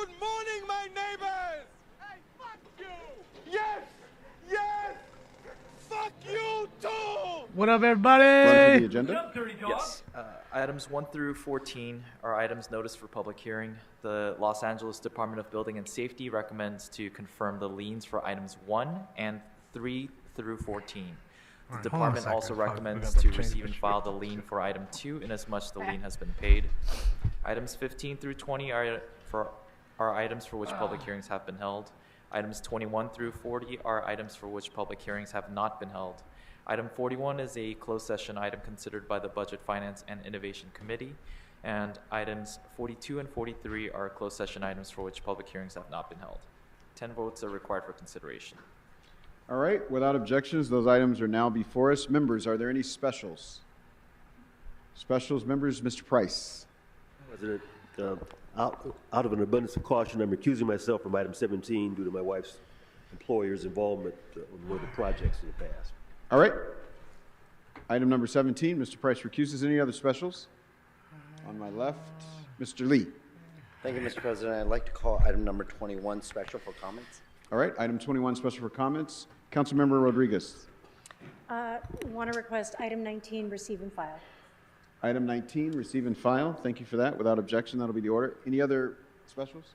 Good morning, my neighbors! Hey, fuck you! Yes! Yes! Fuck you too! What up, everybody? Run through the agenda. What up, dirty dog? Yes. Items 1 through 14 are items noticed for public hearing. The Los Angeles Department of Building and Safety recommends to confirm the liens for items 1 and 3 through 14. The department also recommends to receive and file the lien for item 2 inasmuch the lien has been paid. Items 15 through 20 are items for which public hearings have been held. Items 21 through 40 are items for which public hearings have not been held. Item 41 is a closed session item considered by the Budget, Finance, and Innovation Committee. And items 42 and 43 are closed session items for which public hearings have not been held. 10 votes are required for consideration. All right, without objections, those items are now before us. Members, are there any specials? Specials, members, Mr. Price. President, out of an abundance of caution, I'm recusing myself from item 17 due to my wife's employer's involvement with one of the projects in the past. All right. Item number 17, Mr. Price recuses. Any other specials? On my left, Mr. Lee. Thank you, Mr. President. I'd like to call item number 21 special for comments. All right, item 21 special for comments. Councilmember Rodriguez. Want to request item 19 receive and file. Item 19, receive and file. Thank you for that. Without objection, that'll be the order. Any other specials?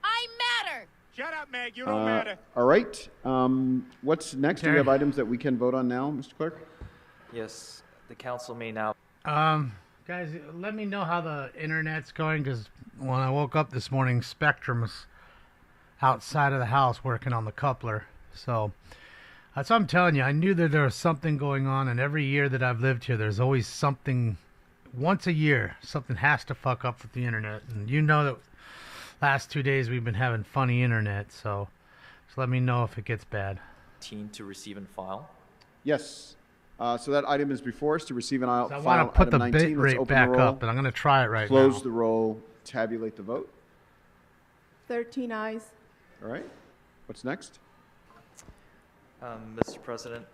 I matter. Shut up, Meg. You don't matter. All right. What's next? Do we have items that we can vote on now, Mr. Clerk? Yes, the council may now. Guys, let me know how the internet's going, because when I woke up this morning, Spectrum was outside of the house working on the coupler. So that's what I'm telling you. I knew that there was something going on, and every year that I've lived here, there's always something. Once a year, something has to fuck up with the internet. And you know that last 2 days we've been having funny internet, so just let me know if it gets bad. To receive and file. Yes. So that item is before us to receive and file. So I want to put the bit rate back up, and I'm going to try it right now. Close the roll, tabulate the vote. 13 ayes. All right. What's next? Mr. President,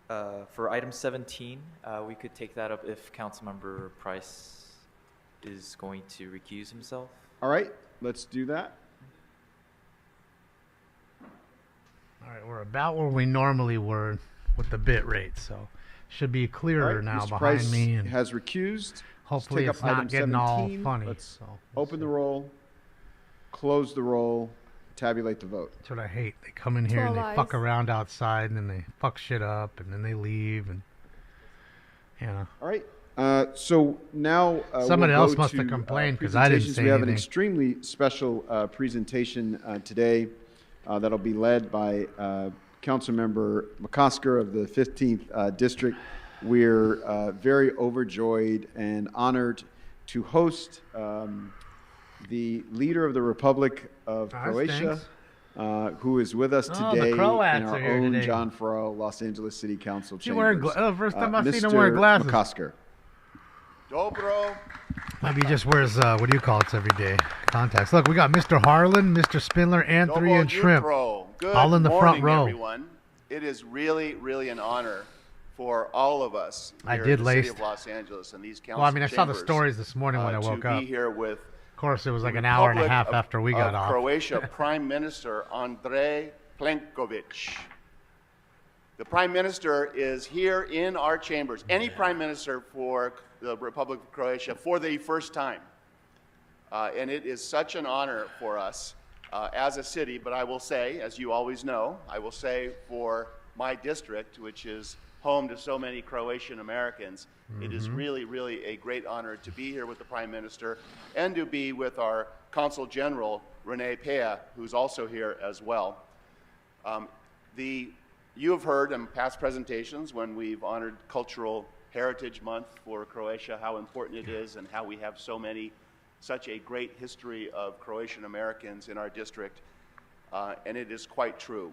for item 17, we could take that up if Councilmember Price is going to recuse himself. All right, let's do that. All right, we're about where we normally were with the bit rate, so should be clearer right, now Mr. behind Price me. And has recused. hopefully Let's it's take up not item getting 17. all funny. Let's so open the roll, close the roll, tabulate the vote. That's what I hate. They come in here and they 12 fuck ayes. around outside, and then they fuck shit up, and then they leave, and you know. All right. So now Somebody we'll else go must have to, complained, 'cause I didn't presentations. say We have an anything. extremely special presentation today that'll be led by Councilmember McCosker of the 15th District. We're very overjoyed and honored to host the leader of the Republic of Croatia, who is with us today in Croats our are here own today. John Farrell, Los Angeles City Council You wearing chambers. first time I've seen him Mr. wear glasses. McCosker. Dobro. Maybe he just wears, what do you call it, every day? Contacts. Look, we got Mr. Harlan, Mr. Spindler, and Three and Shrimp. Good all in the morning, front row. Everyone. It is really, really an honor for all of us I here did in the city laced. of Los Angeles and these council Well, I mean, I saw the chambers, stories this morning when I woke to up. be here with Of course, it was like the an hour and a Republic half of- after we got of off. Croatia Prime Minister Andrej Plenković. The Prime Minister is here in our chambers. Any Prime Minister for the Republic of Croatia for the first time. And it is such an honor for us as a city, but I will say, as you always know, I will say for my district, which is home to so many Croatian Americans, it is really, really a great honor to be here with the Prime Minister and to be with our Consul General, Rene Pea, who's also here as well. You have heard in past presentations when we've honored Cultural Heritage Month for Croatia, how important it is and how we have such a great history of Croatian Americans in our district, and it is quite true.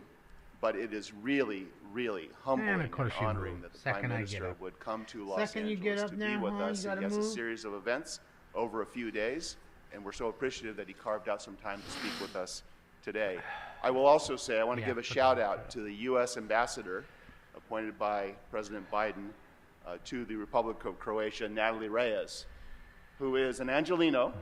But it is really, really humbling of course and you honoring move. that the Second Prime I Minister get up. would come to Los Second you get Angeles up to be now, with huh? us. You And he gotta has a move. series of events over a few days, and we're so appreciative that he carved out some time to speak with us today. I will also say I want to give a shout out to the U.S. Ambassador appointed by President Biden to the Republic of Croatia, Natalie Reyes, who is an Angelino,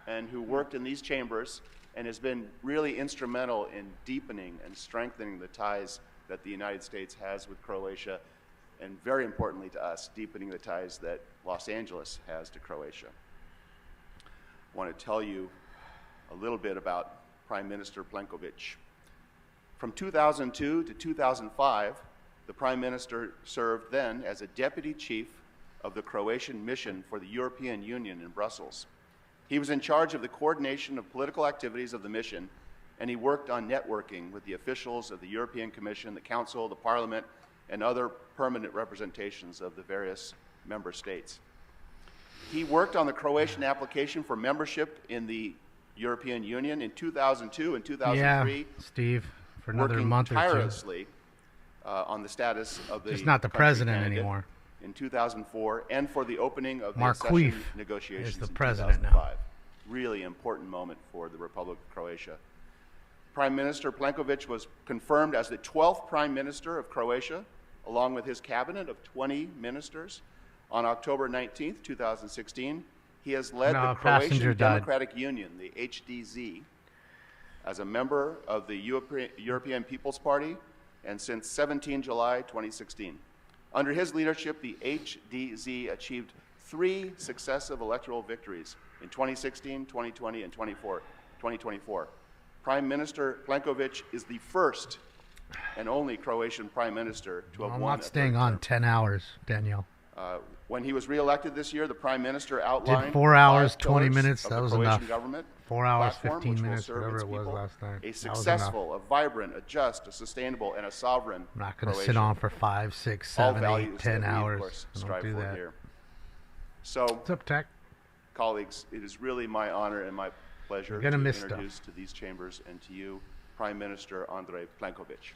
and who worked in these chambers and has been really instrumental in deepening and strengthening the ties that the United States has with Croatia, and very importantly to us, deepening the ties that Los Angeles has to Croatia. I want to tell you a little bit about Prime Minister Plenković. From 2002 to 2005, the Prime Minister served then as a Deputy Chief of the Croatian Mission for the European Union in Brussels. He was in charge of the coordination of political activities of the mission, and he worked on networking with the officials of the European Commission, the Council, the Parliament, and other permanent representations of the various member states. He worked on the Croatian application for membership in the European Union in 2002 and 2003. Yeah, Steve, for another working month or two. tirelessly on the status of the Just not the country president candidate anymore. in 2004, and for the opening of the Marqueef accession negotiations is the in president now. 2005. Really important moment for the Republic of Croatia. Prime Minister Plenković was confirmed as the 12th Prime Minister of Croatia, along with his cabinet of 20 ministers, on October 19th, 2016. He has led No, the a passenger Croatian died. Democratic Union, the HDZ, as a member of the European People's Party, and since 17 July 2016. Under his leadership, the HDZ achieved 3 successive electoral victories in 2016, 2020, and 2024. Prime Minister Plenković is the first and only Croatian Prime Minister to have I'm won not a staying third on term. 10 hours, Danielle. When he was reelected this year, the Prime Minister outlined 4 hours, 5 20 pillars minutes, of that the was Croatian enough. government 4 hours, platform, 15 which will minutes, serve whatever its it was people. last night. A That was enough. successful, a vibrant, a just, a sustainable, and a sovereign I'm not going to sit Croatia. on for 5, 6, All 7, values 8, 10 that we, of hours. course, I strive don't do for that. here. So, What's up, Tech? colleagues, it is really my honor and my pleasure You're to gonna miss stuff. introduce to these chambers and to you, Prime Minister Andrej Plenković.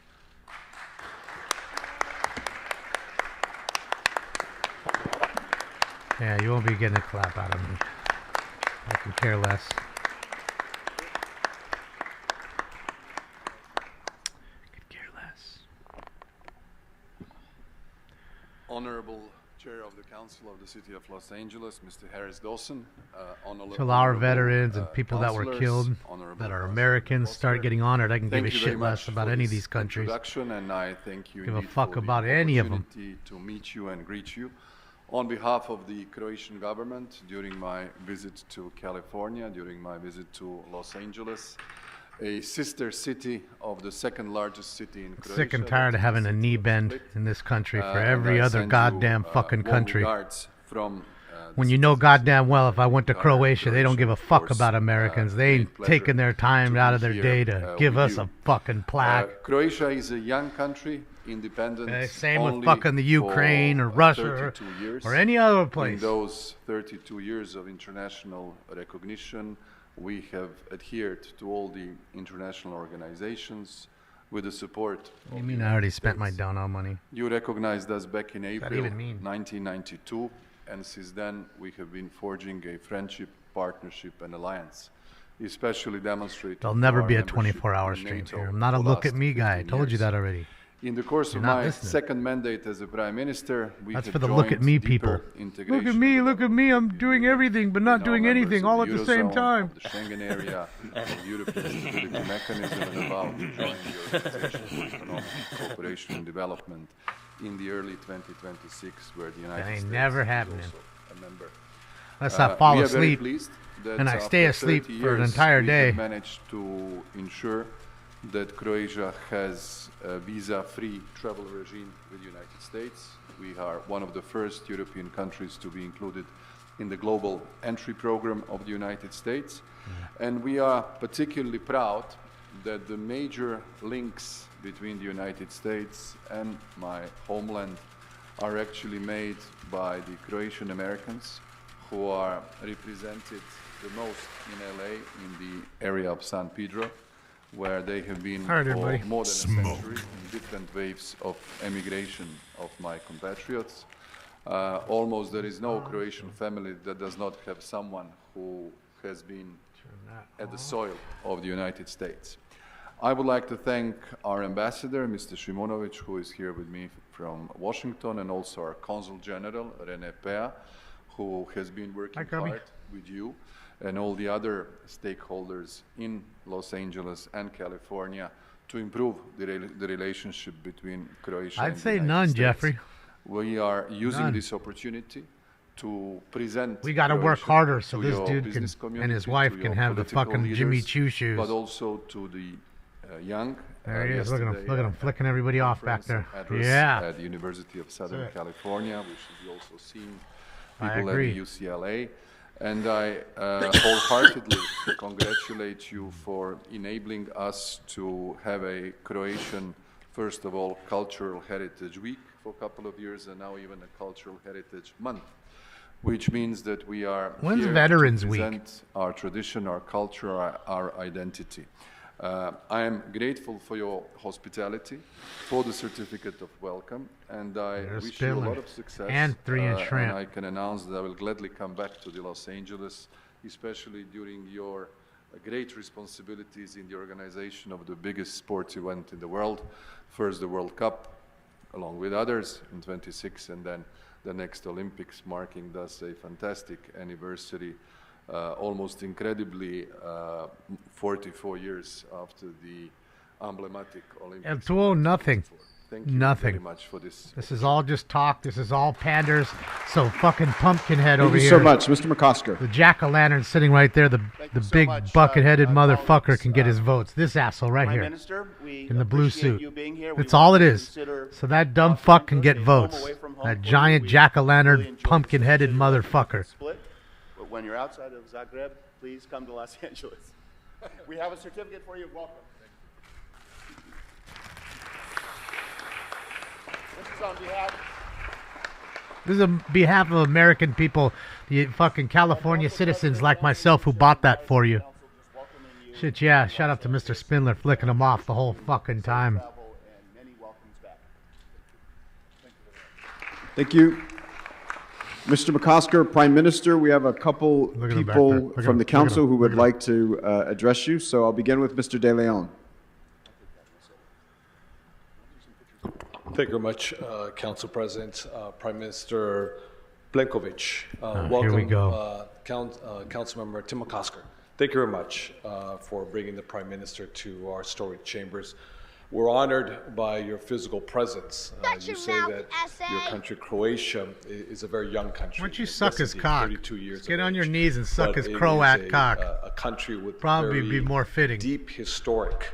Yeah, you won't be getting a clap out of me. I can care less. Could care less. Honorable Chair of the Council of the City of Los Angeles, Mr. Harris Dawson, Till our veterans and people that were killed, that are Americans, start getting honored, I can give a shit less about any of these countries. And I thank you Give a indeed fuck for the about any of 'em. opportunity to meet you and greet you. On behalf of the Croatian government, during my visit to California, during my visit to Los Angeles, a sister city of the second largest city in Croatia. Sick and tired of having a knee bend in this country for every and I other send goddamn you, fucking warm country. regards from, When the you know citizens goddamn well if I went to of Croatia, they don't give a Croatia, of fuck course, about Americans. They ain't great pleasure taking their time to out be of their here, day to give with us you. a fucking plaque. Croatia is a young country, independent. Same with only fucking the Ukraine or for, Russia 32 years. or any other In place. those 32 years of international recognition, we have adhered to all the international organizations with the support You of mean the I already United spent my States. dono money? You recognized us back in that April even mean? 1992, and since then we have been forging a friendship, partnership, and alliance, especially demonstrated. There'll never our be a membership 24-hour in stream NATO here. I'm not a for the look at last me guy. I 15 told you years. that already. In the course You're of not my listening. second mandate as a prime minister, we That's have for the look at joined me deeper people. Look at integration me, with look at our me. I'm European doing Union. everything, but We not are doing members anything of all at the same Eurozone, time. of the Schengen area, the European Stability Mechanism, and about to join the Organization for Economic Cooperation and Development in the early 2026, where the United That ain't States never is happening. also a member. Unless I fall we are very asleep pleased that and I stay after asleep 30 for an years, entire we day. have managed to ensure that Croatia has a visa-free travel regime with the United States. We are one of the first European countries to be included in the global entry program of the United States. And we are particularly proud that the major links between the United States and my homeland are actually made by the Croatian Americans, who are represented the most in LA, in the area of San Pedro, where they have been All right, for everybody. more than a century in different waves of emigration of my compatriots. Almost there is no Croatian family that does not have someone who has been at the soil of the United States. I would like to thank our ambassador, Mr. Shimonovic, who is here with me from Washington, and also our Consul General, Rene Pea, who has been working Hi, Kirby. hard with you. and all the other stakeholders in Los Angeles and California to improve the relationship between Croatia and I'd the say United none, States. Jeffrey. We are using None. this opportunity to present. We got to work Croatia harder so to this your dude can, business and his community, wife to can your have the political fucking Jimmy leaders, Choo shoes. but also to the young. There he is. Look at him. yesterday, Look at him flicking everybody off back conference there. address Yeah. At the University of Southern That's it. California, we should be also seeing I people at agree. the UCLA. And I wholeheartedly congratulate you for enabling us to have a Croatian, first of all, Cultural Heritage Week for a couple of years, and now even a Cultural Heritage Month, which means that we are When's here Veterans to Week? present our tradition, our culture, our identity. I am grateful for your hospitality, for the certificate of welcome, and I There's wish you a Spindler. lot of success. And 3-inch And shrimp. I can announce that I will gladly come back to the Los Angeles, especially during your great responsibilities in the organization of the biggest sports event in the world. First, the World Cup, along with others in 26, and then the next Olympics, marking thus a fantastic anniversary, almost incredibly 44 years after the emblematic Olympics. And to own nothing. Thank you Nothing. very much for this. This is all just talk. This is all panders. So fucking Pumpkinhead Thank over you here. so much, Mr. McCosker. The jack-o'-lantern sitting right there. The you so big much, bucket-headed motherfucker colleagues. can get his votes. This asshole right Prime here. Minister, we In the blue appreciate suit. you being here. We That's all want it to is. consider So that dumb Los fuck can get Angeles a home votes. away from home That for you. giant We jack-o'-lantern, really enjoyed pumpkin-headed the motherfucker. split. But when you're outside of Zagreb, please come to Los Angeles. We have a certificate for you. Welcome. This is on behalf. This is on behalf of American people, the fucking California citizens like myself who bought that for you. Shit, yeah. Shout out to Mr. Spindler flicking them off the whole fucking time. Thank you. Mr. McCosker, Prime Minister, we have a couple Look at him back there. people Look at from him. the Look at council him. who would Look at him. like to address you. So I'll begin with Mr. De Leon. Thank you very much, Council President, Prime Minister Plenković. Here we Welcome, go. Councilmember Tim McCosker. Thank you very much for bringing the Prime Minister to our storied chambers. We're honored by your physical presence. You say that your country, Croatia, is a very young country. Why don't you It's suck less his than cock? 32 years Get of on your age. knees and suck But his it is Croat cock. A country with Probably very be more fitting. deep historic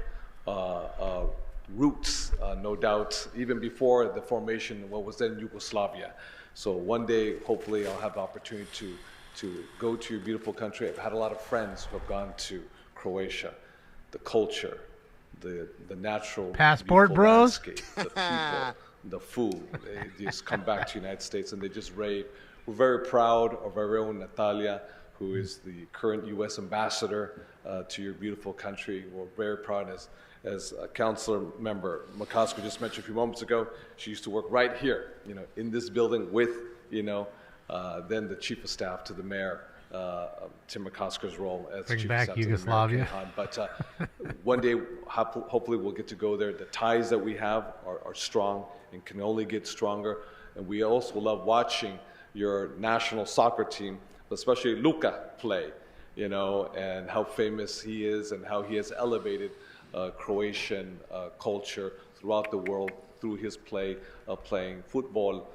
roots, no doubt, even before the formation of what was then Yugoslavia. So one day, hopefully, I'll have the opportunity to go to your beautiful country. I've had a lot of friends who have gone to Croatia. The culture, the natural Passport beautiful bros? landscape, the people, the food. They just come back to the United States and they just rave. We're very proud of our own Natalia, who is the current U.S. ambassador to your beautiful country. We're very proud as Councilor Member McCosker just mentioned a few moments ago. She used to work right here, in this building with, then the Chief of Staff to the Mayor, Tim McCosker's role as Bring Chief back of Staff to the Mayor, Yugoslavia. Ken Han. But one day, hopefully, we'll get to go there. The ties that we have are strong and can only get stronger. And we also love watching your national soccer team, especially Luka, play, and how famous he is and how he has elevated Croatian culture throughout the world through his play, playing football,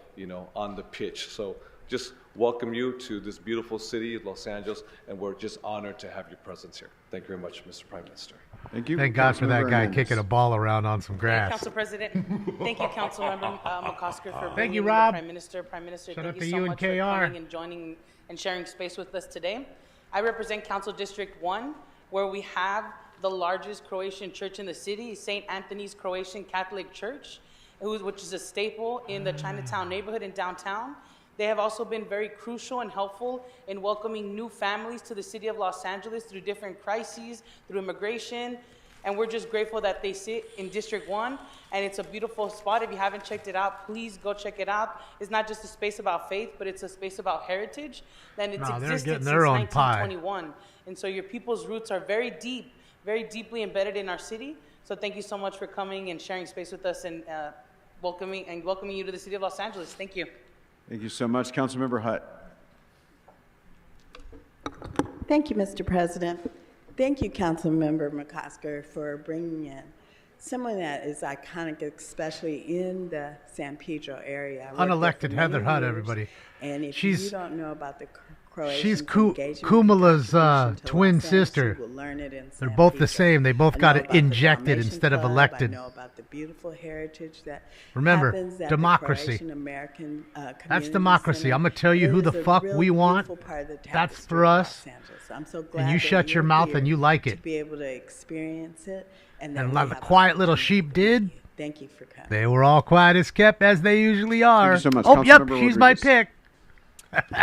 on the pitch. So just welcome you to this beautiful city, Los Angeles, and we're just honored to have your presence here. Thank you very much, Mr. Prime Minister. Thank you. Thank God for that Councilmember guy Hernandez. kicking a ball around on some grass. Council President, thank you, Councilmember McCosker, for Thank bringing you, the Rob. Prime Minister. Prime Minister, Shout thank out you to so you and much for KR. coming and joining and sharing space with us today. I represent Council District 1, where we have the largest Croatian church in the city, St. Anthony's Croatian Catholic Church, which is a staple in the Chinatown neighborhood in downtown. They have also been very crucial and helpful in welcoming new families to the city of Los Angeles through different crises, through immigration, and we're just grateful that they sit in District 1, and it's a beautiful spot. If you haven't checked it out, please go check it out. It's not just a space about faith, but it's a space about heritage, and it's No, they're existed getting since their own pie. 1921. And so your people's roots are very deep, very deeply embedded in our city. So thank you so much for coming and sharing space with us and welcoming you to the city of Los Angeles. Thank you. Thank you so much. Councilmember Hutt. Thank you, Mr. President. Thank you, Councilmember McCosker, for bringing in someone that is iconic, especially in the San Pedro area. I worked there Unelected for Heather many Hutt, years, everybody. And if She's- you don't know about the Croatians' She's engagement and Kumala's contribution to twin Los Angeles, sister. you will learn it in They're San both the Pedro. same. They both I got know it about the injected Dalmatian instead of Club. elected. I know about the beautiful heritage that Remember, happens at democracy. the Croatian American That's Community democracy. Center. I'm going to tell you It who is the a fuck real we want. beautiful part of the That's tapestry for of us. Los Angeles. I'm so glad And you that shut your you're mouth here and you like to it. be able to experience it. And that And we like the have quiet little opportunity sheep for did, you. Thank you for coming. they were all quiet as kept, as they usually are. Thank you so much. Oh, yep, Councilmember she's my Rodriguez. pick.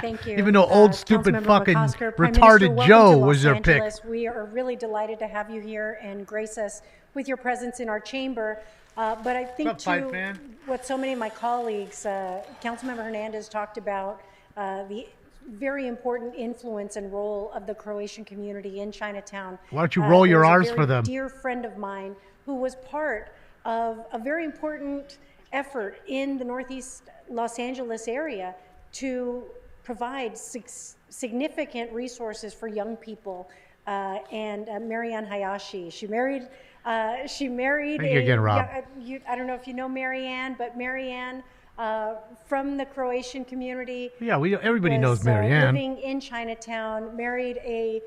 Thank you. Even though old, stupid, Councilmember fucking McCosker, Prime retarded Minister, welcome Joe to was Los their pick. Angeles. We are really delighted to have you here and grace us with your presence in our chamber. But I think What's up, too, Pipe Man? what so many of my colleagues, Councilmember Hernandez talked about the very important influence and role of the Croatian community in Chinatown. Why don't you roll There your was a R's very for them? dear friend of mine who was part of a very important effort in the Northeast Los Angeles area to provide significant resources for young people. And Marianne Hayashi, she married. I think you're getting robbed. I don't know if you know Marianne, but Marianne from the Croatian community. Yeah, everybody knows was, Marianne. living in Chinatown, married a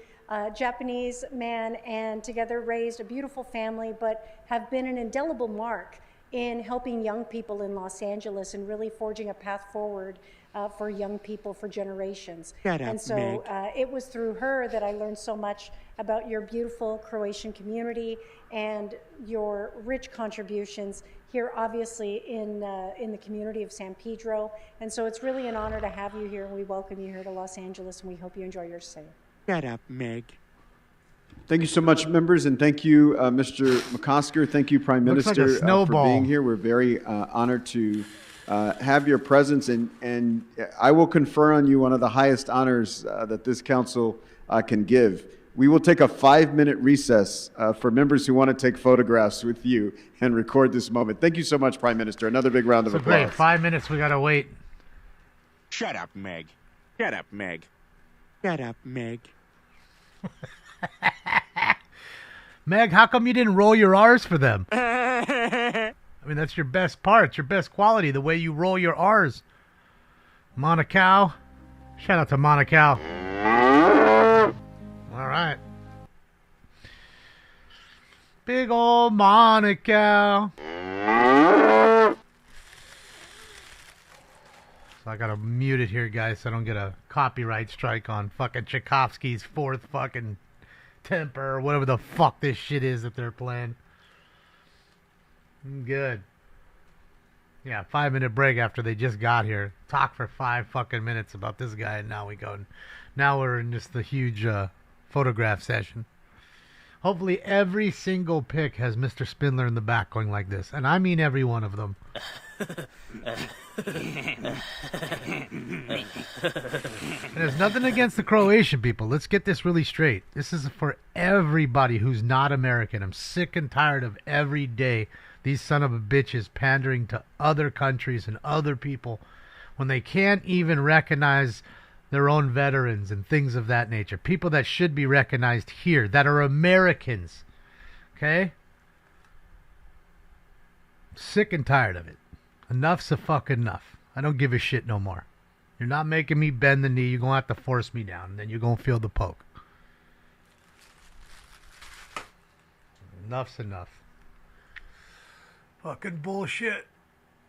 Japanese man, and together raised a beautiful family, but have been an indelible mark in helping young people in Los Angeles and really forging a path forward for young people for generations. And so it was through her that I learned so much about your beautiful Croatian community and your rich contributions here, obviously, in the community of San Pedro. And so it's really an honor to have you here, and we welcome you here to Los Angeles, and we hope you enjoy your stay. Shut up, Meg. Thank you so much, members, and thank you, Mr. McCosker. Thank you, Prime Looks like a Minister, for snowball. being here. We're very honored to have your presence, and I will confer on you one of the highest honors that this council can give. We will take a 5-minute recess for members who want to take photographs with you and record this moment. Thank you so much, Prime Minister. Another big round of So applause. great, 5 minutes, we gotta wait. Shut up, Meg. Shut up, Meg. Shut up, Meg. Meg, how come you didn't roll your R's for them? I mean, that's your best part. It's your best quality, the way you roll your R's. Monaco. Shout out to Monaco. All right. Big old Monaco. So I gotta mute it here, guys, so I don't get a copyright strike on fucking Tchaikovsky's Fourth fucking Temper or whatever the fuck this shit is that they're playing. Good. Yeah, 5-minute break after they just got here. Talk for 5 fucking minutes about this guy, and now we go. Now we're in just the huge photograph session. Hopefully every single pic has Mr. Spindler in the back going like this, and I mean every one of them. And there's nothing against the Croatian people. Let's get this really straight. This is for everybody who's not American. I'm sick and tired of every day these son of a bitches pandering to other countries and other people when they can't even recognize their own veterans and things of that nature. People that should be recognized here, that are Americans. Okay? Sick and tired of it. Enough's a fucking enough. I don't give a shit no more. You're not making me bend the knee. You're going to have to force me down, and then you're going to feel the poke. Enough's enough. Fucking bullshit.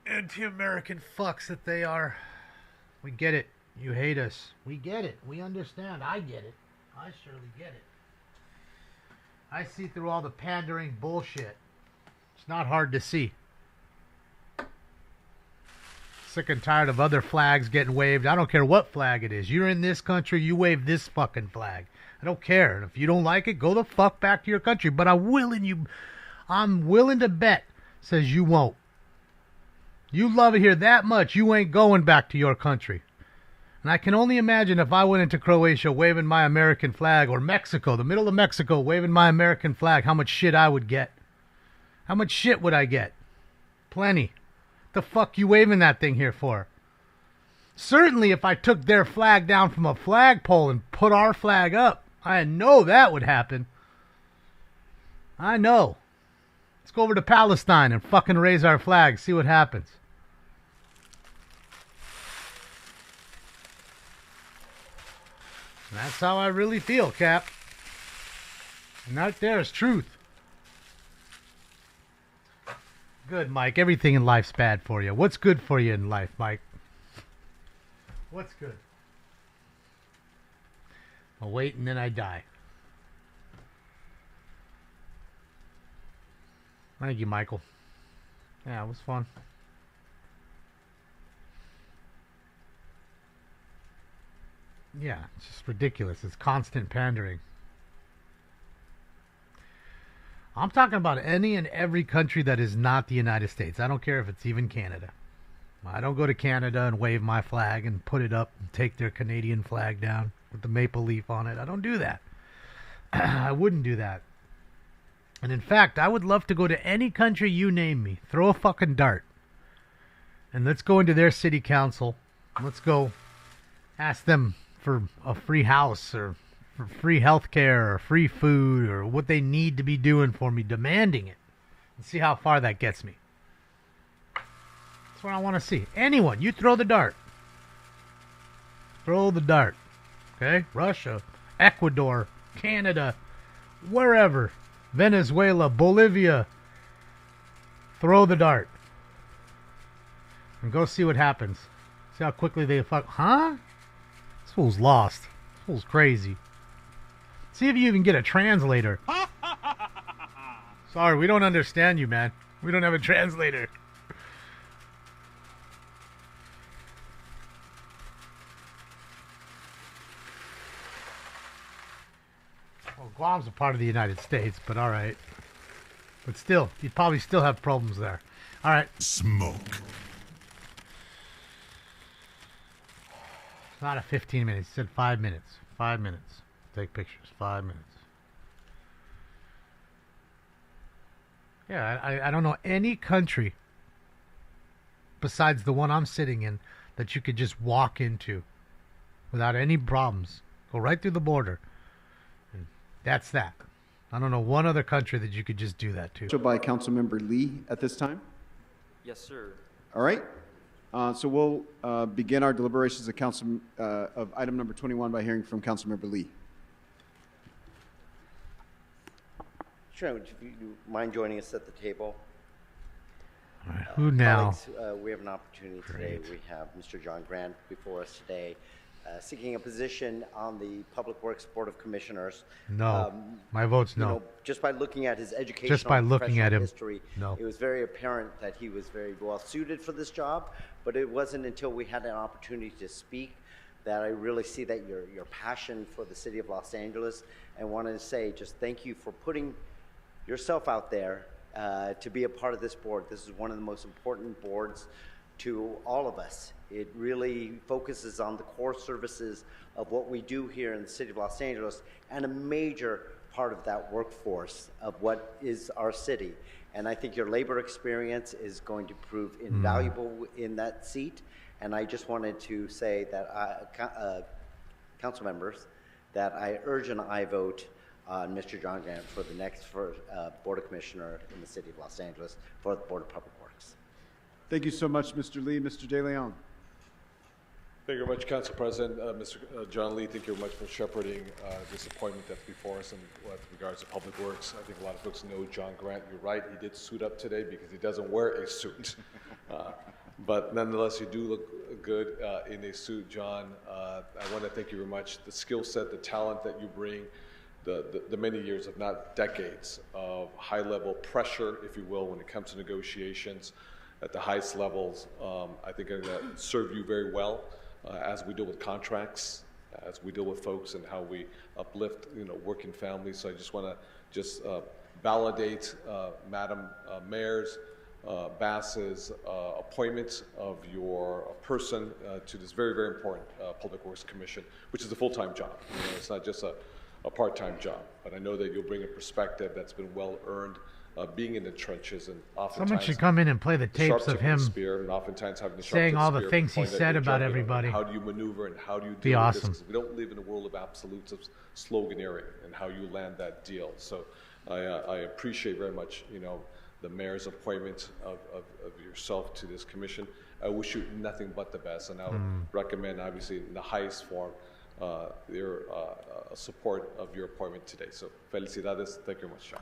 Anti-American fucks that they are. We get it. You hate us. We get it. We understand. I get it. I surely get it. I see through all the pandering bullshit. It's not hard to see. Sick and tired of other flags getting waved. I don't care what flag it is. You're in this country, you wave this fucking flag. I don't care. And if you don't like it, go the fuck back to your country. But I'm willing to bet, says you won't. You love it here that much, you ain't going back to your country. And I can only imagine if I went into Croatia waving my American flag, or Mexico, the middle of Mexico, waving my American flag, how much shit I would get. How much shit would I get? Plenty. The fuck you waving that thing here for? Certainly if I took their flag down from a flagpole and put our flag up, I know that would happen. I know. Let's go over to Palestine and fucking raise our flag, see what happens. That's how I really feel, Cap. And that there is truth. Good, Mike. Everything in life's bad for you. What's good for you in life, Mike? What's good? I wait and then I die. Thank you, Michael. Yeah, it was fun. Yeah, it's just ridiculous. It's constant pandering. I'm talking about any and every country that is not the United States. I don't care if it's even Canada. I don't go to Canada and wave my flag and put it up and take their Canadian flag down with the maple leaf on it. I don't do that. I wouldn't do that. And in fact, I would love to go to any country you name me. Throw a fucking dart. And let's go into their city council. Let's go ask them for a free house or for free health care or free food or what they need to be doing for me, demanding it. And see how far that gets me. That's what I want to see. Anyone, you throw the dart. Throw the dart. Okay? Russia, Ecuador, Canada, wherever. Venezuela, Bolivia. Throw the dart. And go see what happens. See how quickly they fuck. Huh? This fool's lost. This fool's crazy. See if you even get a translator. Sorry, we don't understand you, man. We don't have a translator. Well, Guam's a part of the United States, but all right. But still, you'd probably still have problems there. All right. Smoke. It's not a 15 minutes. It said 5 minutes. 5 minutes. Take pictures. 5 minutes. Yeah, I don't know any country besides the one I'm sitting in that you could just walk into without any problems. Go right through the border. And that's that. I don't know one other country that you could just do that to. By Councilmember Lee at this time. Yes, sir. All right. So we'll begin our deliberations of item number 21 by hearing from Councilmember Lee. Sure. Would you mind joining us at the table? All right. Who now? Colleagues, we have an opportunity today. We have Mr. John Grant before us today, seeking a position on the Public Works Board of Commissioners. No. My vote's no. You know, just by looking at his educational just by looking at him, history, no. It was very apparent that he was very well suited for this job, but it wasn't until we had an opportunity to speak that I really see that your passion for the city of Los Angeles, and wanted to say just thank you for putting yourself out there to be a part of this board. This is one of the most important boards to all of us. It really focuses on the core services of what we do here in the city of Los Angeles, and a major part of that workforce of what is our city. And I think your labor experience is going to prove invaluable in that seat. And I just wanted to say that, council members, that I urge an aye vote on Mr. John Grant for the next Board of Commissioner in the city of Los Angeles for the Board of Public Works. Thank you so much, Mr. Lee. Mr. De Leon. Thank you very much, Council President. Mr. John Lee, thank you very much for shepherding this appointment that's before us in with regards to Public Works. I think a lot of folks know John Grant. You're right, he did suit up today because he doesn't wear a suit. But nonetheless, you do look good in a suit, John. I want to thank you very much. The skill set, the talent that you bring, the many years, if not decades, of high-level pressure, if you will, when it comes to negotiations at the highest levels, I think are going to serve you very well as we deal with contracts, as we deal with folks, and how we uplift, working families. So I just want to validate Madam Mayor's Bass's appointment of your person to this very, very important Public Works Commission, which is a full-time job. It's not just a part-time job, but I know that you'll bring a perspective that's been well earned being in the trenches, and oftentimes Someone should come in and play the the sharp tapes tip of him the spear, and oftentimes having the sharp saying tip all of the spear things he pointed at said your about jugular, everybody. and how do you maneuver and how do you Be deal with awesome. this? 'Cause we don't live in a world of absolutes, of sloganeering, and how you land that deal. So I appreciate very much, the mayor's appointment of yourself to this commission. I wish you nothing but the best, and I would recommend, obviously, in the highest form, your support of your appointment today. So, felicidades. Thank you very much, John.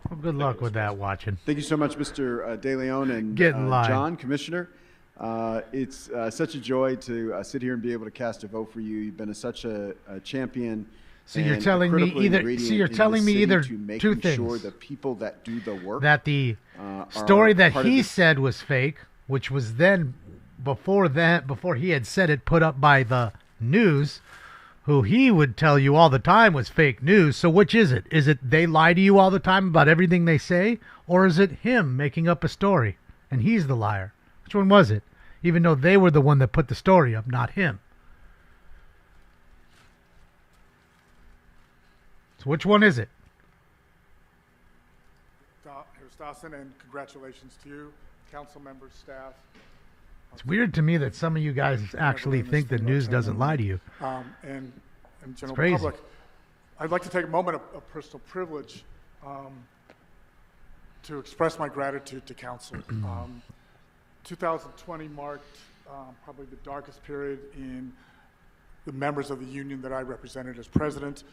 Well, good luck with that, watching. Thank you so much, Mr. De Leon and Get in line. John, Commissioner. It's such a joy to sit here and be able to cast a vote for you. You've been such a champion. So you're and a telling me critical either. ingredient So you're in the telling me city either to making two things. Sure the people that do the work. That the are story that part of he this. said was fake, which was then before he had said it, put up by the news, who he would tell you all the time was fake news. So which is it? Is it they lie to you all the time about everything they say, or is it him making up a story and he's the liar? Which one was it? Even though they were the one that put the story up, not him. So which one is it? Here's Dawson, and congratulations to you, council members, staff. It's weird to me that some of you guys actually think the news doesn't lie to you. And general crazy. public. I'd like to take a moment of personal privilege to express my gratitude to council. 2020 marked probably the darkest period in the members of the union that I represented as president.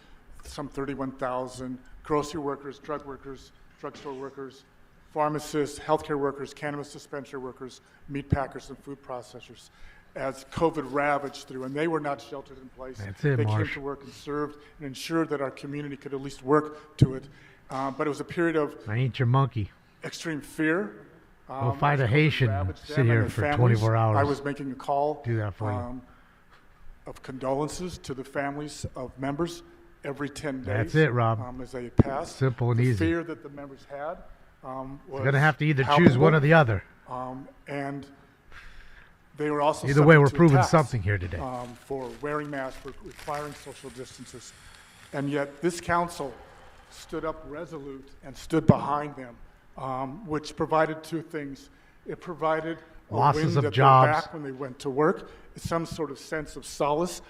Some 31,000 grocery workers, drugstore workers, pharmacists, healthcare workers, cannabis dispensary workers, meat packers, and food processors as COVID ravaged through, and they were not sheltered in place. That's it, they came Marsh. to work and served and ensured that our community could at least work to it. But it was a period of I ain't your monkey. extreme fear. Go fight as a COVID Haitian, ravaged sit them and here their for families. 24 hours. I was making a call Do that for you. of condolences to the families of members every 10 days. That's it, Rob. As they passed. Simple and the easy. fear that the members had was You're going to have to either choose palpable. one or the other. And they were also Either way, subject we're to proving attacks, something here today. For wearing masks, for requiring social distances. And yet this council stood up resolute and stood behind them, which provided two things. It provided a Losses wind of at jobs. their back when they went to work, some sort of sense of solace,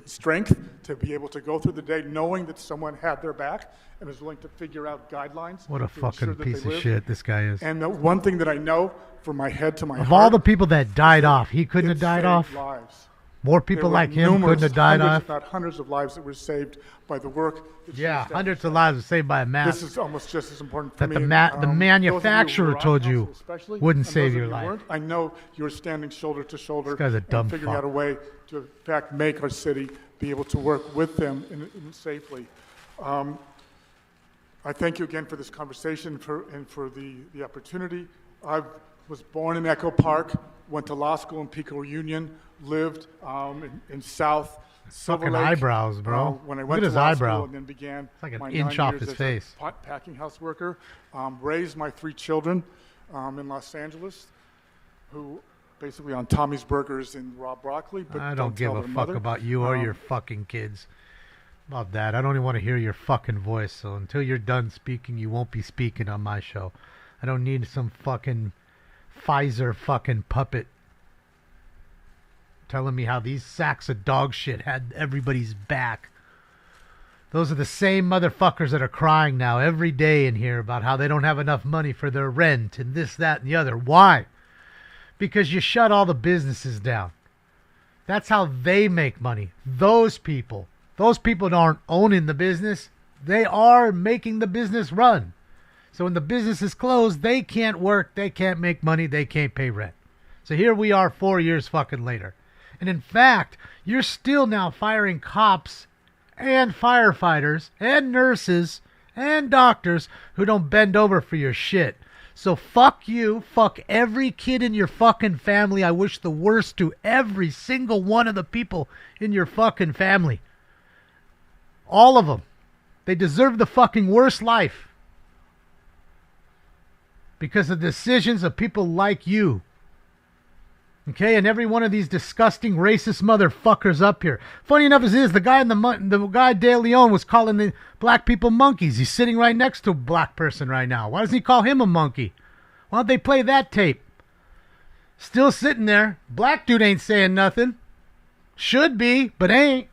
strength to be able to go through the day knowing that someone had their back and was willing to figure out guidelines. What a to ensure fucking that piece they of lived. shit this guy is. And the one thing that I know from my head to my Of heart, all the people that died off, he couldn't it have died saved off. lives. More There people were like him numerous, couldn't have died hundreds, off. if not hundreds of lives that were saved by the work. that she Yeah, established. hundreds of lives were saved by a mask. This is almost just as important for That me. the and, the those of you who manufacturer were on told council you especially, wouldn't and save those of your you who life. weren't, I know you were standing shoulder to shoulder This guy's a dumb and figuring fuck. out a way to, in fact, make our city be able to work with them safely. I thank you again for this conversation and for the opportunity. I was born in Echo Park, went to law school in Pico Union, lived in South Silver Fucking Lake. eyebrows, bro. When I Look went at to his law eyebrow. school and then began It's like an my inch 9 off years his as face. a packing house worker, raised my 3 children in Los Angeles, who basically on Tommy's Burgers and raw broccoli, but I don't give tell a their fuck mother. about you or your fucking kids. About that, I don't even want to hear your fucking voice. So until you're done speaking, you won't be speaking on my show. I don't need some fucking Pfizer fucking puppet telling me how these sacks of dog shit had everybody's back. Those are the same motherfuckers that are crying now every day in here about how they don't have enough money for their rent and this, that, and the other. Why? Because you shut all the businesses down. That's how they make money. Those people aren't owning the business. They are making the business run. So when the business is closed, they can't work, they can't make money, they can't pay rent. So here we are 4 years fucking later. And in fact, you're still now firing cops and firefighters and nurses and doctors who don't bend over for your shit. So fuck you, fuck every kid in your fucking family. I wish the worst to every single one of the people in your fucking family. All of them. They deserve the fucking worst life. Because of decisions of people like you. Okay, and every one of these disgusting racist motherfuckers up here. Funny enough as it is, the guy De Leon was calling the black people monkeys. He's sitting right next to a black person right now. Why doesn't he call him a monkey? Why don't they play that tape? Still sitting there. Black dude ain't saying nothing. Should be, but ain't.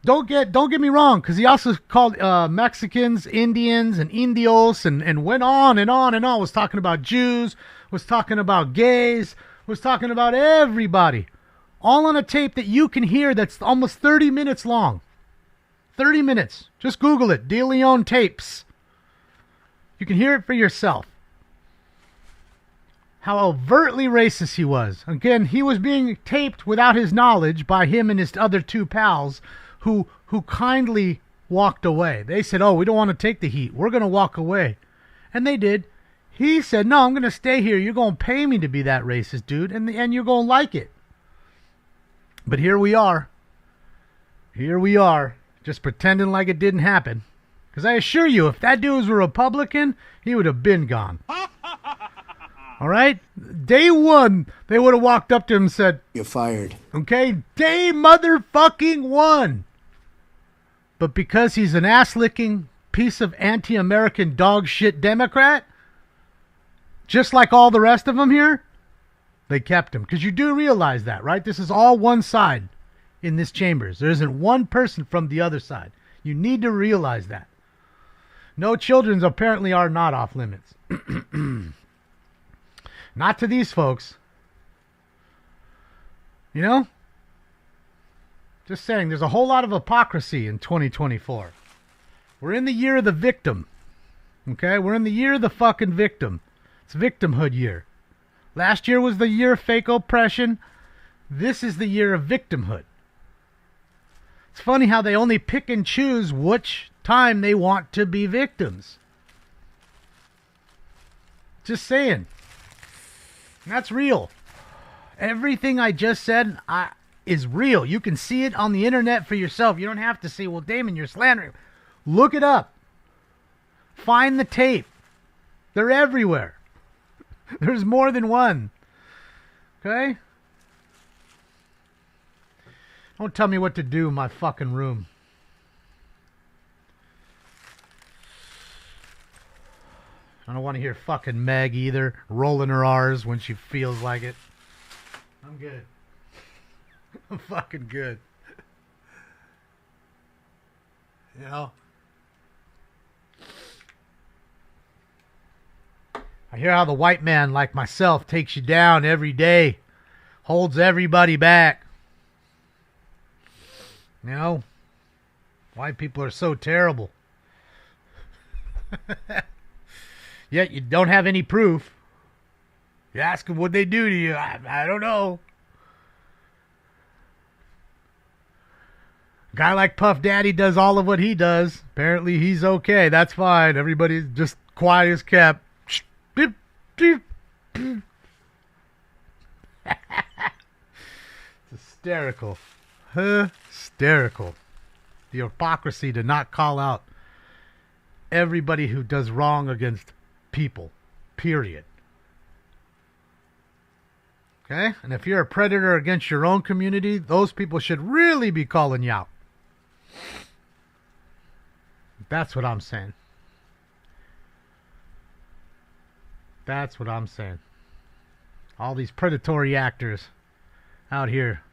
Don't get me wrong, because he also called Mexicans, Indians, and Indios, and went on and on and on. Was talking about Jews, was talking about gays, was talking about everybody. All on a tape that you can hear that's almost 30 minutes long. 30 minutes. Just Google it. De Leon tapes. You can hear it for yourself. How overtly racist he was. Again, he was being taped without his knowledge by him and his other two pals who kindly walked away. They said, oh, we don't want to take the heat. We're going to walk away. And they did. He said, no, I'm going to stay here. You're going to pay me to be that racist, dude, and you're going to like it. But here we are. Here we are, just pretending like it didn't happen. Because I assure you, if that dude was a Republican, he would have been gone. All right? Day one, they would have walked up to him and said, you're fired. Okay? Day motherfucking one. But because he's an ass-licking piece of anti-American dog shit Democrat, just like all the rest of them here, they kept him. Because you do realize that, right? This is all one side in this chambers. There isn't one person from the other side. You need to realize that. No children apparently are not off limits. Not to these folks. You know? Just saying, there's a whole lot of hypocrisy in 2024. We're in the year of the victim. Okay? We're in the year of the fucking victim. It's victimhood year. Last year was the year of fake oppression. This is the year of victimhood. It's funny how they only pick and choose which time they want to be victims. Just saying. And that's real. Everything I just said is real. You can see it on the internet for yourself. You don't have to say, well, Damon, you're slandering. Look it up. Find the tape. They're everywhere. There's more than one. Okay? Don't tell me what to do in my fucking room. I don't want to hear fucking Meg either, rolling her R's when she feels like it. I'm good. I'm fucking good. You know? I hear how the white man like myself takes you down every day, holds everybody back. You know? White people are so terrible. Yet you don't have any proof. You ask them what they do to you. I don't know. A guy like Puff Daddy does all of what he does. Apparently he's okay. That's fine. Everybody's just quiet as kept. It's hysterical. Hysterical. The hypocrisy to not call out everybody who does wrong against people. Period. Okay? And if you're a predator against your own community, those people should really be calling you out. That's what I'm saying. That's what I'm saying. All these predatory actors out here.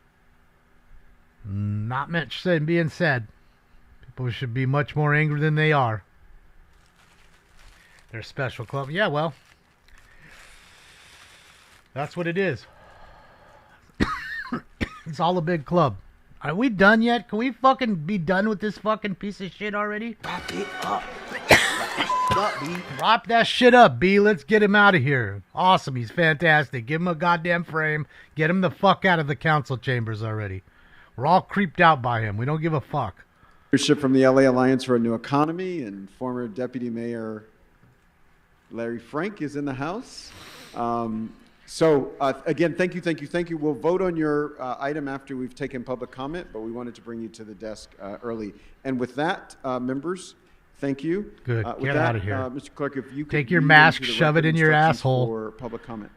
Not much being said. People should be much more angry than they are. They're a special club. Yeah, well. That's what it is. It's all a big club. Are we done yet? Can we fucking be done with this fucking piece of shit already? Wrap it up. Wrap that shit up, B. Let's get him out of here. Awesome. He's fantastic. Give him a goddamn frame. Get him the fuck out of the council chambers already. We're all creeped out by him. We don't give a fuck. Leadership from the LA Alliance for a New Economy and former Deputy Mayor Larry Frank is in the house. Again, thank you. We'll vote on your item after we've taken public comment, but we wanted to bring you to the desk early. And with that, members, Thank you. Good. With Get that, outta here. Mr. Clerk, if you could Take your read mask, into the shove it record in your instructions asshole. for public comment.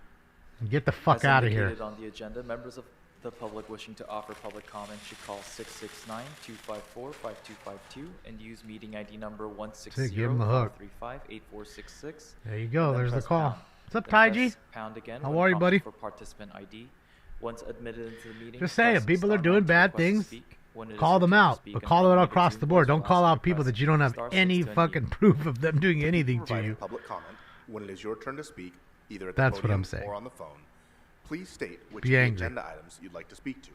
And get the fuck As out of here. indicated on the agenda, members of the public wishing to offer public comment should call 669-254-5252 and use meeting ID number Give him the hook. 160-535-8466. There you go. And then There's the press call. pound. What's up, Then Taiji? press pound again How when are you, prompted buddy? for participant ID. Once admitted into the meeting, Just saying, press people are star doing 9 to bad request to things. speak. When it is Call your them turn to out, speak but and call it unmuted, across Zoom the board. voice will Don't call ask you out to people press that you don't have star 6 any to unmute. fucking proof of them doing anything to Providing you. public comment when it is your turn to speak, either at the That's what podium I'm saying. or on the phone. Please state which Be of the angry. agenda items you'd like to speak to.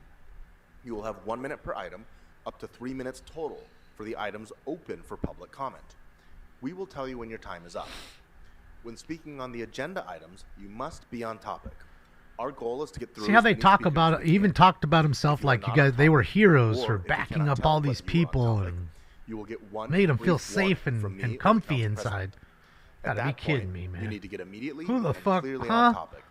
You will have 1 minute per item, up to 3 minutes total for the items open for public comment. We will tell you when your time is up. When speaking on the agenda items, you must be on topic. Our goal is to get through. See how as they many talk speakers about as it. we He even can. talked about himself If you are like you not guys, on they were topic, heroes or for if you backing cannot up tell all whether these you are on people topic, and you will get one made them feel brief warning safe from and me or the comfy council inside. president. At Gotta be that kidding point, me, man. You need to get immediately Who the and fuck, clearly huh? on topic.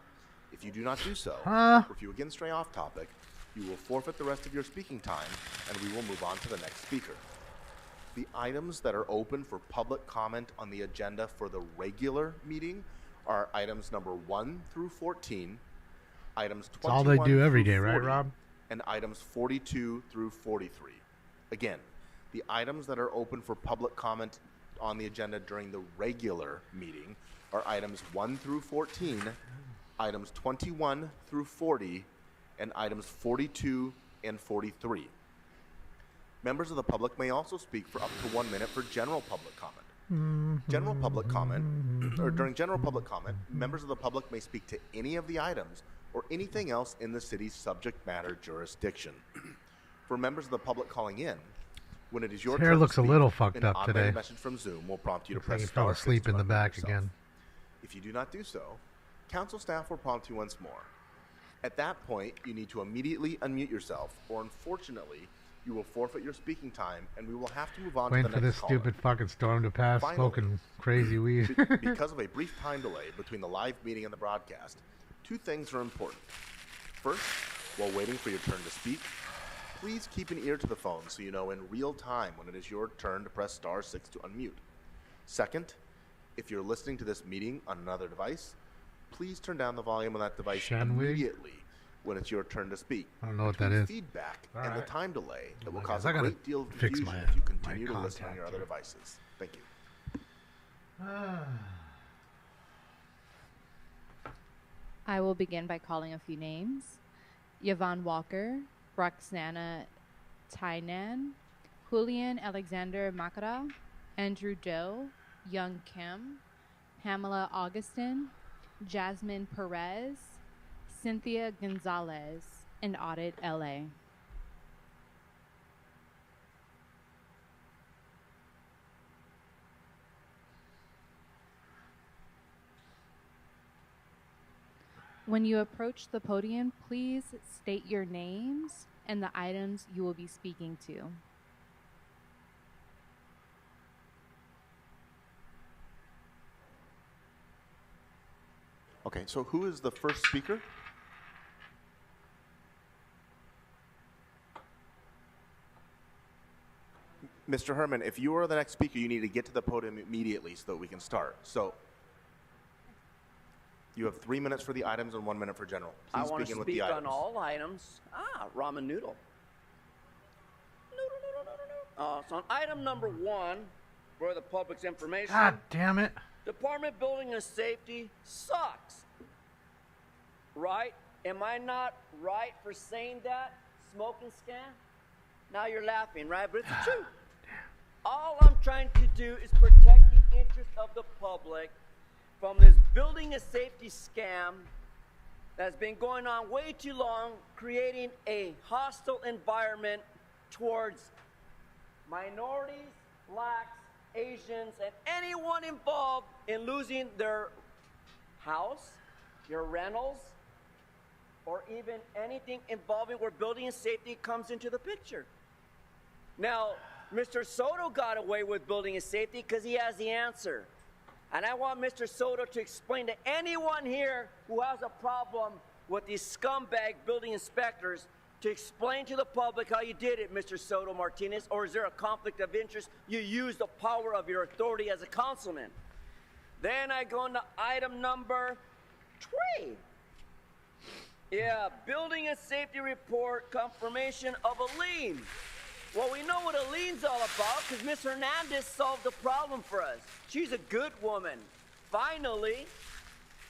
If you do not do so, Huh? or if you again stray off topic, you will forfeit the rest of your speaking time, and we will move on to the next speaker. The items that are open for public comment on the agenda for the regular meeting are items number 1 through 14, items 21 That's all they do every through day, right, 40, Rob? and items 42 through 43. Again, the items that are open for public comment on the agenda during the regular meeting are items 1 through 14, items 21 through 40, and items 42 and 43. Members of the public may also speak for up to 1 minute for general public comment. General public comment, or during general public comment, members of the public may speak to any of the items or anything else in the city's subject matter jurisdiction. For members of the public calling in, when it is your His turn hair to looks a speak, little fucked an up automated today. message from Zoom will prompt you Looks to like press he fell star 6 asleep to in the unmute back yourself. again. If you do not do so, council staff will prompt you once more. At that point, you need to immediately unmute yourself, or unfortunately, you will forfeit your speaking time, and we will have to move on Waiting to the for next this caller. stupid fucking storm to pass, Finally, smoking crazy weed. Because of a brief time delay between the live meeting and the broadcast, 2 things are important. First, while waiting for your turn to speak, please keep an ear to the phone so you know in real time when it is your turn to press star 6 to unmute. Second, if you're listening to this meeting on another device, please turn down the volume on that device Shanwig? immediately when it's your turn to speak. I don't know what that Between is. feedback All and the right. time delay that will I cause guess a I gotta great deal of fix confusion my- if you my continue to listen on your contact other here. devices. Thank you. I will begin by calling a few names. Yvonne Walker, Roxana Tainan, Julian Alexander Makara, Andrew Doe, Young Kim, Pamela Augustin, Jasmine Perez, Cynthia Gonzalez, and Audit LA. When you approach the podium, please state your names and the items you will be speaking to. Okay, so who is the first speaker? Mr. Herman, if you are the next speaker, you need to get to the podium immediately so that we can start. So you have 3 minutes for the items and 1 minute for general. I Please want to begin with the speak items. on all items. Ramen noodle. So on item number 1, for the public's information. God damn it. Department Building and Safety sucks. Right? Am I not right for saying that? Smoking scam? Now you're laughing, right? But it's the truth. All I'm trying to do is protect the interest of the public from this building and safety scam that's been going on way too long, creating a hostile environment towards minorities, blacks, Asians, and anyone involved in losing their house, your rentals, or even anything involving where building and safety comes into the picture. Now, Mr. Soto got away with building and safety because he has the answer. And I want Mr. Soto to explain to anyone here who has a problem with these scumbag building inspectors to explain to the public how you did it, Mr. Soto Martinez, or is there a conflict of interest? You use the power of your authority as a councilman. Then I go into item number 3. Yeah, building and safety report, confirmation of a lien. Well, we know what a lien's all about because Ms. Hernandez solved the problem for us. She's a good woman. Finally,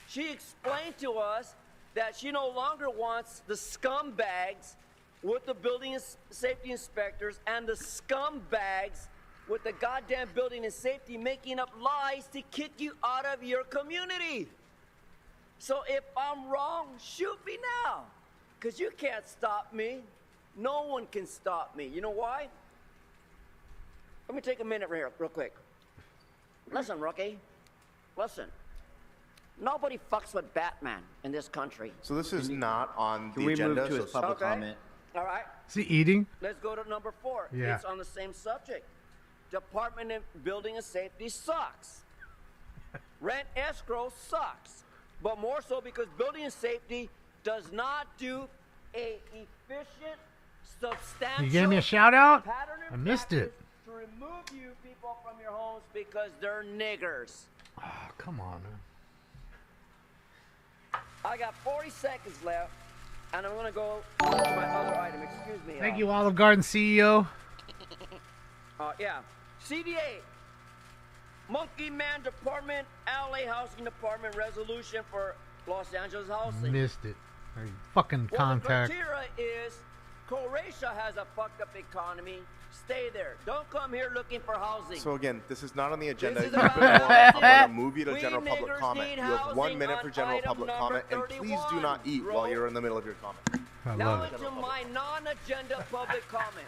she explained to us that she no longer wants the scumbags with the building and safety inspectors and the scumbags with the goddamn building and safety making up lies to kick you out of your community. So if I'm wrong, shoot me now, because you can't stop me. No one can stop me. You know why? Let me take a minute right here, real quick. Listen, rookie. Listen. Nobody fucks with Batman in this country. So this is not on Can the we agenda. move to his public comment? All right. Is he eating? Let's go to number 4. Yeah. It's on the same subject. Department of Building and Safety sucks. Rent escrow sucks. But more so because building and safety does not do a efficient, substantial... You gave me a shout out? pattern and I missed it. practice to remove you people from your homes because they're niggers. Oh, come on, man. I got 40 seconds left, and I'm going to go to my other item. Excuse me. Thank you, Olive Garden CEO. Yeah. CDA. Monkey Man Department, LA Housing Department resolution for Los Angeles housing. Missed it. Very fucking Well, contact. the criteria is Croatia has a fucked up economy. Stay there. Don't come here looking for housing. So again, this is not on the agenda. This is Keep it about going. I'm housing. going to move you to We general public niggers comment. need You have 1 minute for housing general on public item comment, and number please do 31, not eat while bro. you're in the middle of your comment. I Now love it. into my non-agenda public comment.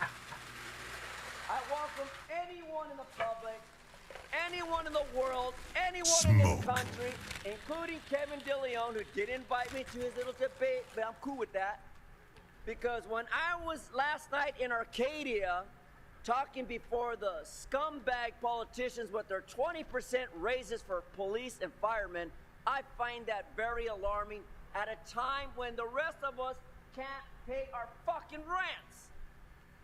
I welcome anyone in the public, anyone in the world, anyone in this country, including Kevin DeLeon, who did invite me to his little debate, but I'm cool with that. Because when I was last night in Arcadia talking before the scumbag politicians with their 20% raises for police and firemen, I find that very alarming at a time when the rest of us can't pay our fucking rents.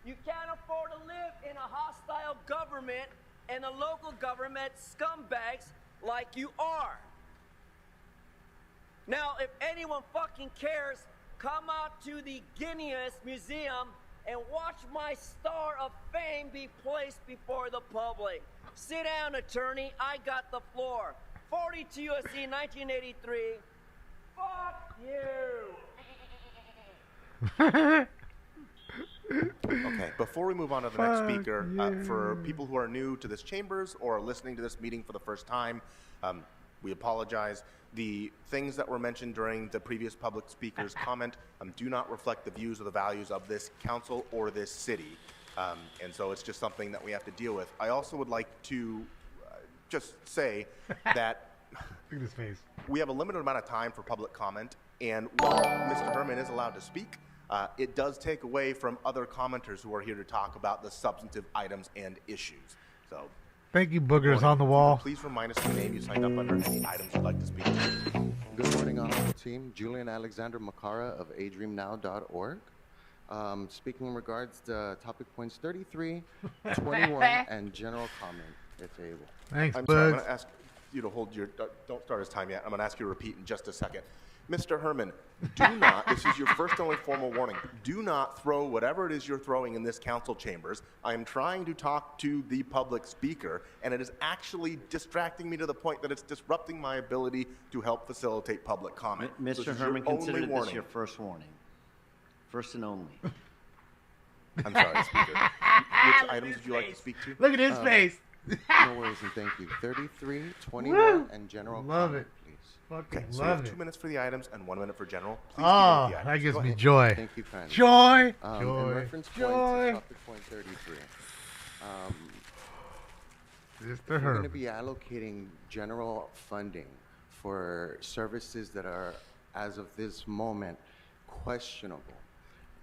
You can't afford to live in a hostile government and a local government scumbags like you are. Now, if anyone fucking cares, come out to the Guinness Museum and watch my Star of Fame be placed before the public. Sit down, attorney. I got the floor. 42 U.S.C. 1983. Fuck you. Okay, before we move on to the next speaker, for people who are new to this chambers or are listening to this meeting for the first time, we apologize. The things that were mentioned during the previous public speaker's comment do not reflect the views or the values of this council or this city. And so it's just something that we have to deal with. I also would like to just say that Look at his face. we have a limited amount of time for public comment, and while Mr. Herman is allowed to speak, it does take away from other commenters who are here to talk about the substantive items and issues. So, Thank you, boogers on the wall. please remind us the name you signed up under, any items you'd like to speak to. Good morning, honorable team. Julian Alexander Makara of adreamnow.org. Speaking in regards to topic points 33, 21, and general comment, if able. Thanks, I'm sorry, I'm Bugs. going to ask you to hold your, don't start his time yet. I'm going to ask you to repeat in just a second. Mr. Herman, do not, this is your first and only formal warning, do not throw whatever it is you're throwing in this council chambers. I am trying to talk to the public speaker, and it is actually distracting me to the point that it's disrupting my ability to help facilitate public comment. So this Mr. is Herman, your only consider this warning. your first warning. First and only. I'm sorry, Speaker. Which items would you like to speak to? Look at his face. No worries, and thank you. 33, 21, and general Love comment, it. please. Fucking Okay, so we love have it. 2 minutes for the items and 1 minute for general. Please Oh, begin with the that items. gives Go me ahead. joy. Thank you kindly. Joy. In Joy. reference point Joy. to topic point 33, Mr. we're going to Herman. be allocating general funding for services that are, as of this moment, questionable.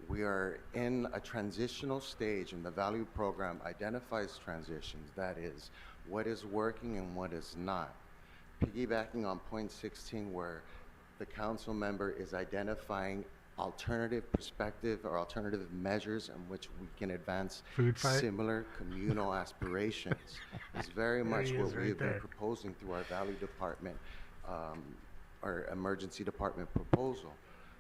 We are in a transitional stage, and the value program identifies transitions. That is, what is working and what is not. Piggybacking on point 16, where the council member is identifying alternative perspective or alternative measures in which we can advance Food fight? similar communal aspirations is very much he what is we right have been there. proposing through our Valley Department or Emergency Department proposal,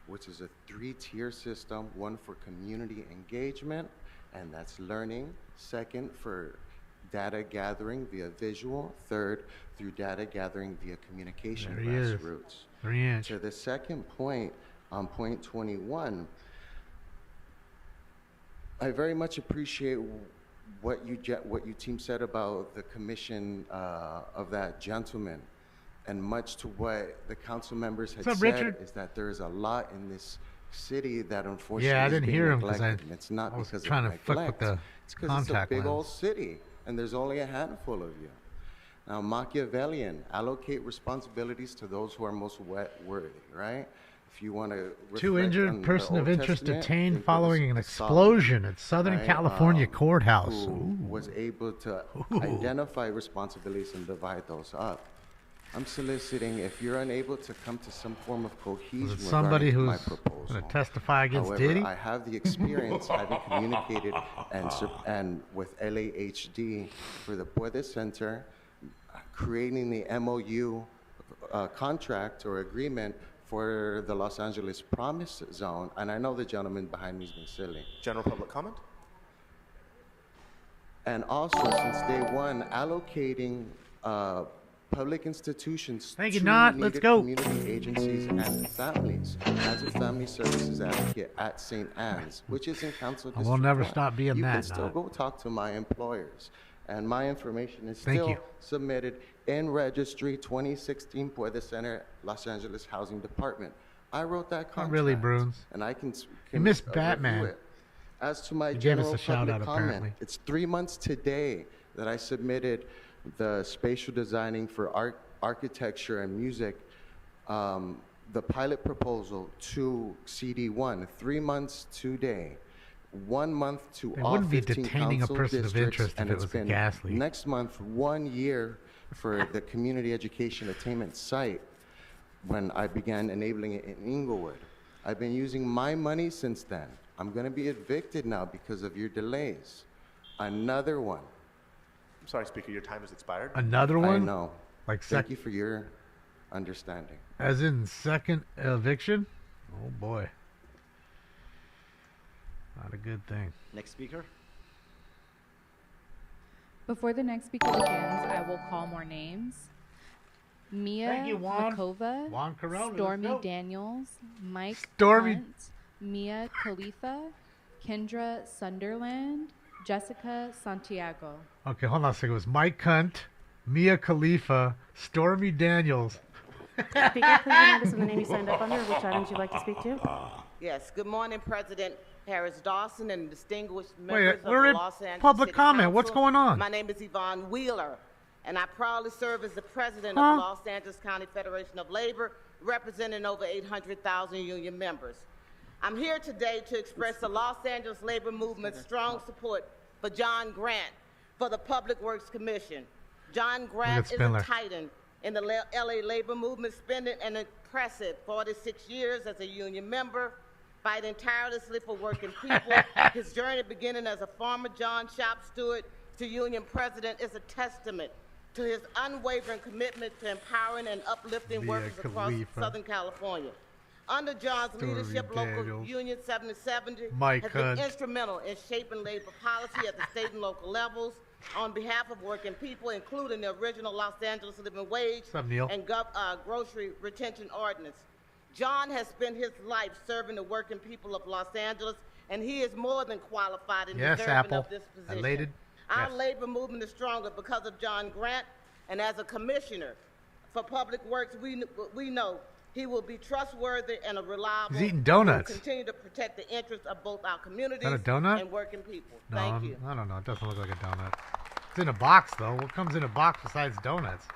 which is a 3-tier system, one for community engagement, and that's learning. Second, for data gathering via visual. Third, through data gathering via communication There he is. grassroots. 3-inch. To the second point, on point 21, I very much appreciate what you team said about the commission of that gentleman. And much to what the council members had What's up, said Richard? is that there is a lot in this city that unfortunately Yeah, I is didn't being hear him 'cause neglected. And it's not I was because trying of to fuck with neglect. the It's because it's a contact big lens. old city, and there's only a handful of you. Now, Machiavellian, allocate responsibilities to those who are most worthy, right? If you want to Two injured, person of interest detained following an Solomon, explosion at Southern right, California courthouse. who Ooh. was able to Ooh. identify responsibilities and divide those up. I'm soliciting, if you're unable to come to some form of cohesion Was it somebody regarding my who's proposal, going to testify against however, Diddy? I have the experience having communicated and with LAHD for the Puede Center, creating the MOU contract or agreement for the Los Angeles Promise Zone, and I know the gentleman behind me has been silly. General public comment? And also, since day one, allocating public institutions Thank you, to Nat. Let's needed go. community agencies and families as a family services advocate at St. Anne's, which is in Council I will District never 1. stop being you that, can still Nat. go talk to my employers, and my information is Thank still you. submitted in registry 2016 Puede Center, Los Angeles Housing Department. I wrote that Not contract. really, Bruins. And I can You missed review Batman. it. As to my You gave us general a shout public out, comment, apparently. it's 3 months today that I submitted the spatial designing for architecture and music, the pilot proposal to CD1. 3 months today. 1 month to It all wouldn't be 15 detaining a council person of districts, interest if and it it's was a been gas leak. next month 1 year for the community education attainment site when I began enabling it in Inglewood. I've been using my money since then. I'm going to be evicted now because of your delays. Another one. I'm sorry, Speaker, your time has expired. Another I one? know. Like Thank you for your understanding. As in second eviction? Oh boy. Not a good thing. Next speaker. Before the next speaker begins, I will call more names. Mia Thank you, Juan. Makova, Juan Corona, let's Stormy go. Daniels, Mike Stormy. Hunt, Mia Khalifa, Kendra Sunderland, Jessica Santiago. Okay, hold on a second. It was Mike Cunt, Mia Khalifa, Stormy Daniels. Speaker, please remind us of the name you signed up under, which items you'd like to speak to. Yes, good morning, President Harris Dawson and distinguished Wait, members of we're the in Los Angeles public City comment. Council. What's going on? My name is Yvonne Wheeler, and I proudly serve as the president Huh? of Los Angeles County Federation of Labor, representing over 800,000 union members. I'm here today to express the Los Angeles labor movement's strong support for John Grant for the Public Works Commission. John Grant is a Spindler. titan in the LA labor movement, spending an impressive 46 years as a union member, fighting tirelessly for working people. His journey beginning as a former John shop steward to union president is a testament to his unwavering commitment to empowering and uplifting Mia workers across Khalifa. Southern California. Under John's Stormy leadership, local Daniels. Union 770 Mike has Hunt. been instrumental in shaping labor policy at the state and local levels on behalf of working people, including the original Los Angeles living wage What's up, Neil? and grocery retention ordinance. John has spent his life serving the working people of Los Angeles, and he is more than qualified and Yes, deserving Apple. of this position. Elated? Our Yes. labor movement is stronger because of John Grant, and as a commissioner for Public Works, we know he will be trustworthy and a reliable. He's eating donuts. He will continue to protect the interests of both our communities Is that a donut? and working people. No, Thank you. I don't know. It doesn't look like a donut. It's in a box, though. What comes in a box besides donuts?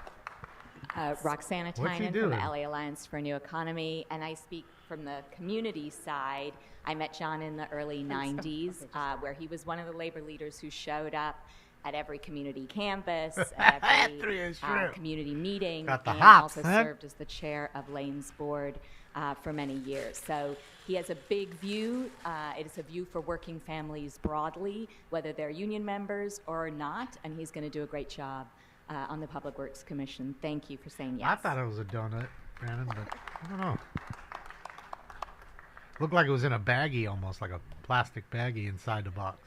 Roxana What's he Tynan from doing? the LA Alliance for a New Economy, and I speak from the community side. I met John in the early 90s, where he was one of the labor leaders who showed up at every community campus, at every Three is true. community meeting, Got the and hops, also huh? served as the chair of Lane's board for many years. So he has a big view. It is a view for working families broadly, whether they're union members or not, and he's going to do a great job on the Public Works Commission. Thank you for saying yes. I thought it was a donut, Brandon, but I don't know. Looked like it was in a baggie, almost like a plastic baggie inside the box.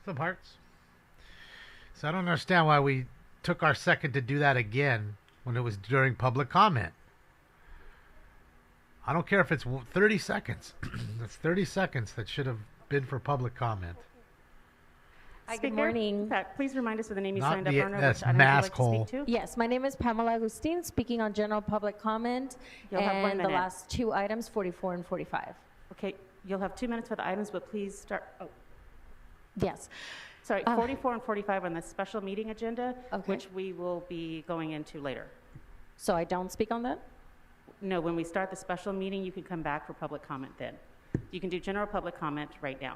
Some parts. So I don't understand why we took our second to do that again when it was during public comment. I don't care if it's 30 seconds. That's 30 seconds that should have been for public comment. Hi, Speaker, good morning. Please remind us of the name you Not signed up the- under, that's which items you'd mask like to hole. speak to. Yes, my name is Pamela Agustin, speaking on general public comment. You'll have 1 and the minute. last two items, 44 and 45. Okay, you'll have 2 minutes for the items, but please start. Oh, Yes. sorry, 44 and 45 on the special meeting agenda, which we will be going into later. So I don't speak on that? No, when we start the special meeting, you can come back for public comment then. You can do general public comment right now.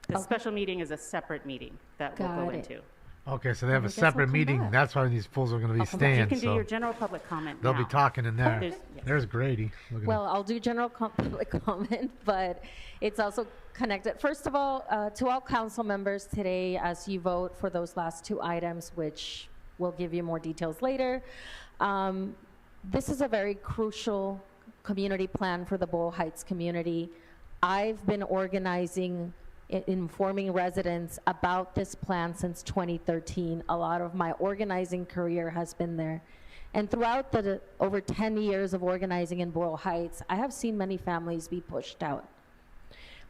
The special meeting is a separate meeting that we'll go Got it. into. Okay, so they have I a guess I'll separate come meeting. back. That's why these fools are going to be I'll come back. staying. You can do so your general public comment they'll now. be talking in there. There's- There's Grady. Look at him. Well, I'll do general public comment, but it's also connected. First of all, to all council members today, as you vote for those last two items, which we'll give you more details later, this is a very crucial community plan for the Boyle Heights community. I've been organizing, informing residents about this plan since 2013. A lot of my organizing career has been there. And throughout the over 10 years of organizing in Boyle Heights, I have seen many families be pushed out.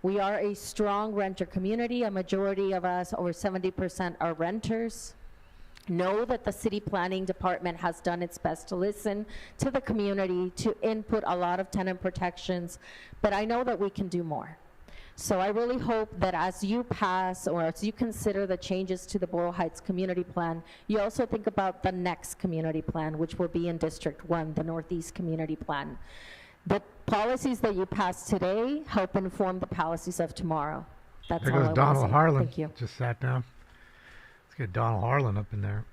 We are a strong renter community. A majority of us, over 70%, are renters. Know that the city planning department has done its best to listen to the community, to input a lot of tenant protections, but I know that we can do more. So I really hope that as you pass or as you consider the changes to the Boyle Heights community plan, you also think about the next community plan, which will be in District 1, the Northeast Community Plan. The policies that you pass today help inform the policies of tomorrow. That's There all I goes want Donald to say. Harlan. Thank you. Just sat down. Let's get Donald Harlan up in there.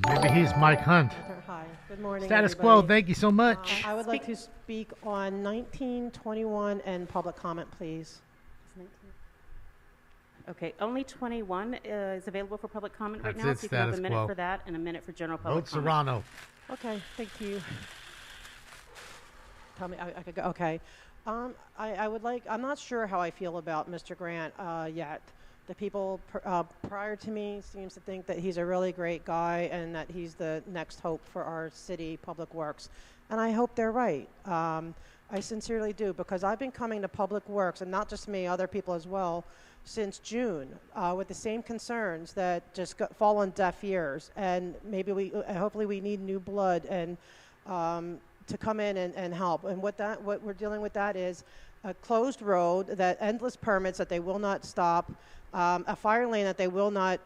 Maybe he's Mike Hunt. Hi, good morning. Status everybody. quo, thank you so much. I would like to speak on 19, 21, and public comment, please. Okay, only 21 is available for public comment right That's now, it, so you can have a status minute quo. for that and a minute for general public Vote comment. Serrano. Okay, thank you. Tell me, I could go, okay. I would like, I'm not sure how I feel about Mr. Grant yet. The people prior to me seems to think that he's a really great guy and that he's the next hope for our city public works. And I hope they're right. I sincerely do, because I've been coming to Public Works, and not just me, other people as well, since June with the same concerns that just fall on deaf ears. And maybe hopefully we need new blood and to come in and help. And what we're dealing with that is a closed road, that endless permits that they will not stop, a fire lane that they will not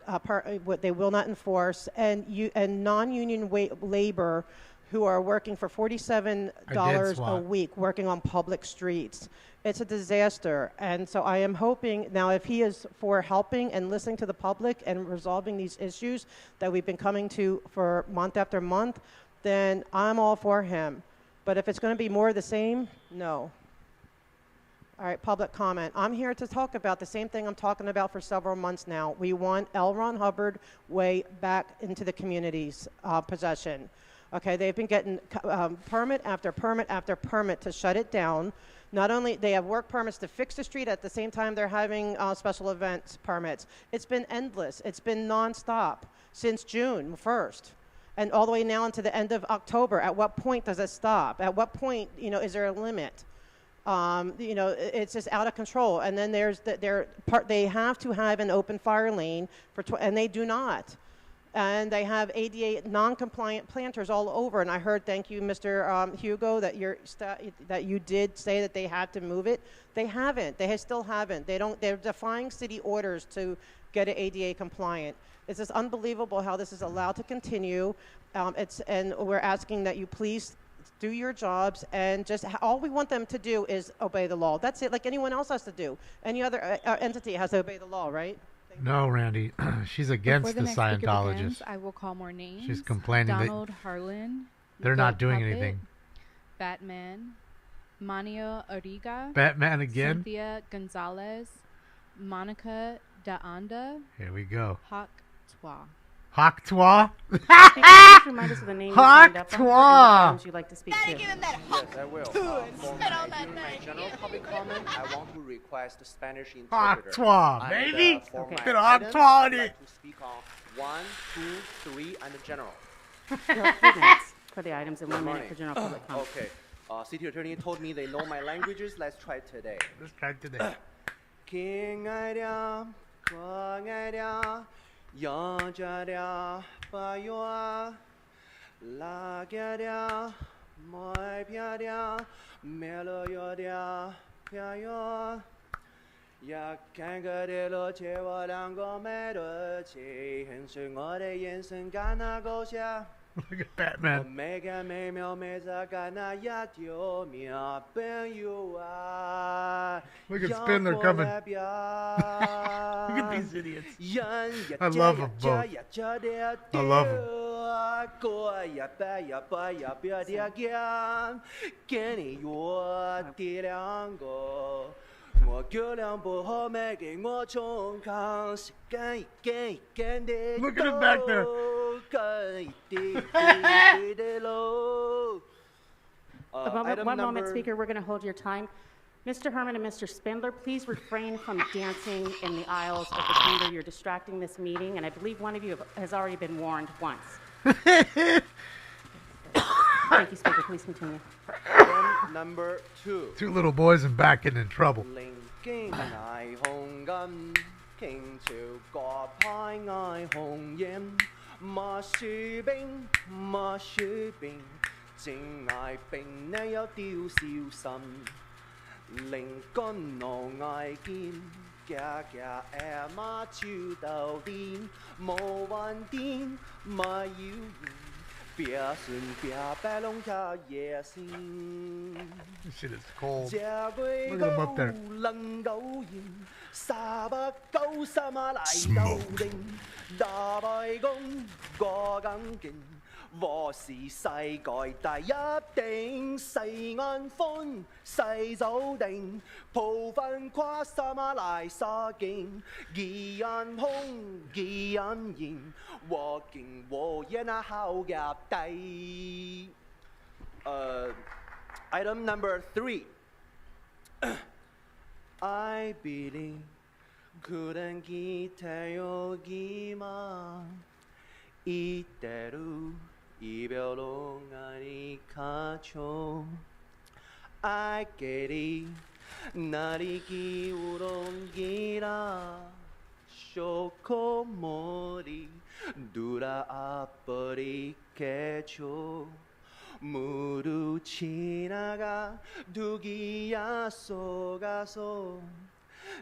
enforce, and non-union labor who are working for $47 a week working on public streets. It's a disaster. And so I am hoping, now if he is for helping and listening to the public and resolving these issues that we've been coming to for month after month, then I'm all for him. But if it's going to be more of the same, no. All right, public comment. I'm here to talk about the same thing I'm talking about for several months now. We want L. Ron Hubbard Way back into the community's possession. Okay, they've been getting permit after permit after permit to shut it down. Not only they have work permits to fix the street, at the same time they're having special events permits. It's been endless. It's been nonstop since June 1st. And all the way now into the end of October. At what point does it stop? At what point, is there a limit? It's just out of control. And then they have to have an open fire lane and they do not. And they have ADA non-compliant planters all over. And I heard, thank you, Mr. Hugo, that you did say that they had to move it. They haven't. They still haven't. They're defying city orders to get it ADA compliant. It's just unbelievable how this is allowed to continue. And we're asking that you please do your jobs, and all we want them to do is obey the law. That's it, like anyone else has to do. Any other entity has to obey the law, right? No, Randy. She's against Before the the next speaker Scientologists. begins, I will call more names. She's complaining that Donald Harlan. they're the not doing Puppet, anything. Batman, Manio Origa, Batman again? Cynthia Gonzalez, Monica De Anda, Here we go. Hawk Twa. Hawk Twa? Please remind us of the name you signed up on and what Twa. items you'd like to speak to. Yes, I will. For my general public comment, I want to request a Spanish Hawk interpreter. Twa, And, baby. For Okay. my Bit of Hawk items, Twa on I'd it. like to speak on 1, 2, 3, and the general. You have 3 minutes for the items and 1 minute Morning. for general public comment. Okay. City attorney told me they know my languages. Let's try today. Let's try today. King idea, Kong idea, Yang idea, Bayua, La idea, Moi Piadia, Melo Yodia, Piayo. 也看个的路，借我两个没得起，很是我的眼神干那狗下。 Look at Batman. 每个每秒每则干那一条命朋友啊。 Look at Spindler coming. Look at these idiots. I love them both. I love them. Look at him back there. One moment, Speaker. We're going to hold your time. Mr. Herman and Mr. Spindler, please refrain from dancing in the aisles of the chamber. You're distracting this meeting, and I believe one of you has already been warned once. Thank you, Speaker. Please continue. Item number 2. 2 little boys and back getting in trouble. 經捱紅金，傾朝個派捱紅煙，馬樹兵，馬樹兵，正捱兵你有丟小心，靈乾路捱見，架架馬住到電，冇玩電，馬要煙。 別信別白龍他野心。 This shit is cold. Look at them up there. 能夠贏，沙北九三馬嚟鬥定，打敗公個更勁，我是世界第一定，世安歡世早定，部分跨沙馬嚟沙勁，義人空義人贏。 我勁我也那好入底。Item number 3. I believe couldn't get 여기만 이대로 이별로 나를 가져. I get it 날이 기울은 기라 쇼코머리 돌아버리겠죠. 무르 지나가 두기야 속아서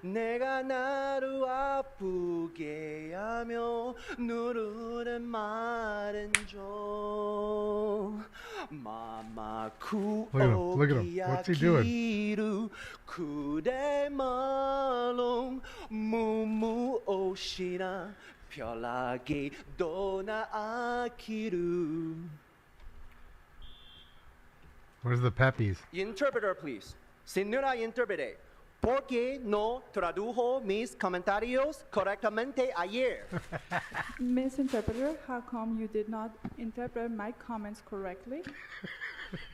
내가 나를 아프게 하며 누르는 말은 좀 마마 Look at him. What's he doing? 쿠오기야기루 그대 말롱 무무오시나 편하게 떠나기루. Where's the peppies? Interpreter, please. Señora intérprete, ¿por qué no tradujo mis comentarios correctamente ayer? Miss Interpreter, how come you did not interpret my comments correctly?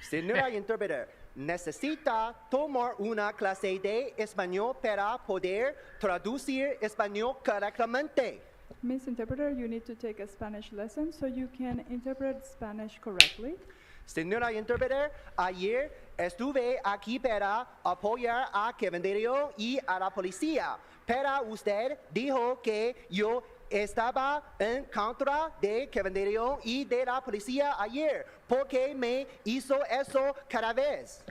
Señora intérprete, necesita tomar una clase de español para poder traducir español correctamente. Miss Interpreter, you need to take a Spanish lesson so you can interpret Spanish correctly. Señora intérprete, ayer estuve aquí para apoyar a Kevin Dario y a la policía, pero usted dijo que yo estaba en contra de Kevin Dario y de la policía ayer. ¿Por qué me hizo eso cada vez?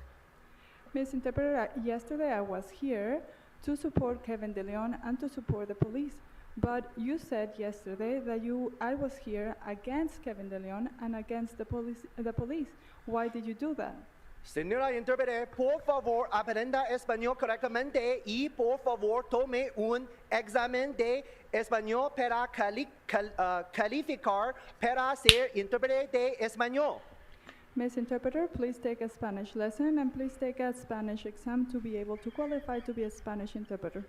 Miss Interpreter, yesterday I was here to support Kevin De Leon and to support the police. But you said yesterday that I was here against Kevin De Leon and against the police. Why did you do that? Señora intérprete, por favor aprenda español correctamente y por favor tome un examen de español para calificar para ser intérprete de español. Miss Interpreter, please take a Spanish lesson and please take a Spanish exam to be able to qualify to be a Spanish interpreter.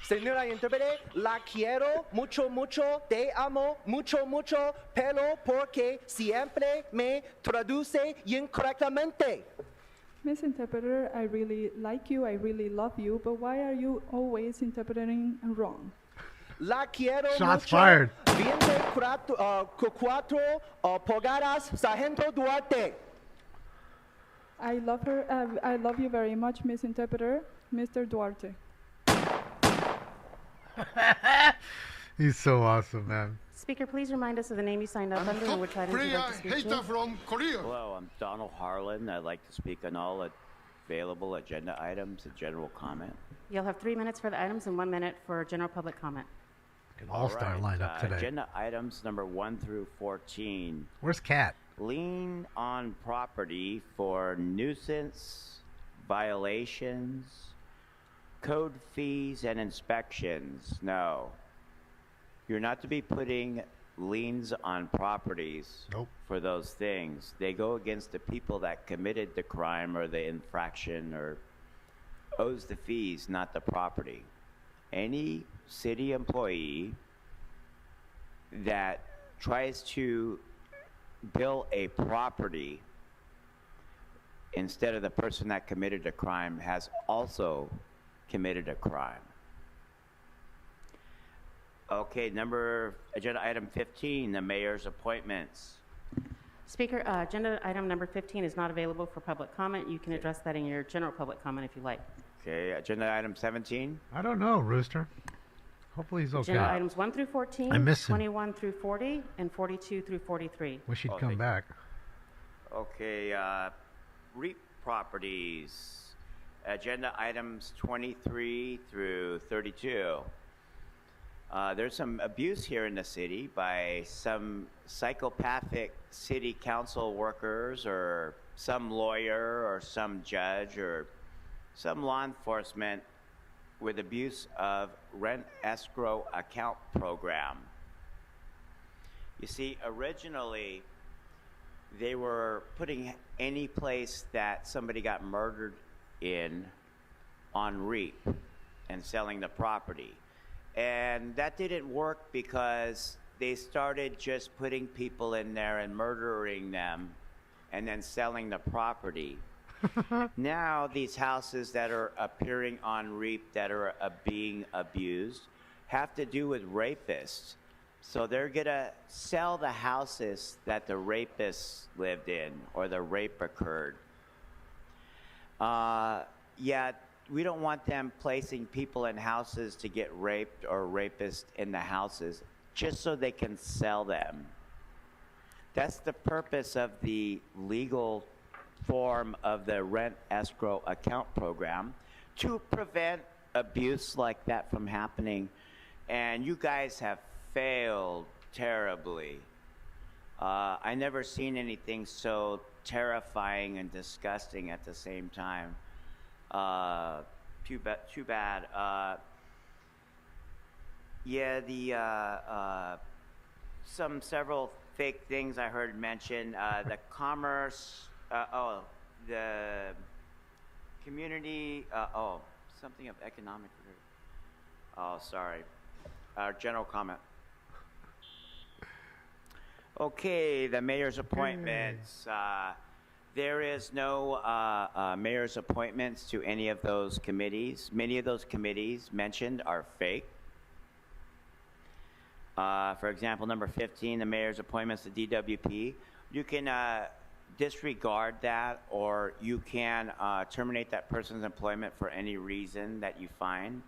Señora intérprete, la quiero mucho, mucho, te amo mucho, mucho, pero porque siempre me traduce incorrectamente. Miss Interpreter, I really like you, I really love you, but why are you always interpreting wrong? La quiero Shots mucho. fired. 24 pulgadas, Sargento Duarte. I love her. I love you very much, Miss Interpreter, Mr. Duarte. He's so awesome, man. Speaker, please remind us of the name you signed up under and which items you'd like to speak to. From Korea. Hello, I'm Donald Harlan. I'd like to speak on all available agenda items and general comment. You'll have 3 minutes for the items and 1 minute for general public comment. An all-star lineup today. Agenda items number 1 through 14. Where's Kat? Lien on property for nuisance violations, code fees, and inspections. No. You're not to be putting liens on properties for those things. They go against the people that committed the crime or the infraction or owes the fees, not the property. Any city employee that tries to bill a property instead of the person that committed a crime has also committed a crime. Okay, agenda item 15, the mayor's appointments. Speaker, agenda item number 15 is not available for public comment. You can address that in your general public comment if you like. Okay, agenda item 17. I don't know, Rooster. Hopefully he's okay. Agenda items 1 through 14, I miss him. 21 through 40, and 42 through 43. Wish he'd come back. Okay, REAP properties. Agenda items 23 through 32. There's some abuse here in the city by some psychopathic city council workers or some lawyer or some judge or some law enforcement with abuse of rent escrow account program. You see, originally, they were putting any place that somebody got murdered in on REAP and selling the property. And that didn't work because they started just putting people in there and murdering them and then selling the property. Now these houses that are appearing on REAP that are being abused have to do with rapists. So they're gonna sell the houses that the rapists lived in or the rape occurred. Yeah, we don't want them placing people in houses to get raped or rapists in the houses just so they can sell them. That's the purpose of the legal form of the rent escrow account program, to prevent abuse like that from happening. And you guys have failed terribly. I never seen anything so terrifying and disgusting at the same time. Too bad. Yeah, the several fake things I heard mentioned. The commerce. The community. Something of economic. Oh, sorry. General comment. Okay, the mayor's appointments. There is no mayor's appointments to any of those committees. Many of those committees mentioned are fake. For example, number 15, the mayor's appointments to DWP. You can disregard that, or you can terminate that person's employment for any reason that you find.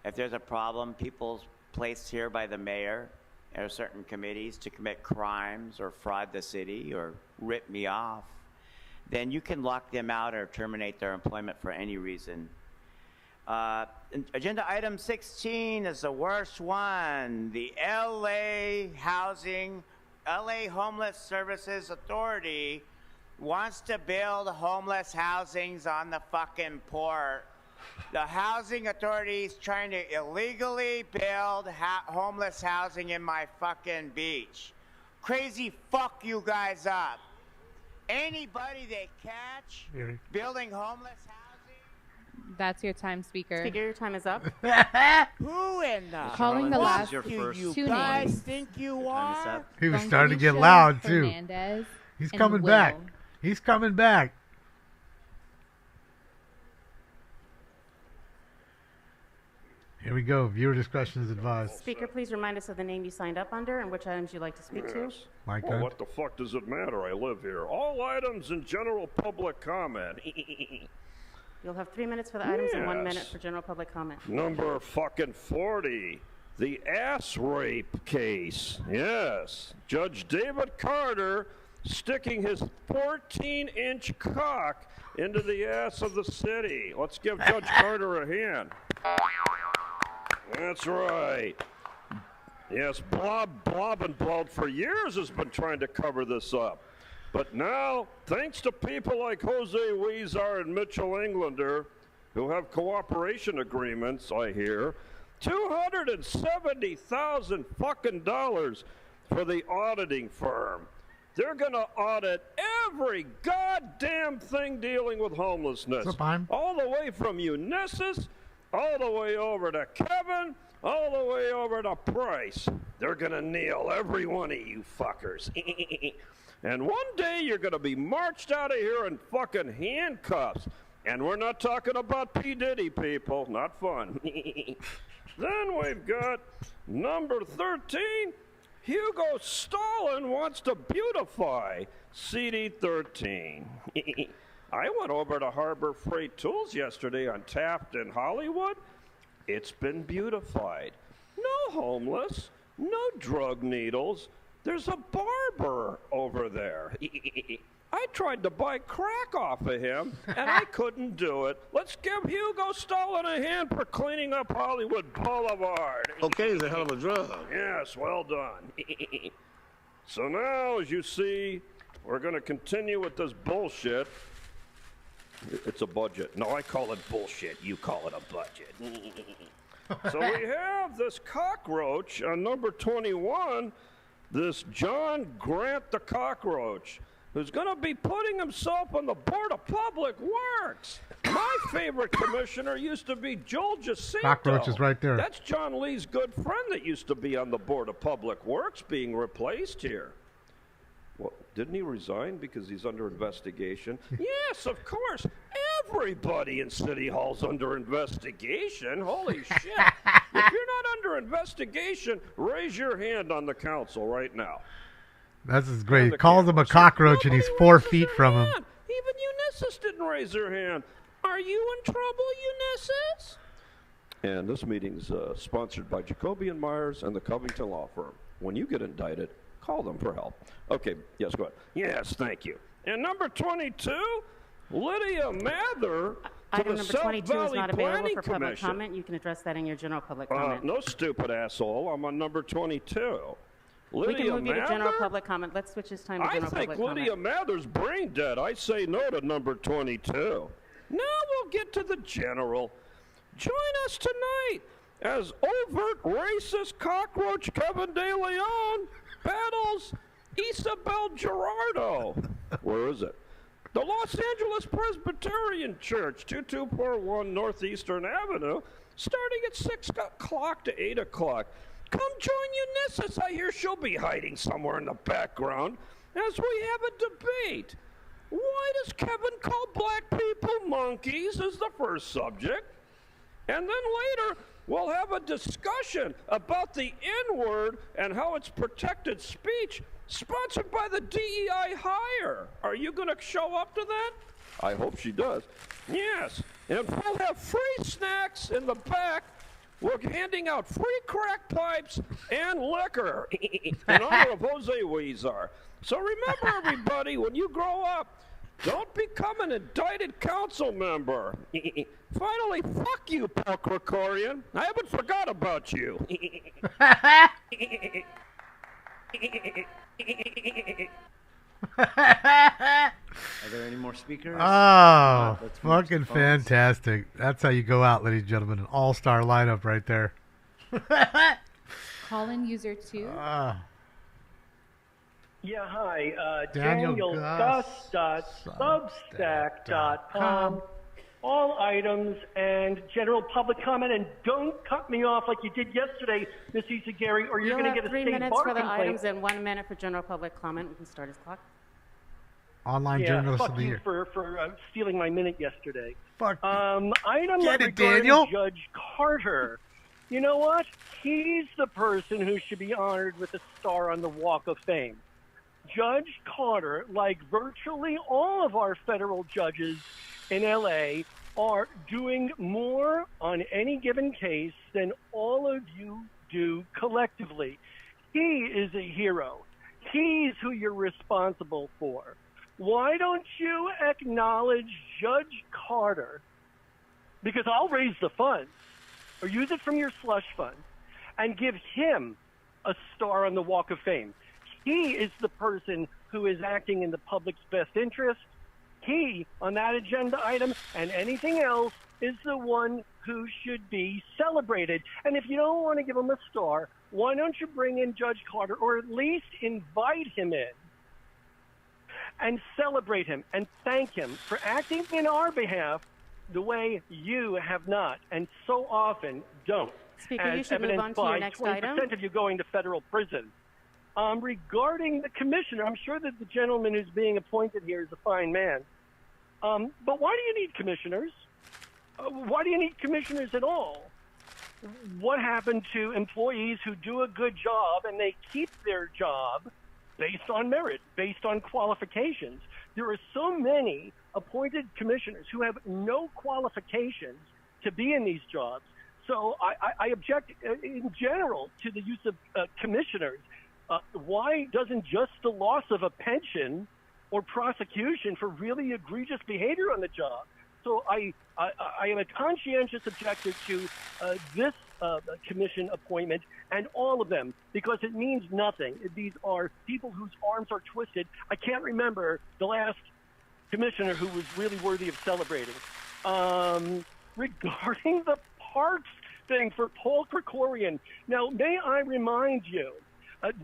If there's a problem, people placed here by the mayor or certain committees to commit crimes or fraud the city or rip me off, then you can lock them out or terminate their employment for any reason. Agenda item 16 is the worst one. The LA Homeless Services Authority wants to build homeless housings on the fucking port. The housing authority is trying to illegally build homeless housing in my fucking beach. Crazy fuck you guys up. Anybody they catch Here. building homeless housing? That's your time, Speaker. Speaker, your time is up. Who in the Calling the fuck last do you two guys names. think you are? He was Don starting to get Felicia loud, too. Hernandez He's and coming Will. back. He's coming back. Here we go. Viewer discretion is advised. Speaker, please remind us of the name you signed up under and which items you'd like to speak to. Mike, Well, what the fuck does it matter? I live here. All items in general public comment. You'll have 3 minutes for the items and 1 Yes. minute for general public comment. Number fucking 40. The ass rape case. Yes. Judge David Carter sticking his 14-inch cock into the ass of the city. Let's give Judge Carter a hand. That's right. Yes, Blob for years has been trying to cover this up. But now, thanks to people like Jose Huizar and Mitchell Englander, who have cooperation agreements, I hear, $270,000 fucking dollars for the auditing firm. They're going to audit every goddamn thing dealing with homelessness. What's up, Heim? All the way from Unisys, all the way over to Kevin, all the way over to Price. They're going to nail every one of you fuckers. And one day you're going to be marched out of here in fucking handcuffs. And we're not talking about P. Diddy, people. Not fun. Then we've got number 13. Hugo Stalin wants to beautify CD13. I went over to Harbor Freight Tools yesterday on Taft in Hollywood. It's been beautified. No homeless, no drug needles. There's a barber over there. I tried to buy crack off of him, and I couldn't do it. Let's give Hugo Stalin a hand for cleaning up Hollywood Boulevard. Cocaine's a hell of a drug. Yes, well done. So now, as you see, we're going to continue with this bullshit. It's a budget. No, I call it bullshit. You call it a budget. So we have this cockroach on number 21, this John Grant the cockroach, who's going to be putting himself on the Board of Public Works. My favorite commissioner used to be Joel Jacinto. Cockroach is right there. That's John Lee's good friend that used to be on the Board of Public Works being replaced here. Well, didn't he resign because he's under investigation? Yes, of course. Everybody in City Hall's under investigation. Holy shit. If you're not under investigation, raise your hand on the council right now. That's just great. He calls him a cockroach and he's 4 feet from him. Even Unisys didn't raise their hand. Are you in trouble, Unisys? And this meeting's sponsored by Jacoby and Myers and the Covington Law Firm. When you get indicted, call them for help. Okay, yes, go ahead. Yes, thank you. And number 22, Lydia Mather. Item number 22 is Valley not available Planning for public Commission. comment. You can address that in your general public comment. No, stupid asshole. I'm on number 22. Lydia We can move you to general Mather? public comment. Let's switch this time to I general think public Lydia comment. Mather's brain dead. I say no to number 22. Now we'll get to the general. Join us tonight as overt racist cockroach Kevin De Leon battles Isabel Gerardo. Where is it? The Los Angeles Presbyterian Church, 2241 Northeastern Avenue, starting at 6 o'clock to 8 o'clock. Come join Unisys. I hear she'll be hiding somewhere in the background as we have a debate. Why does Kevin call black people monkeys is the first subject. And then later, we'll have a discussion about the N-word and how it's protected speech, sponsored by the DEI hire. Are you going to show up to that? I hope she does. Yes, and we'll have free snacks in the back. We're handing out free crack pipes and liquor in honor of Jose Huizar. So remember, everybody, when you grow up, don't become an indicted council member. Finally, fuck you, Paul Krikorian. I haven't forgot about you. Are there any more speakers? Oh, Let's move to fucking phones. fantastic. That's how you go out, ladies and gentlemen. An all-star lineup right there. Call in user 2. Yeah, hi. Daniel DanielGus.substack.com. All items and general public comment, and don't cut me off like you did yesterday, Miss Isagari, or you're going to get a 3 state minutes bar for the complaint. items and 1 minute for general public comment. We can start his clock. Online Journalist fuck of the you Year. for stealing my minute yesterday. Fuck. Item Get it, regarding Daniel? Judge Carter. You know what? He's the person who should be honored with a star on the Walk of Fame. Judge Carter, like virtually all of our federal judges in LA, are doing more on any given case than all of you do collectively. He is a hero. He's who you're responsible for. Why don't you acknowledge Judge Carter? Because I'll raise the funds, or use it from your slush fund, and give him a star on the Walk of Fame. He is the person who is acting in the public's best interest. He, on that agenda item and anything else, is the one who should be celebrated. And if you don't want to give him a star, why don't you bring in Judge Carter, or at least invite him in and celebrate him and thank him for acting in our behalf the way you have not, and so often don't. Speaker, as you should move on to your next 20% item. of you going to federal prison. Regarding the commissioner, I'm sure that the gentleman who's being appointed here is a fine man. But why do you need commissioners? Why do you need commissioners at all? What happened to employees who do a good job and they keep their job based on merit, based on qualifications? There are so many appointed commissioners who have no qualifications to be in these jobs. So I object in general to the use of commissioners. Why doesn't just the loss of a pension or prosecution for really egregious behavior on the job? So I am a conscientious objector to this commission appointment and all of them, because it means nothing. These are people whose arms are twisted. I can't remember the last commissioner who was really worthy of celebrating. Regarding the parks thing for Paul Krikorian, now may I remind you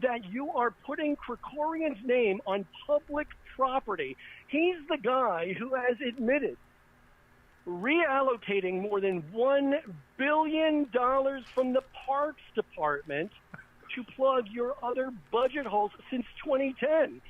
that you are putting Krikorian's name on public property. He's the guy who has admitted reallocating more than $1 billion from the Parks Department to plug your other budget holes since 2010.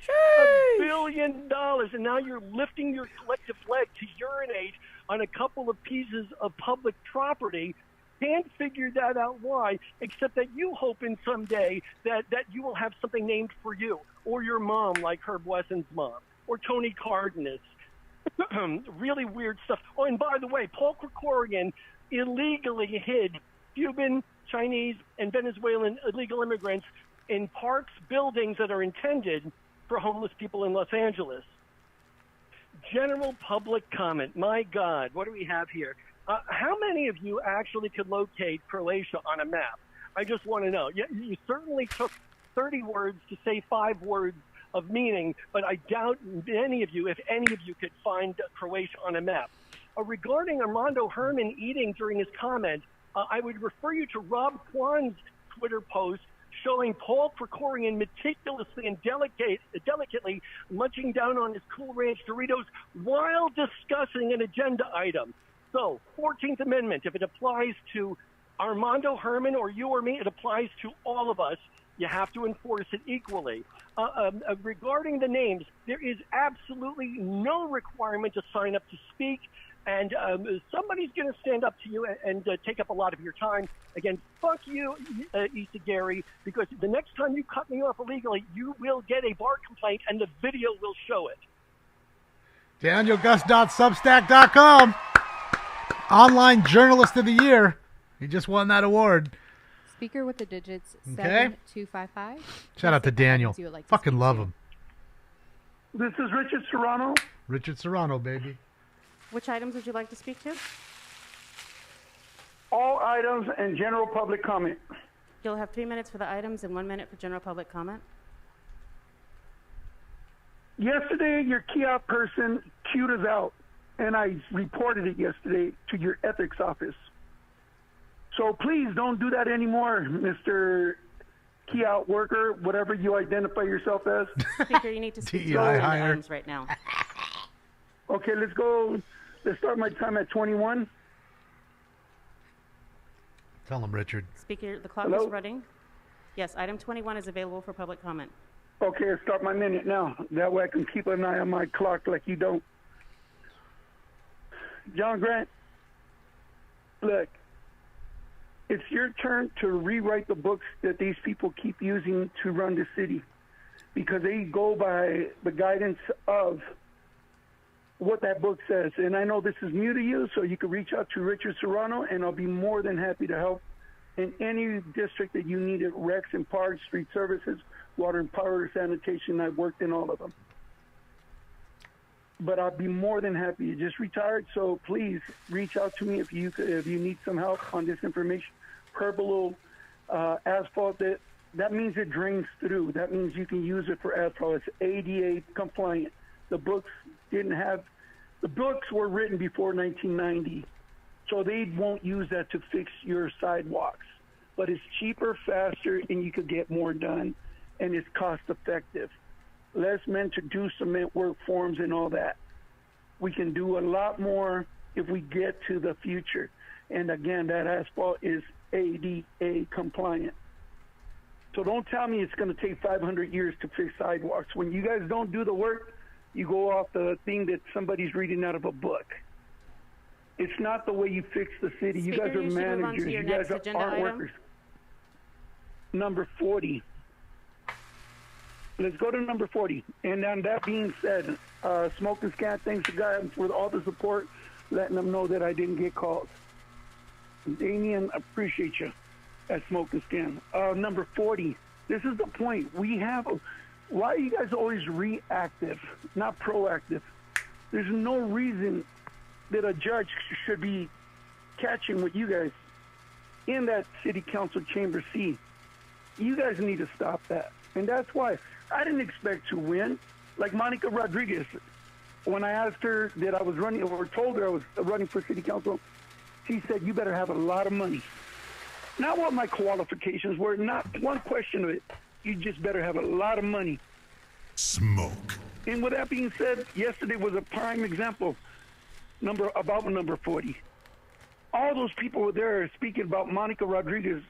$1 billion. And now you're lifting your collective leg to urinate on a couple of pieces of public property. Can't figure that out why, except that you hope in someday that you will have something named for you, or your mom, like Herb Wesson's mom, or Tony Cardenas. Really weird stuff. Oh, and by the way, Paul Krikorian illegally hid Cuban, Chinese, and Venezuelan illegal immigrants in parks, buildings that are intended for homeless people in Los Angeles. General public comment. My God, what do we have here? How many of you actually could locate Croatia on a map? I just want to know. You certainly took 30 words to say 5 words of meaning, but I doubt any of you, if any of you, could find Croatia on a map. Regarding Armando Herman eating during his comment, I would refer you to Rob Kwan's Twitter post showing Paul Krikorian meticulously and delicately munching down on his Cool Ranch Doritos while discussing an agenda item. So, 14th Amendment, if it applies to Armando Herman or you or me, it applies to all of us. You have to enforce it equally. Regarding the names, there is absolutely no requirement to sign up to speak, and somebody's going to stand up to you and take up a lot of your time. Again, fuck you, Isagari, because the next time you cut me off illegally, you will get a bar complaint, and the video will show it. DanielGus.substack.com. Online Journalist of the Year. He just won that award. Speaker with the digits Okay. 7255. Shout out to Daniel. Fucking love him. This is Richard Serrano. Richard Serrano, baby. Which items would you like to speak to? All items and general public comment. You'll have 3 minutes for the items and 1 minute for general public comment. Yesterday, your kiosk person queued us out, and I reported it yesterday to your ethics office. So please don't do that anymore, Mr. key out worker, whatever you identify yourself as. Speaker, you need to speak to DEI the agenda hire. items right now. Okay, let's go. Let's start my time at 21. Tell him, Richard. Speaker, the clock Hello? is running. Yes, item 21 is available for public comment. Okay, I'll start my minute now. That way I can keep an eye on my clock like you don't. John Grant, look, it's your turn to rewrite the books that these people keep using to run the city, because they go by the guidance of what that book says. And I know this is new to you, so you can reach out to Richard Serrano, and I'll be more than happy to help in any district that you need it, Rex and Parks, street services, water and power, sanitation. I've worked in all of them. But I'll be more than happy. You just retired, so please reach out to me if you need some help on this information. Purple asphalt, that means it drains through. That means you can use it for asphalt. It's ADA compliant. The books were written before 1990, so they won't use that to fix your sidewalks. But it's cheaper, faster, and you could get more done, and it's cost effective. Less men to do cement work forms and all that. We can do a lot more if we get to the future. And again, that asphalt is ADA compliant. So don't tell me it's going to take 500 years to fix sidewalks. When you guys don't do the work, you go off the thing that somebody's reading out of a book. It's not the way you fix the city. Speaker, you guys are you should move on to managers. your You guys next agenda aren't item. workers. Number 40. Let's go to number 40. And then that being said, Smoke and Scan, thanks to guys for all the support, letting them know that I didn't get calls. Damien, appreciate you at Smoke and Scan. Number 40. This is the point. Why are you guys always reactive, not proactive? There's no reason that a judge should be catching what you guys in that city council chamber see. You guys need to stop that. And that's why I didn't expect to win. Like Monica Rodriguez, when I asked her that I was running, or told her I was running for city council, she said, you better have a lot of money. Not what my qualifications were, not one question of it. You just better have a lot of money. Smoke. And with that being said, yesterday was a prime example about number 40. All those people were there speaking about Monica Rodriguez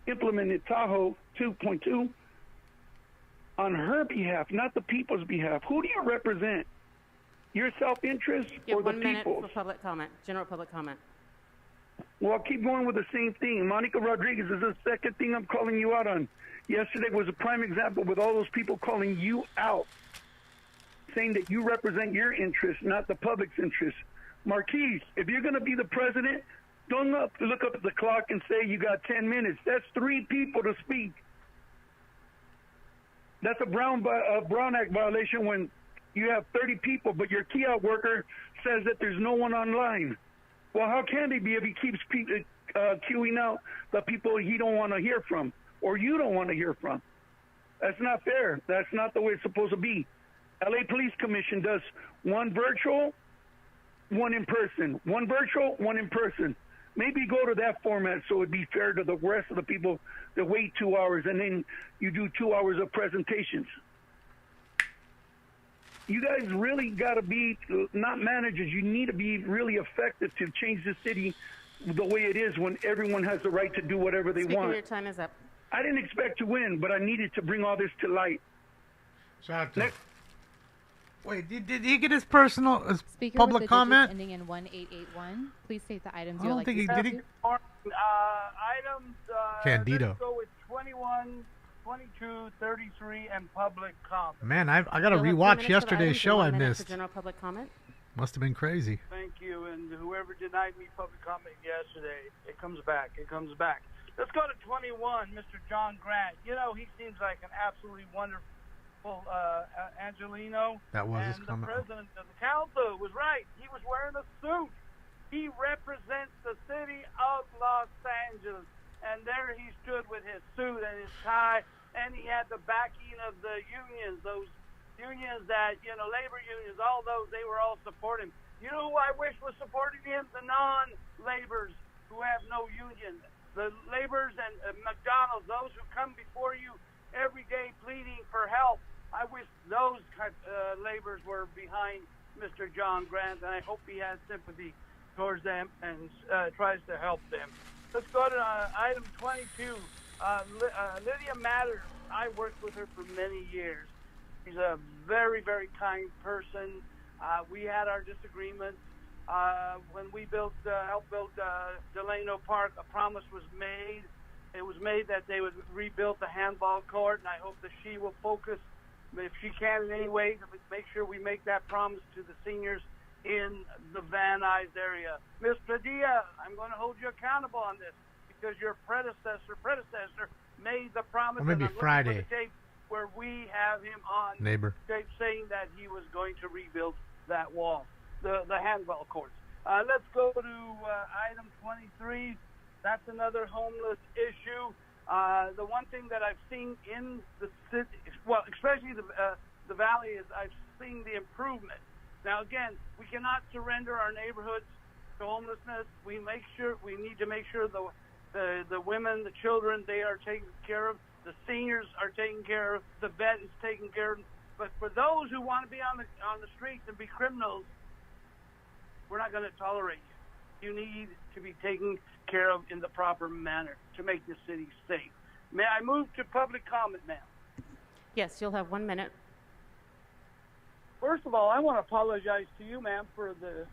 implementing Tahoe 2.2 on her behalf, not the people's behalf. Who do you represent? Your self-interest You or have the 1 minute people's? for public comment, general public comment. Well, I'll keep going with the same thing. Monica Rodriguez is the second thing I'm calling you out on. Yesterday was a prime example with all those people calling you out, saying that you represent your interests, not the public's interests. Marquise, if you're going to be the president, don't look up at the clock and say you got 10 minutes. That's 3 people to speak. That's a Brown Act violation when you have 30 people, but your kiosk worker says that there's no one online. Well, how can they be if he keeps queuing out the people he don't want to hear from or you don't want to hear from? That's not fair. That's not the way it's supposed to be. LA Police Commission does one virtual, one in person. One virtual, one in person. Maybe go to that format so it'd be fair to the rest of the people that wait 2 hours and then you do 2 hours of presentations. You guys really got to be not managers. You need to be really effective to change the city the way it is when everyone has the right to do whatever they Speaker, want. your time is up. I didn't expect to win, but I needed to bring all this to light. Wait, did he get his personal Speaker public with the comment? digits ending in 1881. Please state the items I you would don't like think to he speak did. to. Items, Candido. let's go with 21, 22, 33, and public comment. Man, I got to You'll have 2 rewatch minutes for the yesterday's items show and I 1 minute missed. for general public comment. Must have been crazy. Thank you, and whoever denied me public comment yesterday, it comes back. It comes back. Let's go to 21, Mr. John Grant. You know, he seems like an absolutely wonderful Angelino. That was his and comment. the president of the council was right. He was wearing a suit. He represents the city of Los Angeles. And there he stood with his suit and his tie, and he had the backing of the unions, those unions that, you know, labor unions, all those, they were all supporting him. You know who I wish was supporting him? The non-laborers who have no union. The laborers and McDonald's, those who come before you every day pleading for help. I wish those laborers were behind Mr. John Grant, and I hope he has sympathy towards them and tries to help them. Let's go to item 22. Lydia Matters. I worked with her for many years. She's a very, very kind person. We had our disagreements. When we helped build Delano Park, a promise was made. It was made that they would rebuild the handball court, and I hope that she will focus, if she can in any way, to make sure we make that promise to the seniors in the Van Nuys area. Ms. Padilla, I'm going to hold you accountable on this because your predecessor made the promise. Or maybe and I'm Friday. looking for the tape where we have him on Neighbor. tape saying that he was going to rebuild that wall, the handball courts. Let's go to item 23. That's another homeless issue. The one thing that I've seen in the city, well, especially the valley, is I've seen the improvement. Now, again, we cannot surrender our neighborhoods to homelessness. We need to make sure the women, the children, they are taken care of. The seniors are taken care of. The vet is taken care of. But for those who want to be on the streets and be criminals, we're not going to tolerate you. You need to be taken care of in the proper manner to make the city safe. May I move to public comment, ma'am? Yes, you'll have 1 minute. First of all, I want to apologize to you, ma'am, for the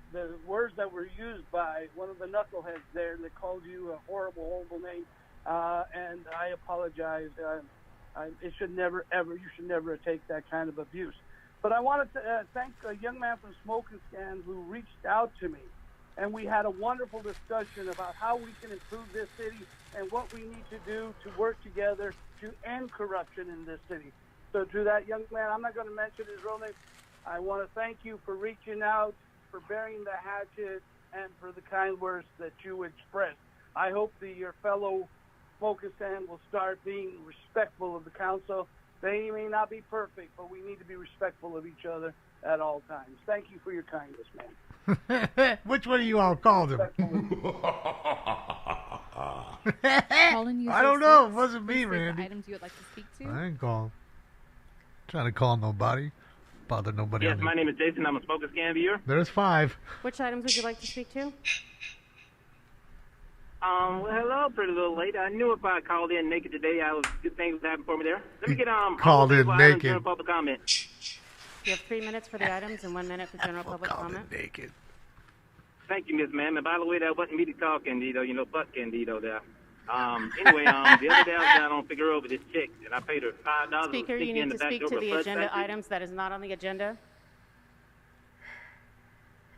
words that were used by one of the knuckleheads there that called you a horrible, horrible name. And I apologize. You should never take that kind of abuse. But I wanted to thank a young man from Smoke and Scan who reached out to me. And we had a wonderful discussion about how we can improve this city and what we need to do to work together to end corruption in this city. So to that young man, I'm not going to mention his real name. I want to thank you for reaching out, for bearing the hatchet, and for the kind words that you expressed. I hope that your fellow Smoke and Sand will start being respectful of the council. They may not be perfect, but we need to be respectful of each other at all times. Thank you for your kindness, man. Which one of you all called him? I don't know. It wasn't me, Randy. Items you would like to speak to? I didn't call him. Trying to call nobody. Bother nobody. Yes, my name is Jason. I'm a Smoke and Scan viewer. There's 5. Which items would you like to speak to? Well, hello, pretty little lady. I knew if I called in naked today, good things would happen for me there. Let me get called in naked. General public comment. You have 3 minutes for the items and 1 minute for general public comment. Naked. Thank you, Miss Ma'am. And by the way, that wasn't me to call Candido. Fuck Candido there. Anyway, the other day I was down on Figueroa with this chick, and I paid her $5. Speaker, you need to speak to the agenda items that is not on the agenda.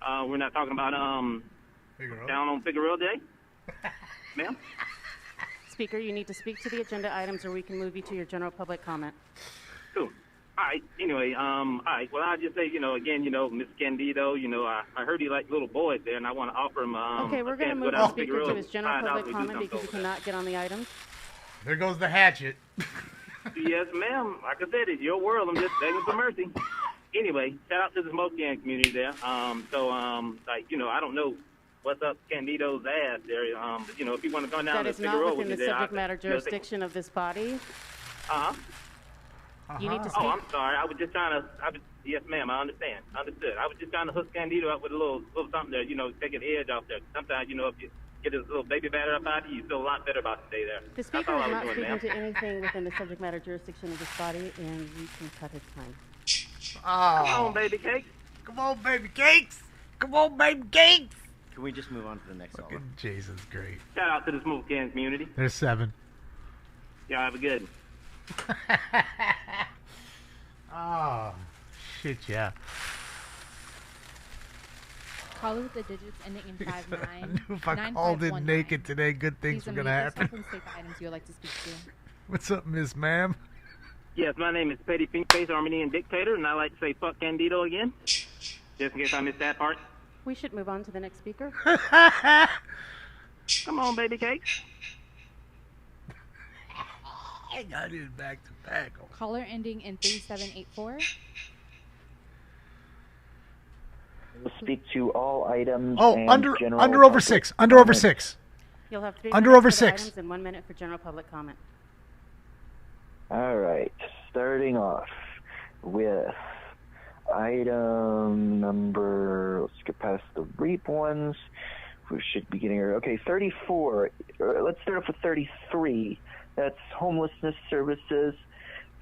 We're not talking about down on Figueroa Day, ma'am. Speaker, you need to speak to the agenda items, or we can move you to your general public comment. Cool. All right. Anyway, all right. Well, I'll just say, again, Miss Candido, I heard he liked little boys there, and I want to offer him. Okay, we're going to move the speaker to his general public comment because you cannot get on the items. There goes the hatchet. Yes, ma'am. Like I said, it's your world. I'm just begging for mercy. Anyway, shout out to the Smoke Gang community there. I don't know what's up Candido's ass there. But, if you want to go down to Figueroa that is not within the subject matter jurisdiction of this body. You need to speak. Oh, I'm sorry. I was just trying to. Yes, ma'am. I understand. Understood. I was just trying to hook Candido up with a little something there. Take an edge off there. Sometimes, if you get this little baby batter up out of you, you feel a lot better about the day there. The speaker is not speaking to anything within the subject matter jurisdiction of this body, and you can cut his time. Oh. Come on, baby cakes. Come on, baby cakes. Come on, baby cakes. Can we just move on to the next caller? Jesus, great. Shout out to the Smoke Can community. There's 7. Y'all have a good. Oh, shit, yeah. Caller with the digits ending in 59. I knew if I called in naked today, good things were going to happen. Please state the items you would like to speak to. What's up, Miss Ma'am? Yes, my name is Petty Pinkface, Armenian dictator, and I like to say fuck Candido again, just in case I missed that part. We should move on to the next speaker. Come on, baby cakes. I got it back to back. Caller ending in 3784. We'll speak to all items. Oh, and under over public 6. Under over comment. 6. You'll have 3 under minutes over for the 6. items and 1 minute for general public comment. All right, starting off with item number, let's get past the REAP ones. We should be getting her. Okay, 34. Let's start off with 33. That's homelessness services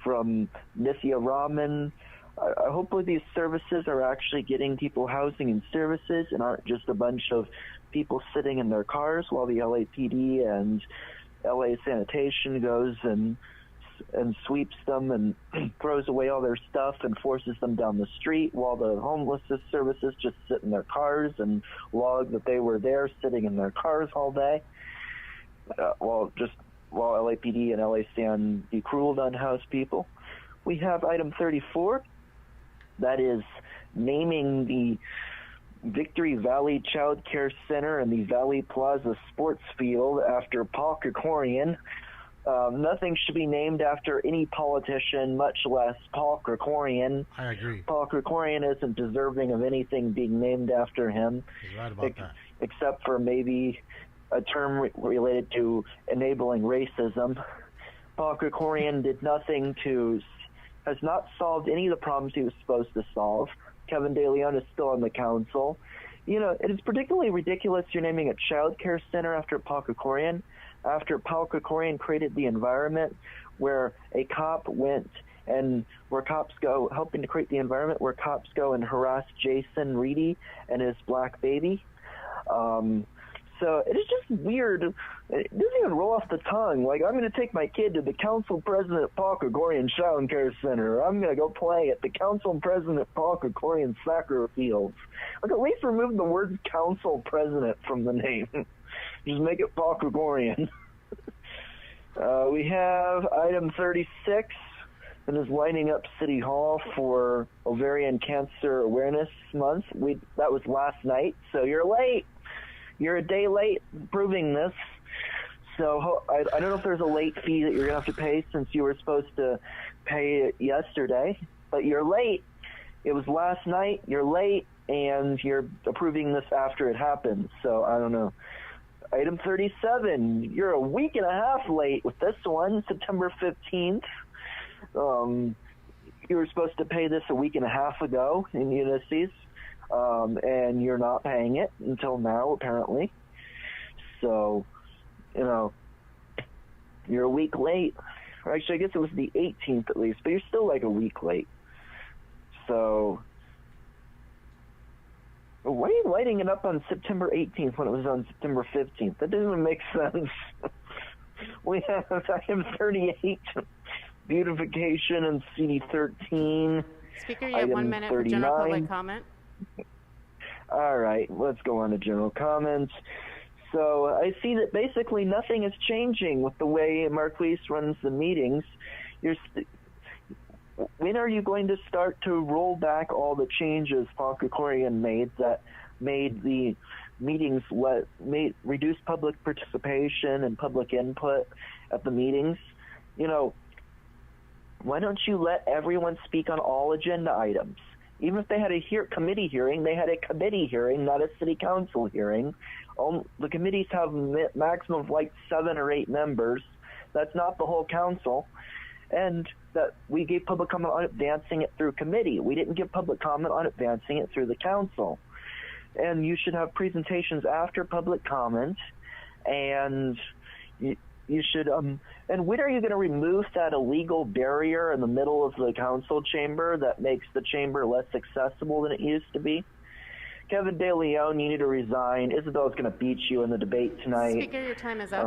from Nithya Raman. Hopefully these services are actually getting people housing and services and aren't just a bunch of people sitting in their cars while the LAPD and LA Sanitation goes and sweeps them and throws away all their stuff and forces them down the street, while the homelessness services just sit in their cars and log that they were there sitting in their cars all day, while LAPD and LA San be cruel to unhoused people. We have item 34. That is naming the Victory Valley Child Care Center and the Valley Plaza Sports Field after Paul Krikorian. Nothing should be named after any politician, much less Paul Krikorian. I agree. Paul Krikorian isn't deserving of anything being named after him. He's right about that. Except for maybe a term related to enabling racism. Paul Krikorian has not solved any of the problems he was supposed to solve. Kevin De Leon is still on the council. You know, it is particularly ridiculous you're naming a child care center after Paul Krikorian, after Paul Krikorian created the environment where a cop went and where cops go, helping to create the environment where cops go and harass Jason Reedy and his black baby. So it is just weird. It doesn't even roll off the tongue. Like, I'm going to take my kid to the Council President Paul Krikorian Child Care Center. I'm going to go play at the Council President Paul Krikorian soccer fields. Like, at least remove the word Council President from the name. Just make it Paul Krikorian. We have item 36, and is lining up City Hall for Ovarian Cancer Awareness Month. That was last night, so you're late. You're a day late proving this. So I don't know if there's a late fee that you're going to have to pay since you were supposed to pay it yesterday, but you're late. It was last night, you're late, and you're approving this after it happened. So I don't know. Item 37, you're a week and a half late with this one, September 15th. You were supposed to pay this a week and a half ago in Ulysses. And you're not paying it until now, apparently. So, you know, you're a week late. Or actually, I guess it was the 18th at least, but you're still like a week late. So, why are you lighting it up on September 18th when it was on September 15th? That doesn't make sense. We have item 38, beautification and CD13. Speaker, you have 1 minute for general public comment. All right, let's go on to general comments. So I see that basically nothing is changing with the way Marquise runs the meetings. When are you going to start to roll back all the changes Paul Krikorian made that made the meetings reduce public participation and public input at the meetings? You know, why don't you let everyone speak on all agenda items? Even if they had a committee hearing, they had a committee hearing, not a city council hearing. The committees have a maximum of like 7 or 8 members. That's not the whole council. And that we gave public comment on advancing it through committee. We didn't give public comment on advancing it through the council. And you should have presentations after public comment, and you should and when are you going to remove that illegal barrier in the middle of the council chamber that makes the chamber less accessible than it used to be? Kevin De Leon, you need to resign. Isabella's going to beat you in the debate tonight. Speaker, your time is up.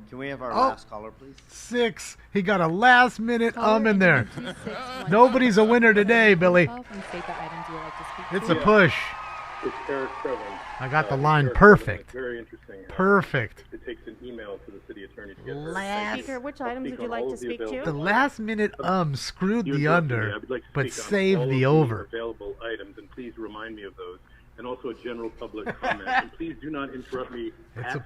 Can we have our last caller, please? 6. He got a last minute in there. Nobody's a winner today, Billy. It's a push. It's Eric Trevin. I got the line perfect. Very interesting. Perfect. It takes an email to the city attorney to get her. Speaker, which items would you like to speak to? The last minute screwed the under, I would like to but speak on saved all the of over. Available items, and please remind me of those. And also a general public comment. And please do not interrupt me.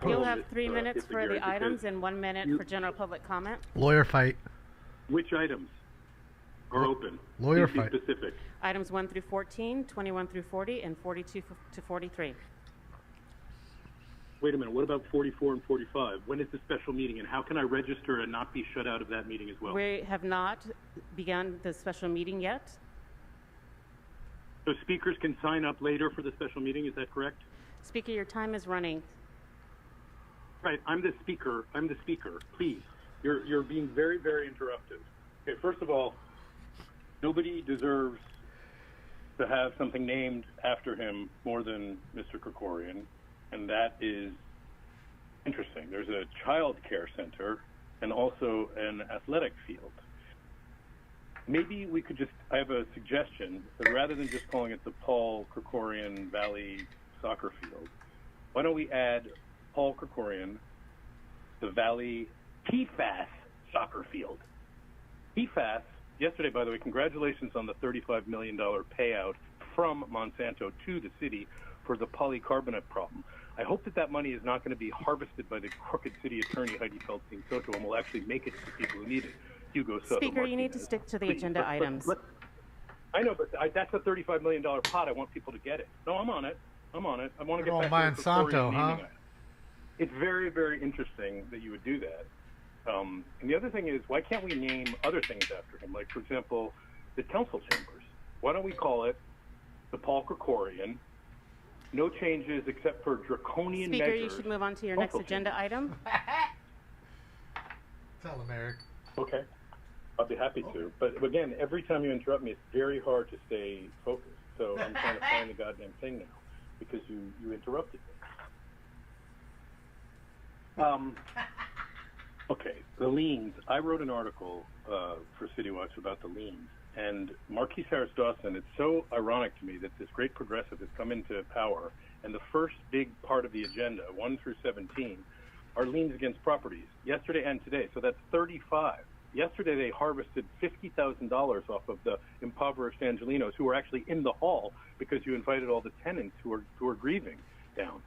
You'll have 3 minutes for the items and 1 minute for general public comment. Lawyer fight. Which items are open? Lawyer Please be fight. specific. Items 1 through 14, 21 through 40, and 42 to 43. Wait a minute. What about 44 and 45? When is the special meeting, and how can I register and not be shut out of that meeting as well? We have not begun the special meeting yet. So speakers can sign up later for the special meeting. Is that correct? Speaker, your time is running. Right. I'm the speaker. Please. You're being very, very interruptive. Okay. First of all, nobody deserves to have something named after him more than Mr. Krikorian, and that is interesting. There's a child care center and also an athletic field. Maybe we could I have a suggestion, that rather than just calling it the Paul Krikorian Valley Soccer Field, why don't we add Paul Krikorian, the Valley PFAS Soccer Field? PFAS, yesterday, by the way, congratulations on the $35 million payout from Monsanto to the city for the polycarbonate problem. I hope that money is not going to be harvested by the crooked city attorney, Heidi Feldstein-Soto, and will actually make it to the people who need it. Hugo Soto Speaker, Martinez. you need to stick to the agenda items. I know, but that's a $35 million pot. I want people to get it. No, I'm on it. I want to get back to the Monsanto, naming huh? item. It's very, very interesting that you would do that. And the other thing is, why can't we name other things after him? Like, for example, the council chambers. Why don't we call it the Paul Krikorian? No changes except for draconian Speaker, measures. you should move on to your next Council agenda item. Tell him, Eric. Okay. I'll be happy to. But again, every time you interrupt me, it's very hard to stay focused. So I'm trying to find the goddamn thing now because you interrupted me. Okay, the liens. I wrote an article for City Watch about the liens. And Marquis Harris Dawson, it's so ironic to me that this great progressive has come into power, and the first big part of the agenda, 1 through 17, are liens against properties, yesterday and today. So that's 35. Yesterday they harvested $50,000 off of the impoverished Angelinos who were actually in the hall because you invited all the tenants who are grieving down.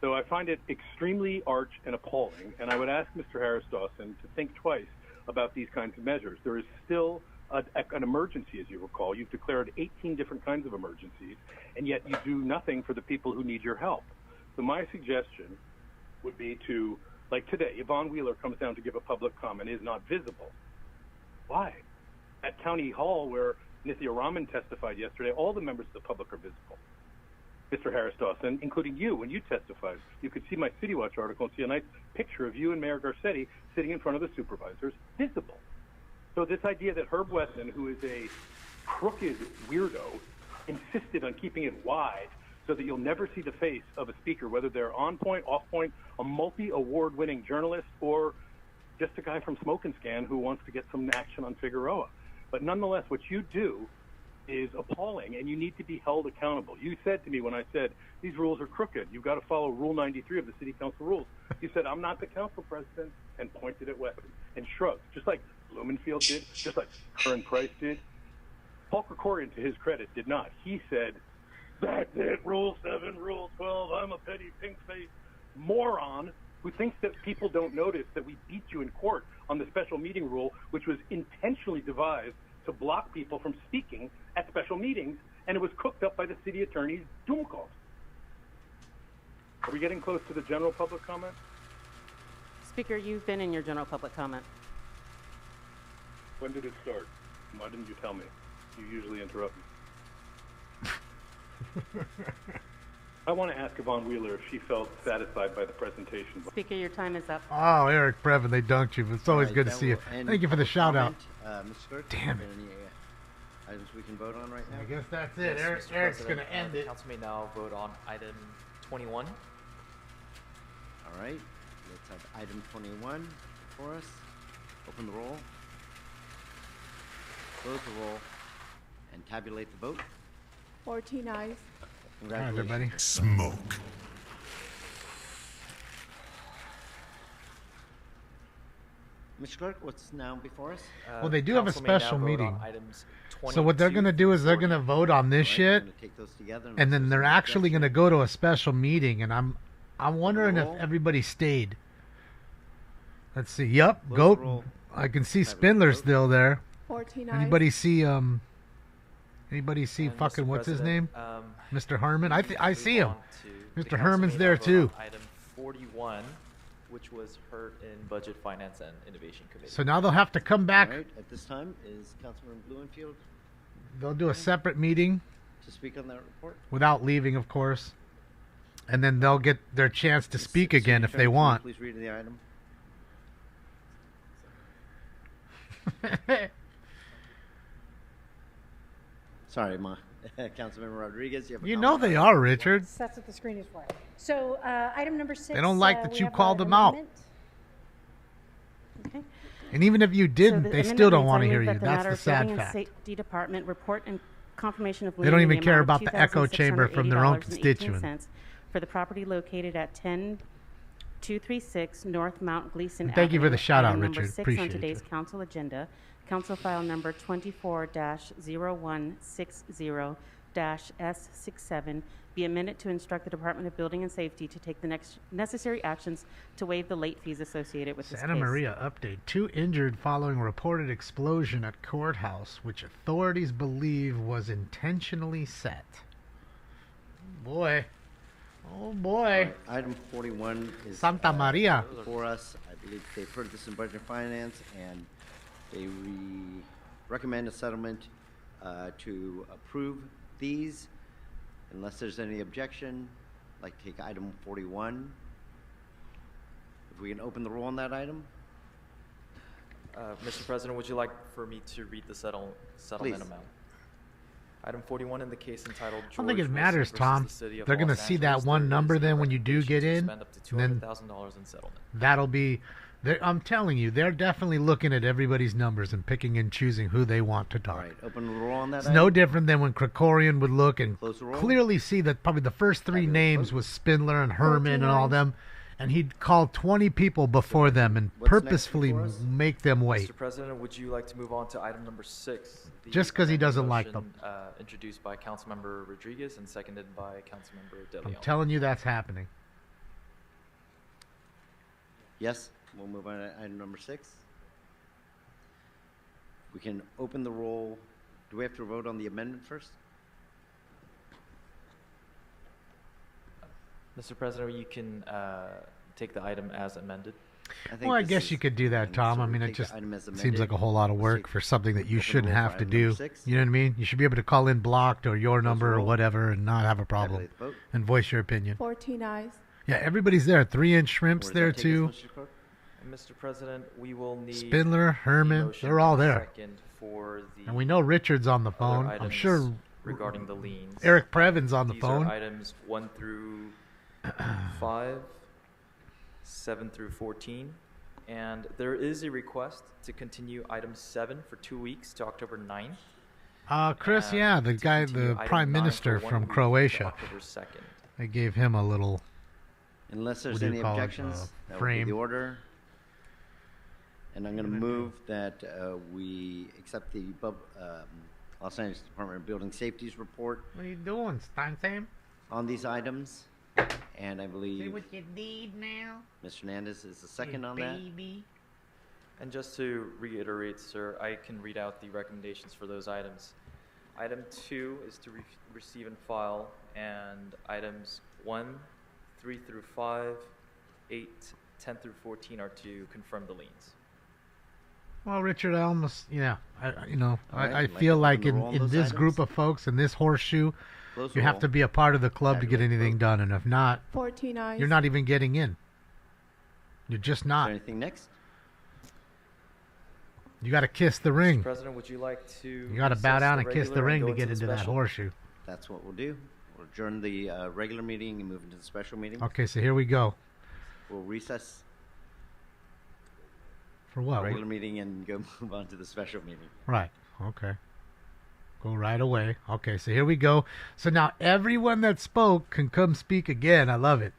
So I find it extremely arch and appalling, and I would ask Mr. Harris Dawson to think twice about these kinds of measures. There is still an emergency, as you recall. You've declared 18 different kinds of emergencies, and yet you do nothing for the people who need your help. So my suggestion would be to, like today, Yvonne Wheeler comes down to give a public comment, is not visible. Why? At County Hall, where Nithya Raman testified yesterday, all the members of the public are visible. Mr. Harris Dawson, including you, when you testified, you could see my City Watch article and see a nice picture of you and Mayor Garcetti sitting in front of the supervisors, visible. So this idea that Herb Wesson, who is a crooked weirdo, insisted on keeping it wide so that you'll never see the face of a speaker, whether they're on point, off point, a multi-award-winning journalist, or just a guy from Smoke and Scan who wants to get some action on Figueroa. But nonetheless, what you do is appalling, and you need to be held accountable. You said to me when I said, these rules are crooked, you've got to follow Rule 93 of the City Council rules. You said, I'm not the council president, and pointed at Wesson, and shrugged, just like Blumenfield did, just like Curran Price did. Paul Krikorian, to his credit, did not. He said, that's it, Rule 7, Rule 12, I'm a petty pink-faced moron who thinks that people don't notice that we beat you in court on the special meeting rule, which was intentionally devised to block people from speaking at special meetings, and it was cooked up by the city attorney's doom calls. Are we getting close to the general public comment? Speaker, you've been in your general public comment. When did it start? Why didn't you tell me? You usually interrupt me. I want to ask Yvonne Wheeler if she felt satisfied by the presentation. Speaker, your time is up. Oh, Eric Brevin, they dunked you. It's always good to see you. Thank you for the shout out. Mr. Clerk, Damn it. any items we can vote on right now? I guess that's it. Yes, Mr. Eric's going President, to end the it. Council may now vote on item 21. All right, let's have item 21 for us. Open the roll, close the roll, and tabulate the vote. 14 ayes. Congratulations. everybody. Smoke. Mr. Clerk, what's now before us? Well, they do have a Council may now special vote on meeting. items So what they're 22 going to do is they're going to vote on this Right, shit, we're gonna take those together and then they're actually going to go to a special meeting, and I'm wondering if roll. everybody stayed. Let's see. Yep, Close the go. roll. I can see Spindler still there. 14 ayes. Anybody see Anybody see And fucking Mr. what's his President, name? Mr. Herman. I see move him. on to- the Mr. council Herman's may there now vote too. on Item 41, which was heard in Budget, Finance, and Innovation Committee. So now they'll have to come back. All right, at this time, is Councilman Blumenfield They'll do a separate meeting to speak on that report? without leaving, of course. And then they'll get their chance to speak again if they want. Please read the item. Sorry, Ma. Councilmember Rodriguez, you have a You comment? know they are, Richard. That's what the screen is for. So item number 6. They don't like that we you have called an them out. amendment. Okay. And even if you didn't, So the they amendment still don't reads, want to I hear move you. that the That's matter the of sad Building and fact. Safety Department report and confirmation of They don't lien in even the care amount about of the echo chamber from their own $2,680.18 constituents. for the property located at 10236 North Mount Gleason And thank you for Avenue, the shout out, item number Richard. 6 Appreciate on today's you. council agenda, council file number 24-0160-S67, be amended to instruct the Department of Building and Safety to take the next necessary actions to waive the late fees associated with this Santa case. Maria update. 2 injured following reported explosion at courthouse, which authorities believe was intentionally set. Boy. Oh, boy. All right, item 41 is Santa Maria. before us. I believe they've heard this in Budget and Finance, and they recommend a settlement to approve these. Unless there's any objection, I'd like to take item 41. If we can open the roll on that item. Mr. President, would you like for me to read the settlement Please. amount? Item 41 in the case entitled I don't think George it matters, Wilson versus Tom. the City of They're going to Los see that Angeles. one There number is a then when you do get recommendation to in. spend up to And then $200,000 in settlement. that'll be. I'm telling you, they're definitely looking at everybody's numbers and picking and choosing who they want to All talk. right, open the roll on that It's item. no different than when Krikorian would look and Close the roll. clearly see that probably the first 3 names was Spindler and Herman and all them, and he'd call 20 people before them and What's next purposefully before us? make them wait. Mr. President, would you like to move on to item number 6? the Just 'cause he doesn't like motion, introduced by Councilmember Rodriguez and seconded by Councilmember De I'm Leon. telling you that's happening. Yes, we'll move on to item number 6. We can open the roll. Do we have to vote on the amendment first? Mr. President, you can take the item as amended. Well, I guess you could do that, Tom. I mean, it take the just item as seems amended. like a whole lot of work for something that you open the shouldn't roll for have to item do. number 6. You know what I mean? You should be able to call in blocked or your number or roll. whatever and not have a problem Tabulate the vote. and voice your opinion. 14 eyes. Yeah, everybody's there. 3-inch shrimps Where does there that take us, too. Mr. Clerk? And Mr. President, we will need Spindler, a Herman, motion they're all and a there. second for the And we know Richard's on the other phone. I'm items sure regarding the liens. Eric Previn's on the These phone. are items 1 through 5, 7 through 14, and there is a request to continue item 7 for 2 weeks to October 9th. Chris, and yeah, the to guy, continue the item prime 9 for minister 1 from week to Croatia. October 2nd. They gave him a little. Unless there's what do you any call it, objections, that would be frame. the order. And I'm going to move that we accept the Los Angeles Department of Building Safety's report What are you doing, Sam? on these items. And I believe you need now? Mr. Hernandez is the second on that. And just to reiterate, sir, I can read out the recommendations for those items. Item 2 is to receive and file, and items 1, 3 through 5, 8, 10 through 14 are to confirm the liens. Well, Richard, I almost, yeah, All right, I I'd like feel to like open the in, roll on in those this items. group of folks, in this horseshoe, Close the you have roll. to be a part of the club to get Tabulate the anything vote. done, and if not, 14 eyes. you're not even getting in. You're just Is not. there anything next? You got to kiss the Mr. ring. President, would you like to You got to bow recess down the and kiss the regular ring go to get the into that special? horseshoe. That's what we'll do. We'll adjourn the regular meeting and move into the special meeting. Okay, so here we go. We'll recess For the what? regular meeting and go move on to the special meeting. Right. Okay. Go right away. Okay, so here we go. So now everyone that spoke can come speak again. I love it.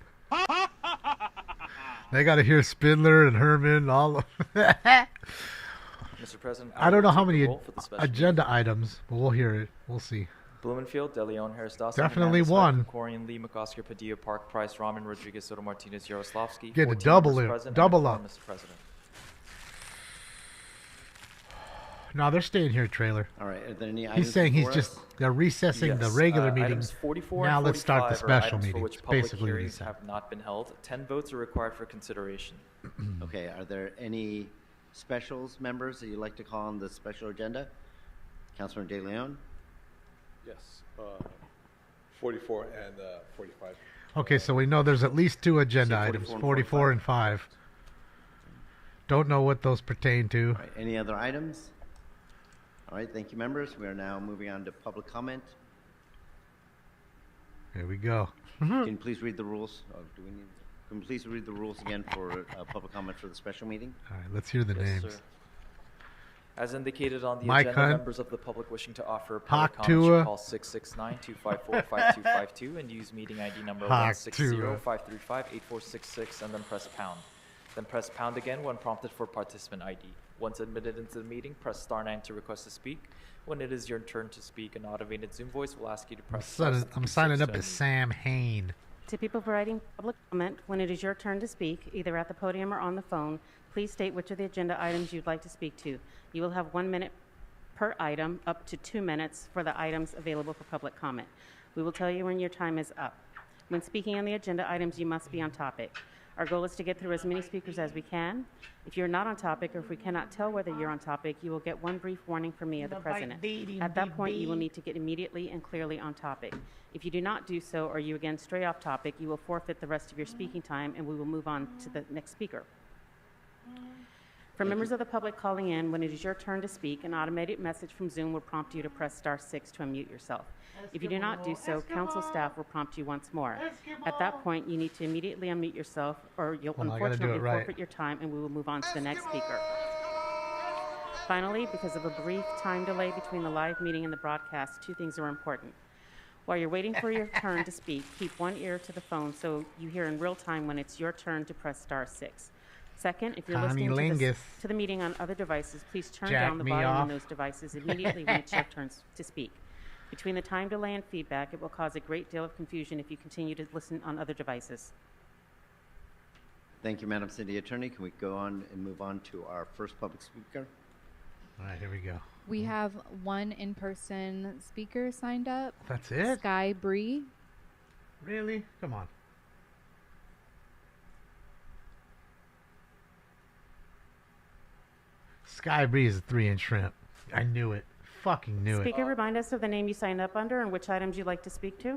They got to hear Spindler and Herman, all of Mr. President, I don't know will how take the many roll for the special agenda items, but we'll hear it. We'll see. Blumenfield, De Leon, Harris, Dawson, Definitely Hernandez, one. Corian, Lee, McOsker, Padilla, Park, Price, Rahman, Rodriguez, Soto, Martinez, Yaroslavsky. Get a 14 double members in- present and double a quorum, up. Mr. President. No, they're staying here, trailer. All right. Are there any items He's saying he's before just us? they're recessing the regular meeting. Items 44 Now and let's start the 45 are special items meeting. for which It's public basically what he hearings said. have not been held. 10 votes are required for consideration. Okay. Are there any specials members that you'd like to call on the special agenda? Councilman De Leon? Yes, 44 and 45. Okay, so we know there's at least two agenda So items, 44 and 44 and 5. Don't know what those pertain to. All right. Any other items? All right. Thank you, members. We are now moving on to public comment. Here we go. Can you please read the rules? Can you please read the rules again for public comment for the special meeting? All right, let's hear the Yes, names. sir. As indicated on the Mike agenda, Hunt, members of the public wishing to offer public Hawk comment Tua. should call 669-254-5252 and use meeting ID number Hawk Tua. 160-535-8466 and then press pound. Then press pound again when prompted for participant ID. Once admitted into the meeting, press star 9 to request to speak. When it is your turn to speak, an automated Zoom voice will ask you to press star I'm signing 66 up to as unmute. Sam Hain. To people providing public comment, when it is your turn to speak, either at the podium or on the phone, please state which of the agenda items you'd like to speak to. You will have 1 minute per item, up to 2 minutes for the items available for public comment. We will tell you when your time is up. When speaking on the agenda items, you must be on topic. Our goal is to get through as many speakers as we can. If you're not on topic, or if we cannot tell whether you're on topic, you will get one brief warning from me or the president. At that point, you will need to get immediately and clearly on topic. If you do not do so, or you again stray off topic, you will forfeit the rest of your speaking time, and we will move on to the next speaker. For members of the public calling in, when it is your turn to speak, an automated message from Zoom will prompt you to press star 6 to unmute yourself. If you do not do so, council staff will prompt you once more. At that point, you need to immediately unmute yourself, or you'll Well, I gotta do unfortunately it right. forfeit your time, and we will move on to the next speaker. Finally, because of a brief time delay between the live meeting and the broadcast, 2 things are important. While you're waiting for your turn to speak, keep one ear to the phone so you hear in real time when it's your turn to press star 6. Second, if you're Connie listening Lingus. to the meeting on other devices, please turn Jack down the me volume off. on those devices immediately when it's your turn to speak. Between the time delay and feedback, it will cause a great deal of confusion if you continue to listen on other devices. Thank you, Madam City Attorney. Can we go on and move on to our first public speaker? All right, here we go. We have one in-person speaker signed up. That's it? Sky Bree. Really? Come on. Sky Breeze is a 3-inch shrimp. I knew it. Fucking knew Speaker, it. remind us of the name you signed up under and which items you'd like to speak to.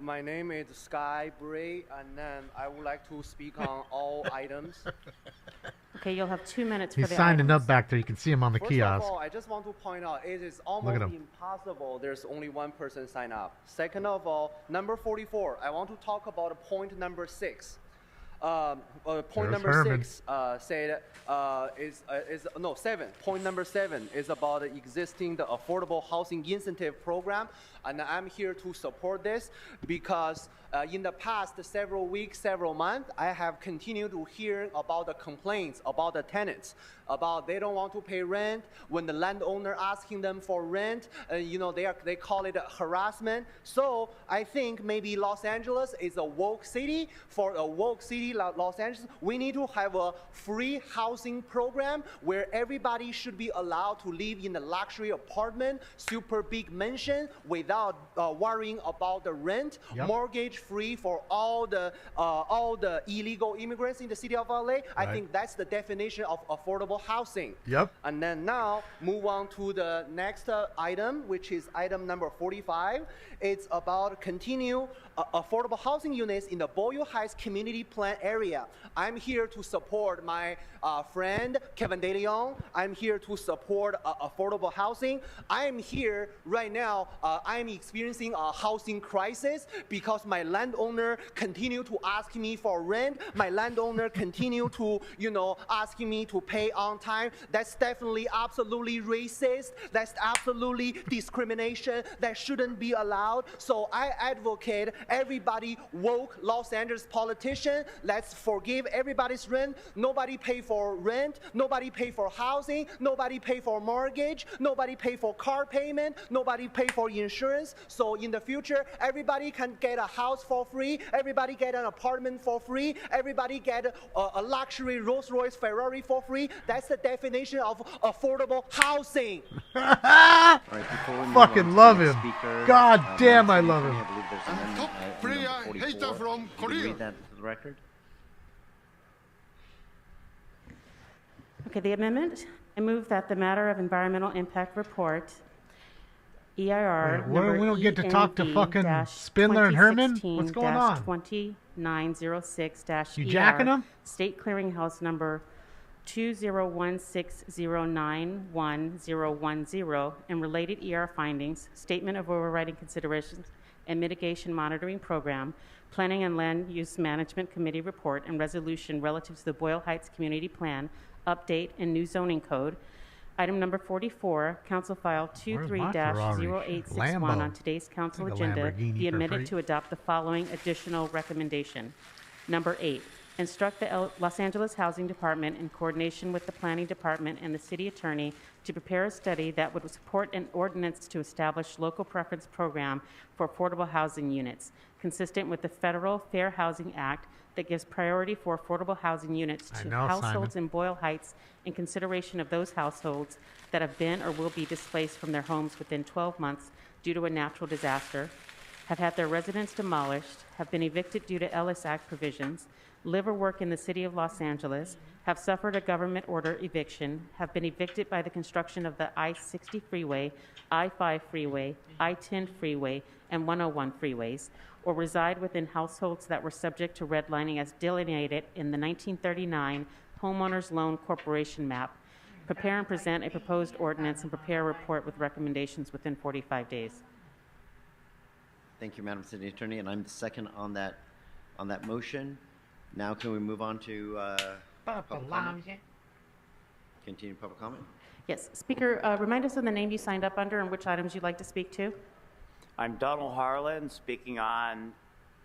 My name is Sky Bray, and then I would like to speak on all items. Okay, you'll have 2 minutes He's for the signing items. up back there. You can see him on the First kiosk. of all, I just want to point out it is Look almost at him. impossible. There's only one person sign up. Second of all, number 44. I want to talk about point number 6. Point There's number Herman. 6 said no 7. Point number 7 is about existing the affordable housing incentive program, and I'm here to support this because in the past several weeks, several months, I have continued to hear about the complaints about the tenants about they don't want to pay rent when the landowner asking them for rent. They call it harassment. So I think maybe Los Angeles is a woke city. For a woke city like Los Angeles, we need to have a free housing program where everybody should be allowed to live in a luxury apartment, super big mansion without worrying about the rent, Yep. mortgage free for all the illegal immigrants in the city of LA. I Right. think that's the definition of affordable housing. Yep. And then now move on to the next item, which is item number 45. It's about continue affordable housing units in the Boyle Heights community plan area. I'm here to support my friend Kevin De Leon. I'm here to support affordable housing. I'm here right now. I'm experiencing a housing crisis because my landowner continue to ask me for rent. My landowner continue to, asking me to pay on time. That's definitely absolutely racist. That's absolutely discrimination. That shouldn't be allowed. So I advocate everybody woke Los Angeles politician let's forgive everybody's rent. Nobody pay for rent. Nobody pay for housing. Nobody pay for mortgage. Nobody pay for car payment. Nobody pay for insurance. So in the future, everybody can get a house for free. Everybody get an apartment for free. Everybody get a luxury Rolls-Royce Ferrari for free. That's the definition of affordable housing. Fucking love him. God damn, I love him. I believe there's amendment, number 44. from You Korea. can read that to the record. Okay, the amendment. I move that the matter of environmental impact report, EIR, Wait, we don't get to talk to fucking Spindler and Herman? What's going on? 2906 You jacking them? State Clearinghouse number 20160911010 and related ER findings, statement of overriding considerations and mitigation monitoring program, Planning and Land Use Management Committee report and resolution relative to the Boyle Heights Community Plan update and new zoning code. Item number 44, Council File 23-0861 on today's council agenda, be amended to adopt the following additional recommendation. Number 8, instruct the Los Angeles Housing Department in coordination with the Planning Department and the City Attorney to prepare a study that would support an ordinance to establish local preference program for affordable housing units, consistent with the Federal Fair Housing Act that gives priority for affordable housing units to households in Boyle Heights in consideration of those households that have been or will be displaced from their homes within 12 months due to a natural disaster, have had their residence demolished, have been evicted due to Ellis Act provisions, live or work in the city of Los Angeles, have suffered a government order eviction, have been evicted by the construction of the I-60 freeway, I-5 freeway, I-10 freeway, and 101 freeways, or reside within households that were subject to redlining as delineated in the 1939 Homeowners Loan Corporation map. Prepare and present a proposed ordinance and prepare a report with recommendations within 45 days. Thank you, Madam City Attorney, and I'm the second on that motion. Now can we move on to public comment? Continue public comment? Yes. Speaker, remind us of the name you signed up under and which items you'd like to speak to. I'm Donald Harlan, speaking on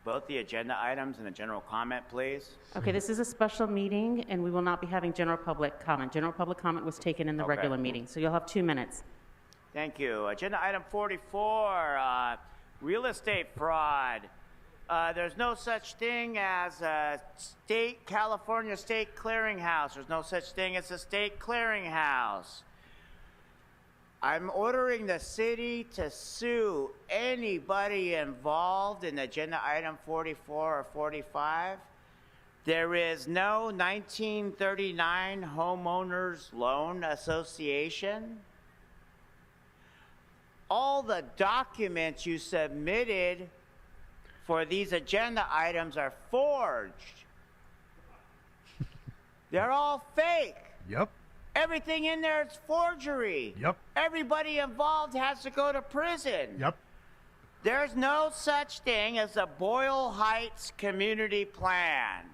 both the agenda items and a general comment, please. Okay, this is a special meeting, and we will not be having general public comment. General public comment was taken in the regular meeting, so you'll have 2 minutes. Thank you. Agenda item 44, real estate fraud. There's no such thing as a California state clearinghouse. There's no such thing as a state clearinghouse. I'm ordering the city to sue anybody involved in agenda item 44 or 45. There is no 1939 Homeowners Loan Association. All the documents you submitted for these agenda items are forged. They're all fake. Yep. Everything in there is forgery. Yep. Everybody involved has to go to prison. Yep. There's no such thing as a Boyle Heights community plan.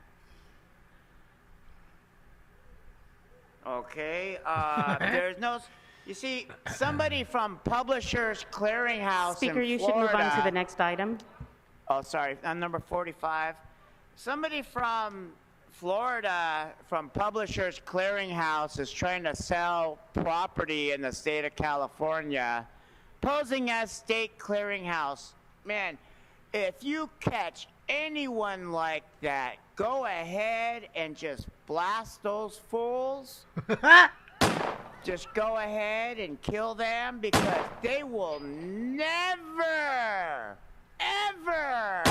Okay, there's no... You see, somebody from Publishers Clearinghouse Speaker, in you Florida, should move on to the next item. Oh, sorry, on number 45. Somebody from Florida, from Publishers Clearinghouse, is trying to sell property in the state of California, posing as state clearinghouse. Man, if you catch anyone like that, go ahead and just blast those fools. Just go ahead and kill them, because they will never, ever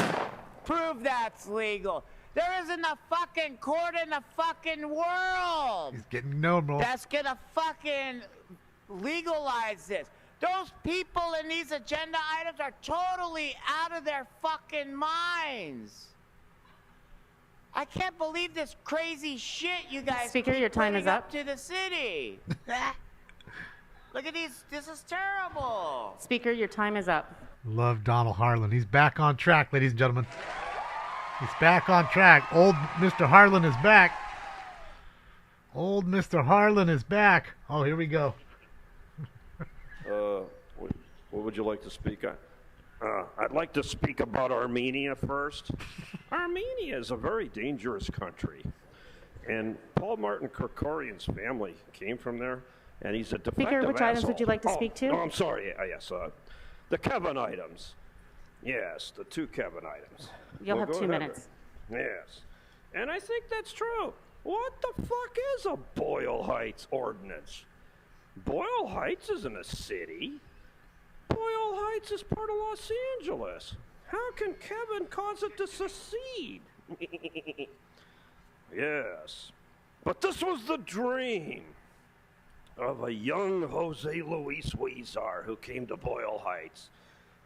prove that's legal. There isn't a fucking court in the fucking world. He's getting normal. That's gonna fucking legalize this. Those people in these agenda items are totally out of their fucking minds. I can't believe this crazy shit you guys Speaker, keep your time is putting up. to the city. Look at these. This is terrible. Speaker, your time is up. Love Donald Harlan. He's back on track, ladies and gentlemen. He's back on track. Old Mr. Harlan is back. Old Mr. Harlan is back. Oh, here we go. What would you like to speak on? I'd like to speak about Armenia first. Armenia is a very dangerous country. And Paul Martin Kerkorian's family came from there, and he's a defective Speaker, which items asshole. would you like to speak to? Oh, I'm sorry. Yes, the Kevin items. Yes, the 2 Kevin items. You'll We'll have go 2 ahead. minutes. Yes. And I think that's true. What the fuck is a Boyle Heights ordinance? Boyle Heights isn't a city. Boyle Heights is part of Los Angeles. How can Kevin cause it to secede? Yes. But this was the dream of a young Jose Luis Huizar who came to Boyle Heights.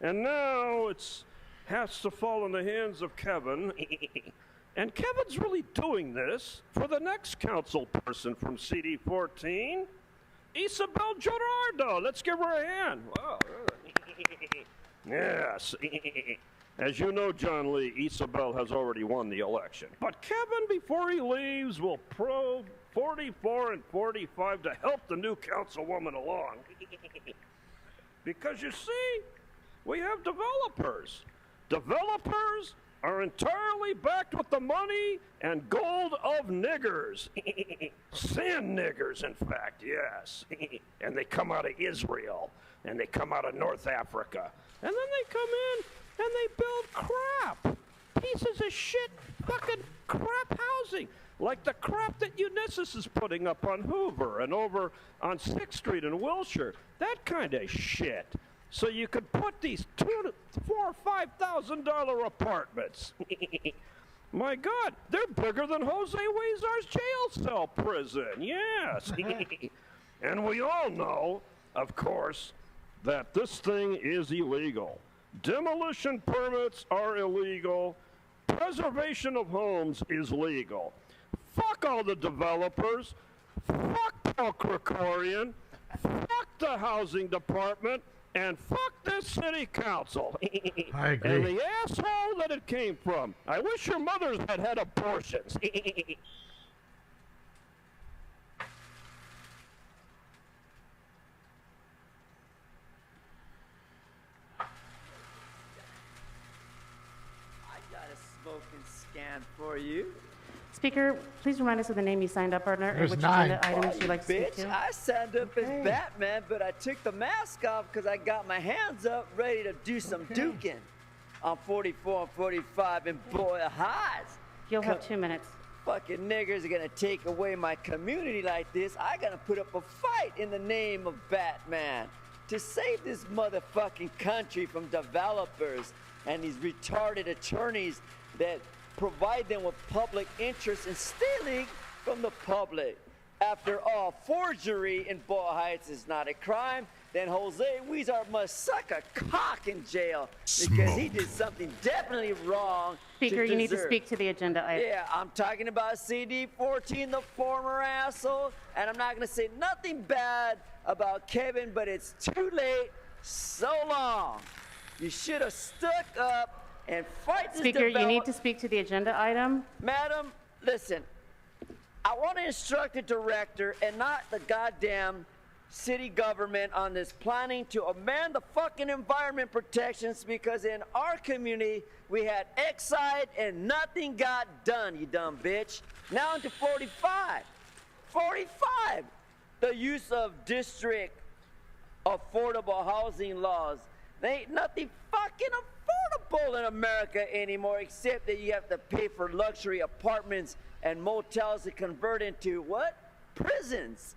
And now it's has to fall in the hands of Kevin. And Kevin's really doing this for the next council person from CD14, Isabel Gerardo. Let's give her a hand. Wow. Yes. As you know, John Lee, Isabel has already won the election. But Kevin, before he leaves, will probe 44 and 45 to help the new councilwoman along. Because you see, we have developers. Developers are entirely backed with the money and gold of niggers. Sand niggers, in fact, yes. And they come out of Israel, and they come out of North Africa. And then they come in and they build crap. Pieces of shit, fucking crap housing. Like the crap that Unisys is putting up on Hoover and over on 6th Street in Wilshire. That kind of shit. So you could put these $2,000 to $4,000 or $5,000 apartments. My God, they're bigger than Jose Huizar's jail cell prison. Yes. And we all know, of course, that this thing is illegal. Demolition permits are illegal. Preservation of homes is legal. Fuck all the developers. Fuck Paul Kerkorian. Fuck the housing department. And fuck this city council. I agree. And the asshole that it came from. I wish your mothers had had abortions. Smoking scan for you. Speaker, please remind us of the name you signed up under and There's which 9. agenda items you'd like to speak Bitch, to. I signed up as Batman, but I took the mask off because I got my hands up ready to do some duking on 44 and 45 in Boyle Heights. You'll have 2 minutes. Fucking niggers are gonna take away my community like this. I gotta put up a fight in the name of Batman to save this motherfucking country from developers and these retarded attorneys that provide them with public interest in stealing from the public. After all, forgery in Boyle Heights is not a crime, then Jose Huizar must suck a cock in jail because he did something definitely wrong. Speaker, you need to deserve- speak to the agenda item. Yeah, I'm talking about CD14, the former asshole, and I'm not going to say nothing bad about Kevin, but it's too late. So long. You should have stuck up and fight this Speaker, you need to speak to the agenda item. Madam, listen. I want to instruct the director and not the goddamn city government on this planning to amend the fucking environment protections because in our community we had Exide and nothing got done, you dumb bitch. Now into 45. 45. The use of district affordable housing laws. There ain't nothing fucking affordable in America anymore except that you have to pay for luxury apartments and motels to convert into what? Prisons.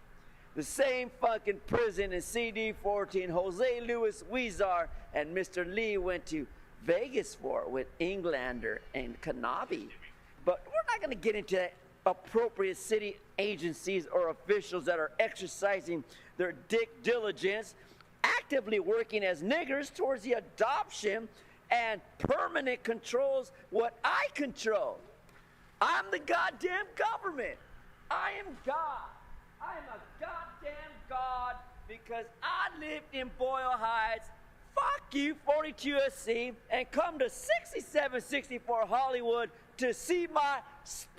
The same fucking prison in CD14 Jose Luis Huizar and Mr. Lee went to Vegas for with Englander and Kanabi. But we're not going to get into appropriate city agencies or officials that are exercising their dick diligence, actively working as niggers towards the adoption and permanent controls what I control. I'm the goddamn government. I am God. I am a goddamn God because I lived in Boyle Heights. Fuck you, 42 SC, and come to 6764 Hollywood to see my store.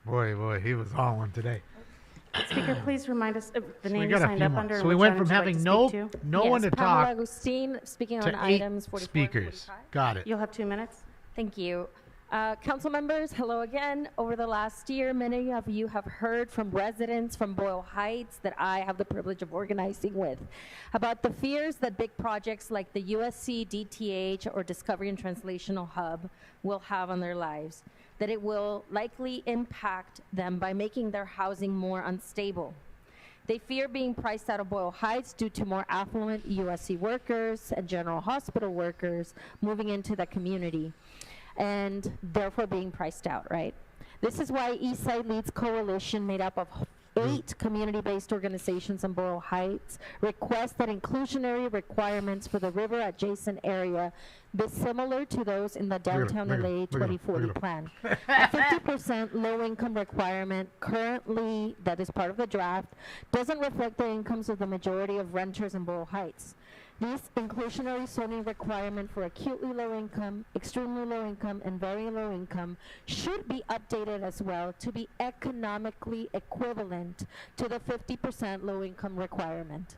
Boy, he was on one today. Speaker, please remind us of the So name we you got a signed few up more. under. So and we which went from items you'd having like to speak to. one to Pamela talk Agustin, speaking to on 8 items 44 and speakers. 45. Got it. You'll have 2 minutes. Thank you. Council members, hello again. Over the last year, many of you have heard from residents from Boyle Heights that I have the privilege of organizing with about the fears that big projects like the USC, DTH, or Discovery and Translational Hub will have on their lives, that it will likely impact them by making their housing more unstable. They fear being priced out of Boyle Heights due to more affluent USC workers and General Hospital workers moving into the community, and therefore being priced out, right? This is why Eastside Leads Coalition, made up of 8 community-based organizations in Boyle Heights, request that inclusionary requirements for the river adjacent area be similar to those in the Downtown LA 2040 plan. A 50% low-income requirement currently, that is part of the draft, doesn't reflect the incomes of the majority of renters in Boyle Heights. This inclusionary zoning requirement for acutely low income, extremely low income, and very low income should be updated as well to be economically equivalent to the 50% low income requirement.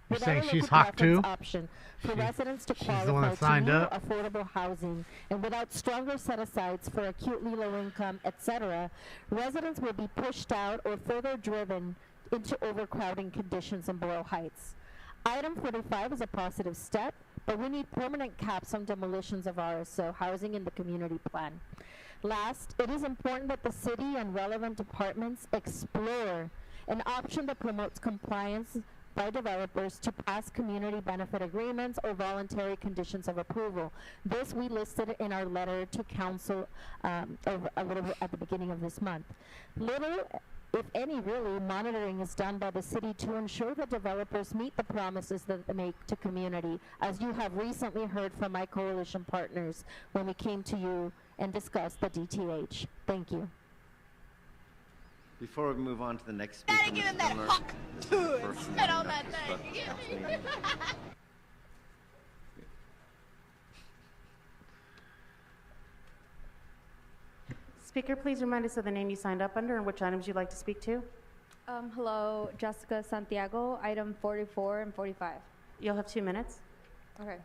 You're Without saying a she's local hot too? preference option for residents to she's the one qualify that to signed new up? affordable housing, and without stronger set-asides for acutely low income, etc., residents will be pushed out or further driven into overcrowding conditions in Boyle Heights. Item 45 is a positive step, but we need permanent caps on demolitions of RSO housing in the community plan. Last, it is important that the city and relevant departments explore an option that promotes compliance by developers to pass community benefit agreements or voluntary conditions of approval. This we listed in our letter to council over a little bit at the beginning of this month. Little, if any, really, monitoring is done by the city to ensure that developers meet the promises that they make to community, as you have recently heard from my coalition partners when we came to you and discussed the DTH. Thank you. Before we move on to the next speaker, Gotta give him that Miller, huck to it. first Spit on conduct that this thing. council meeting. Speaker, please remind us of the name you signed up under and which items you'd like to speak to. Hello, Jessica Santiago, item 44 and 45. You'll have 2 minutes. Okay,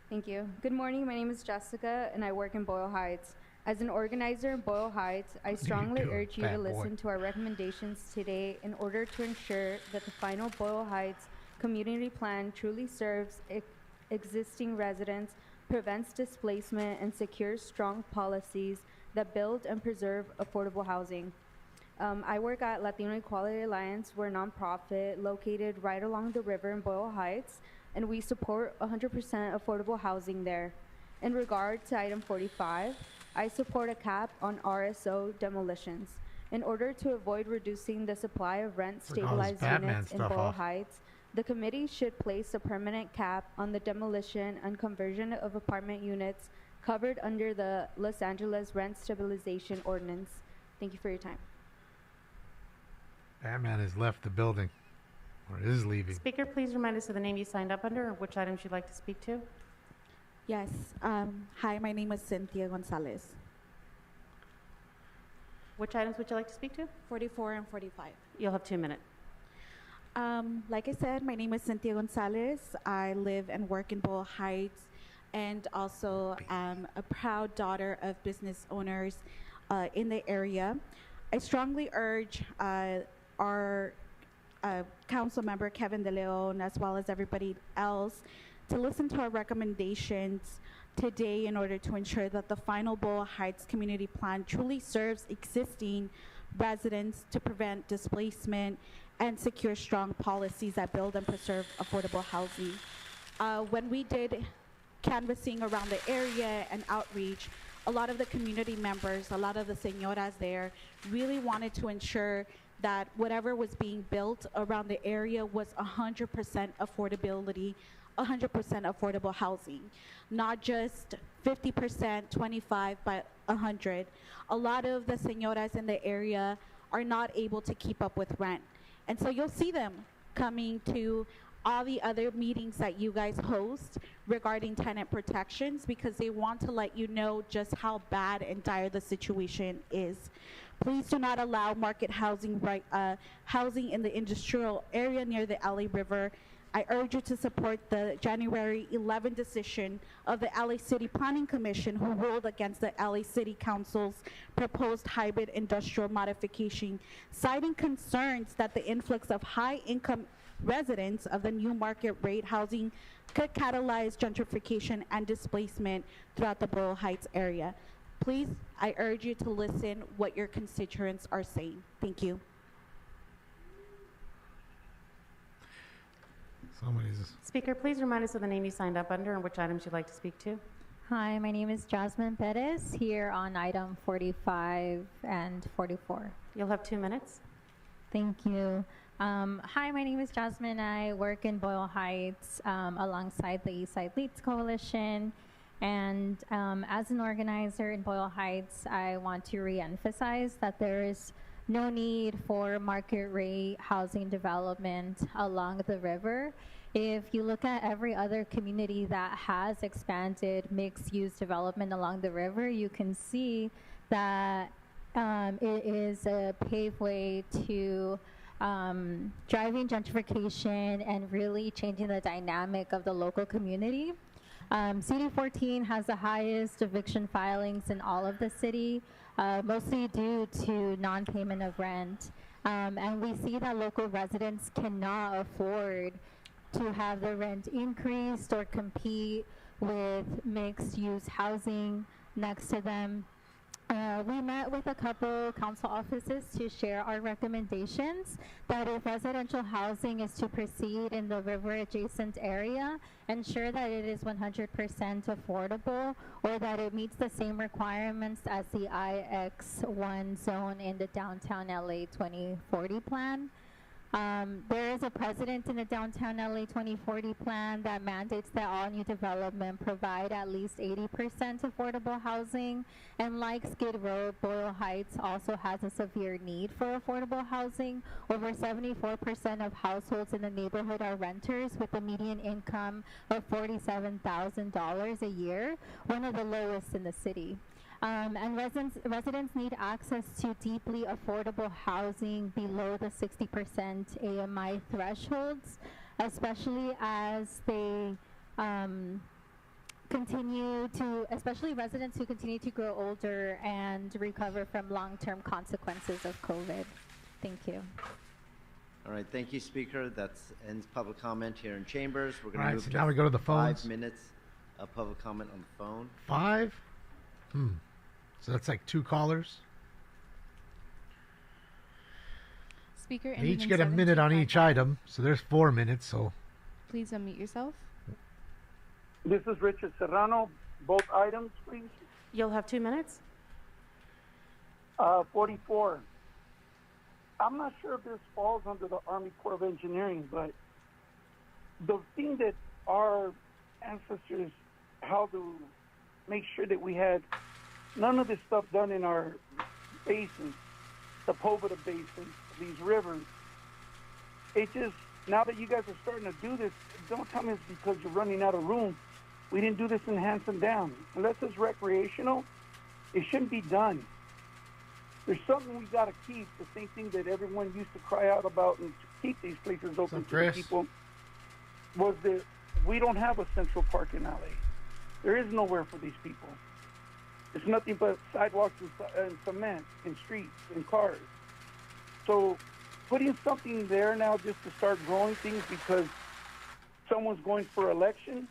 thank you. Good morning, my name is Jessica and I work in Boyle Heights. As an organizer in Boyle Heights, I strongly urge you to listen to our recommendations today in order to ensure that the final Boyle Heights community plan truly serves existing residents, prevents displacement, and secures strong policies that build and preserve affordable housing. I work at Latino Equality Alliance. We're a nonprofit located right along the river in Boyle Heights, and we support 100% affordable housing there. In regard to item 45, I support a cap on RSO demolitions. In order to avoid reducing the supply of rent-stabilized units in Boyle Heights, the committee should place a permanent cap on the demolition and conversion of apartment units covered under the Los Angeles Rent Stabilization Ordinance. Thank you for your time. Batman has left the building, or is leaving. Speaker, please remind us of the name you signed up under and which items you'd like to speak to. Yes. Hi, my name is Cynthia Gonzalez. Which items would you like to speak to? 44 and 45. You'll have 2 minutes. Like I said, my name is Cynthia Gonzalez. I live and work in Boyle Heights, and also am a proud daughter of business owners in the area. I strongly urge our council member, Kevin De Leon, as well as everybody else, to listen to our recommendations today in order to ensure that the final Boyle Heights community plan truly serves existing residents to prevent displacement and secure strong policies that build and preserve affordable housing. When we did canvassing around the area and outreach, a lot of the community members, a lot of the señoras there really wanted to ensure that whatever was being built around the area was 100% affordability, 100% affordable housing, not just 50%, 25, but 100. A lot of the señoras in the area are not able to keep up with rent. And so you'll see them coming to all the other meetings that you guys host regarding tenant protections, because they want to let you know just how bad and dire the situation is. Please do not allow market housing housing in the industrial area near the LA River. I urge you to support the January 11 decision of the LA City Planning Commission, who ruled against the LA City Council's proposed hybrid industrial modification, citing concerns that the influx of high-income residents of the new market rate housing could catalyze gentrification and displacement throughout the Boyle Heights area. Please, I urge you to listen what your constituents are saying. Thank you. Speaker, please remind us of the name you signed up under and which items you'd like to speak to. Hi, my name is Jasmine Perez, here on item 45 and 44. You'll have 2 minutes. Thank you. Hi, my name is Jasmine. I work in Boyle Heights alongside the Eastside Leads Coalition. And as an organizer in Boyle Heights, I want to reemphasize that there is no need for market rate housing development along the river. If you look at every other community that has expanded mixed-use development along the river, you can see that it is a paved way to driving gentrification and really changing the dynamic of the local community. CD14 has the highest eviction filings in all of the city, mostly due to non-payment of rent. And we see that local residents cannot afford to have the rent increased or compete with mixed-use housing next to them. We met with a couple council offices to share our recommendations that if residential housing is to proceed in the river adjacent area, ensure that it is 100% affordable or that it meets the same requirements as the IX1 zone in the downtown LA 2040 plan. There is a precedent in the Downtown LA 2040 plan that mandates that all new development provide at least 80% affordable housing. And like Skid Row, Boyle Heights also has a severe need for affordable housing. Over 74% of households in the neighborhood are renters with a median income of $47,000 a year, one of the lowest in the city. And residents need access to deeply affordable housing below the 60% AMI thresholds, especially as they especially residents who continue to grow older and recover from long-term consequences of COVID. Thank you. All right, thank you, Speaker. That ends public comment here in chambers. We're going to move so to now we go to the 5 phones. minutes of public comment on the phone. 5? So that's like 2 callers. Speaker, They each get a minute on each item, so there's 4 minutes. So please unmute yourself. This is Richard Serrano. Both items, please. You'll have 2 minutes. 44. I'm not sure if this falls under the Army Corps of Engineering, but the thing that our ancestors, how to make sure that we had none of this stuff done in our basins, the Poveda Basin, these rivers. It just, now that you guys are starting to do this, don't tell me it's because you're running out of room. We didn't do this in Hanson Dam. Unless it's recreational, it shouldn't be done. There's something we got to keep, the same thing that everyone used to cry out about and to keep these places open to the people, was that we don't have a central park in LA. There is nowhere for these people. It's nothing but sidewalks and cement and streets and cars. So putting something there now just to start growing things because someone's going for election,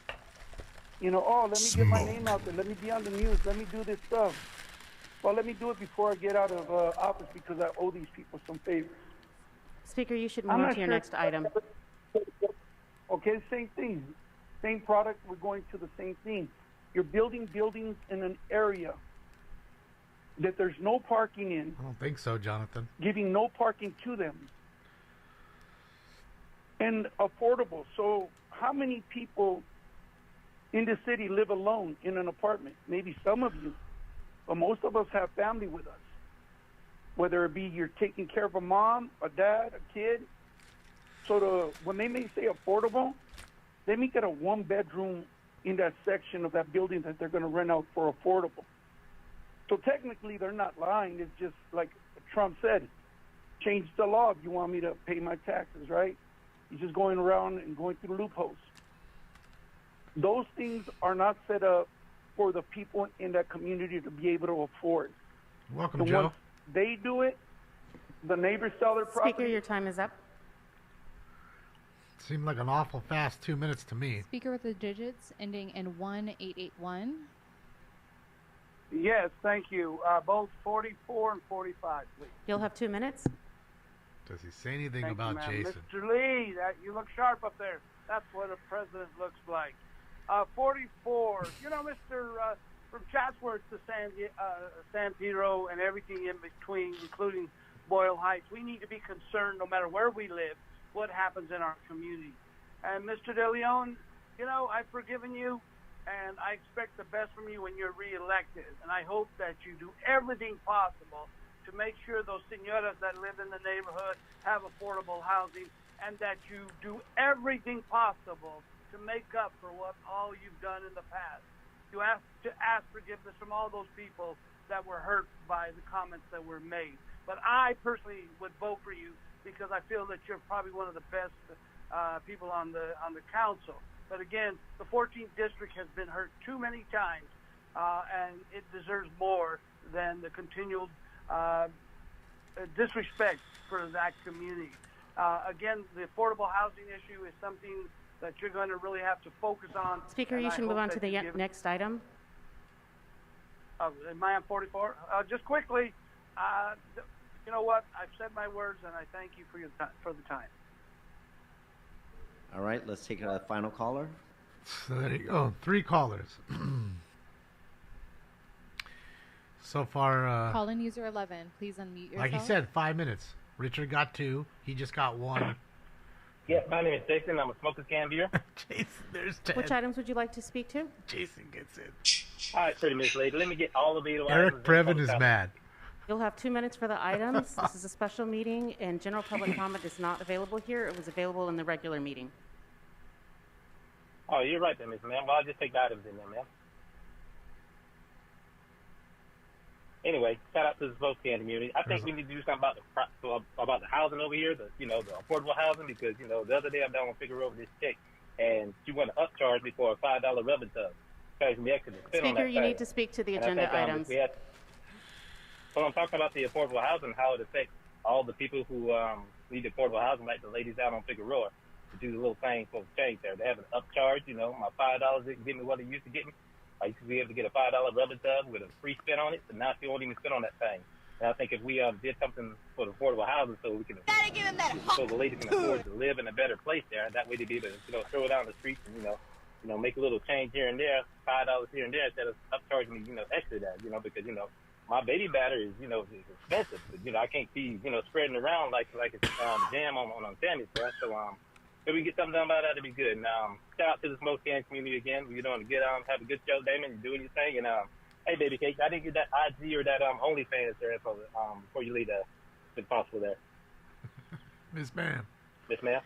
you know, oh, let me get my name out there. Let me be on the news. Let me do this stuff. Well, let me do it before I get out of office because I owe these people some favors. Speaker, you should move on to your next item. Okay, same thing. Same product, we're going to the same thing. You're building buildings in an area that there's no parking in. I don't think so, Jonathan. Giving no parking to them. And affordable. So how many people in the city live alone in an apartment? Maybe some of you. But most of us have family with us. Whether it be you're taking care of a mom, a dad, a kid. So when they may say affordable, they make it a 1-bedroom in that section of that building that they're going to rent out for affordable. So technically they're not lying. It's just like Trump said, change the law if you want me to pay my taxes, right? He's just going around and going through loopholes. Those things are not set up for the people in that community to be able to afford. Welcome, And Joe. once they do it, the neighbors sell their property. Speaker, your time is up. Seemed like an awful fast 2 minutes to me. Speaker with the digits ending in 1881. Yes, thank you. Both 44 and 45, please. You'll have 2 minutes. Does he say anything Thank about you, ma'am. Jason? Mr. Lee, you look sharp up there. That's what a president looks like. 44. You know, from Chatsworth to San Pedro and everything in between, including Boyle Heights, we need to be concerned no matter where we live, what happens in our community. And Mr. De Leon, you know, I've forgiven you, and I expect the best from you when you're reelected. And I hope that you do everything possible to make sure those senoras that live in the neighborhood have affordable housing, and that you do everything possible to make up for what all you've done in the past. You have to ask forgiveness from all those people that were hurt by the comments that were made. But I personally would vote for you because I feel that you're probably one of the best people on the council. But again, the 14th district has been hurt too many times, and it deserves more than the continual disrespect for that community. Again, the affordable housing issue is something that you're going to really have to focus on. Speaker, you should move on to the next item. Am I on 44? Just quickly, you know what? I've said my words, and I thank you for the time. All right, let's take a final caller. So there you go. 3 callers. So far, Call-in user 11, please unmute yourself. like he said, 5 minutes. Richard got 2. He just got 1. Yeah, my name is Jason. I'm a smoker's can beer. Jason, there's 10. Which items would you like to speak to? Jason gets in. All right, 30 minutes later. Let me get all of these. Eric Previn is mad. You'll have 2 minutes for the items. This is a special meeting, and general public comment is not available here. It was available in the regular meeting. Oh, you're right there, Miss Ma'am. Well, I'll just take the items in there, ma'am. Anyway, shout out to the smoke can community. I think we need to do something about the housing over here, the affordable housing, because, the other day I'm down on Figueroa with this chick, and she wanted to upcharge me for a $5 rubber tub. Speaker, you need to speak to the agenda items. So I'm talking about the affordable housing, how it affects all the people who need affordable housing, like the ladies out on Figueroa, to do the little thing for the change there. They have an upcharge, my $5 didn't give me what it used to get me. I used to be able to get a $5 rubber tub with a free spin on it, but now she won't even spin on that thing. And I think if we did something for the affordable housing so we can, so the ladies can afford to live in a better place there, that way they'd be able to, throw it down the streets and, make a little change here and there, $5 here and there, instead of upcharging me, extra that, because, my baby batter is, is expensive, but, I can't be, spreading around like it's jam on Sammy's breast. So, if we get something done about that, it'd be good. And shout out to the smoke can community again. We're doing a good, have a good show, Damon. You're doing your thing. And hey, baby cake, I didn't get that IG or that OnlyFans there info before you leave that, if possible there. Miss Ma'am. Miss Ma'am.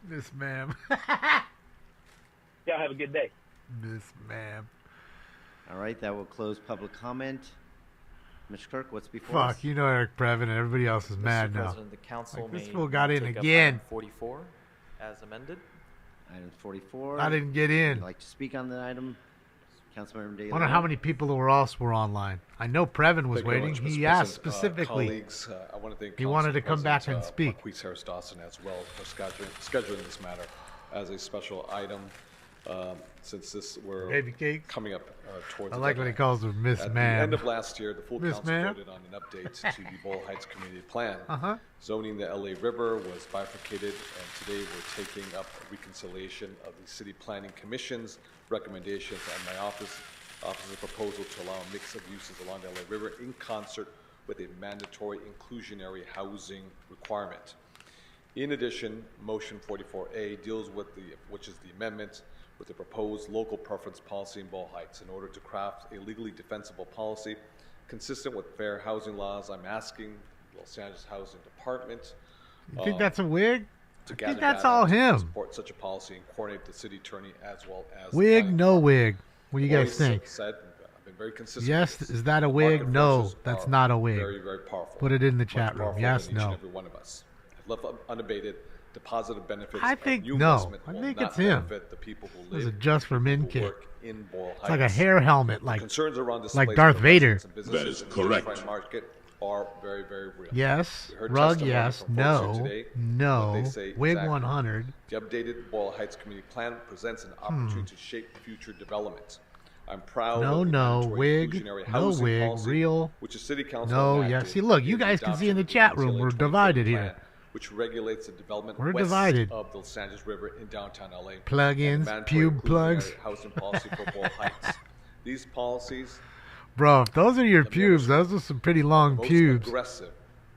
Miss Ma'am. Y'all have a good day. Miss Ma'am. All right, that will close public comment. Mr. Clerk, what's before us? Fuck, Eric Previn and everybody else is mad now. President, the council this may fool got in take up again. item 44 as amended. Item 44. I didn't get in. Would you like to speak on the item? Councilmember De Leon. I wonder how many people else were online. I know Previn was waiting. He asked specifically. Colleagues, I want to thank he wanted to come back and speak. Marquise Harris Dawson as well for scheduling this matter as a special item. Since we're coming up towards. I like when he calls her Miss At Ma'am. the end of last year, the full Miss council Ma'am? voted on an update to the Boyle Heights Community Plan. Zoning the LA River was bifurcated, and today we're taking up reconciliation of the City Planning Commission's recommendations and my office's proposal to allow a mix of uses along the LA River in concert with a mandatory inclusionary housing requirement. In addition, motion 44A deals with which is the amendment with the proposed local preference policy in Boyle Heights. In order to craft a legally defensible policy consistent with fair housing laws, I'm asking the Los Angeles Housing Department. You think that's a wig? To I gather think that's data all to him. support such a policy and coordinate the city attorney as well as Wig, no wig. What do you guys Always think? Said, I've been very consistent. Yes, with this. is that a Market wig? No, forces that's are not a wig. Very, very powerful. Put it in the Much chat room. powerful Yes, than each and no. every one of us. Have left unabated the positive benefits I of think new no. investment I will think not it's him. benefit the people who It was live a Just for Men who kit. work in Boyle It's like a Heights. hair helmet, The like concerns around like displacement Darth of Vader. residents and businesses That is in the correct. gentrified market are very, very real. Yes. We heard Rug, testimony yes. from folks here No. today. No. What they say Wig exactly. 100. The updated Boyle Heights Community Plan presents an opportunity to shape future development. I'm proud No, of the no. mandatory Wig. inclusionary No housing wig. policy, Real. which the City Council No, enacted yeah. See, look, you in the guys can see in the adoption chat of the room. We're 2040 divided plan, here. which regulates the development We're west divided. of the Los Angeles River in downtown LA. Plug-ins, and mandatory pube plugs. inclusionary housing policy for Boyle Heights. These policies Bro, if those are your pubes, those are some pretty long most pubes. aggressive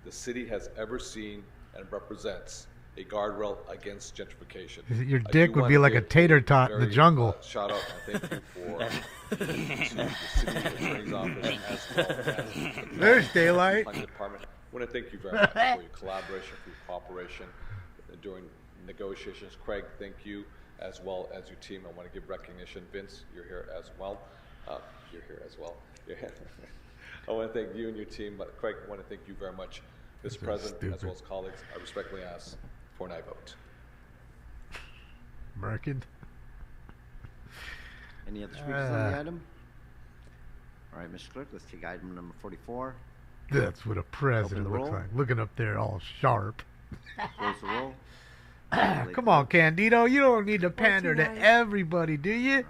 the city has ever seen and represents a guardrail against gentrification. Your I dick do would be wanna like a give tater tot in the very, jungle. Shout out and thank you for to the city attorney's office as well as There's the daylight. planning department. I want to thank you very much for your collaboration, for your cooperation during negotiations. Craig, thank you as well as your team. I want to give recognition. Vince, you're here as well. You're here as well. You're here. I want to thank you and your team, but Craig, I want to thank you very much, Mr. President, as well as colleagues. I respectfully ask for an aye vote. Merkin. Any other speakers on the item? All right, Mr. Clerk, let's take item number 44. That's what a president Open the looks roll. like. Looking up there all sharp. Close the roll. Come on, Candido. You don't need to pander to 49. everybody, do you?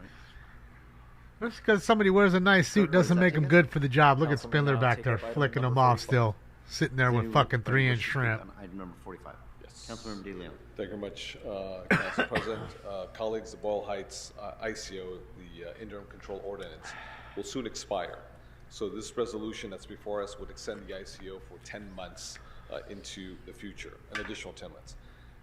Just because somebody wears a nice suit doesn't make them good for the job. Look at Spindler back there flicking them off still. Sitting there with fucking 3-inch shrimp. On item number 45. Yes. Councilmember De Leon. Thank you very much, Council President. Colleagues, the Boyle Heights ICO, the interim control ordinance, will soon expire. So this resolution that's before us would extend the ICO for 10 months into the future, an additional 10 months.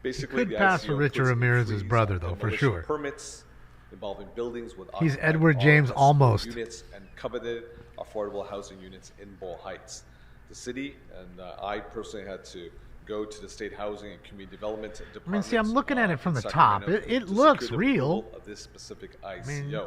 Basically, Could the pass ICO for Richard puts a Ramirez's freeze brother, on though, for demolition sure. Permits involving buildings with He's occupied Edward or James accessible almost. units and coveted affordable housing units in Boyle Heights. The city and I personally had to go to the state housing and community development department. I mean, see, I'm looking at it from in the top. Sacramento It to looks secure the real. approval of this specific ICO. mean-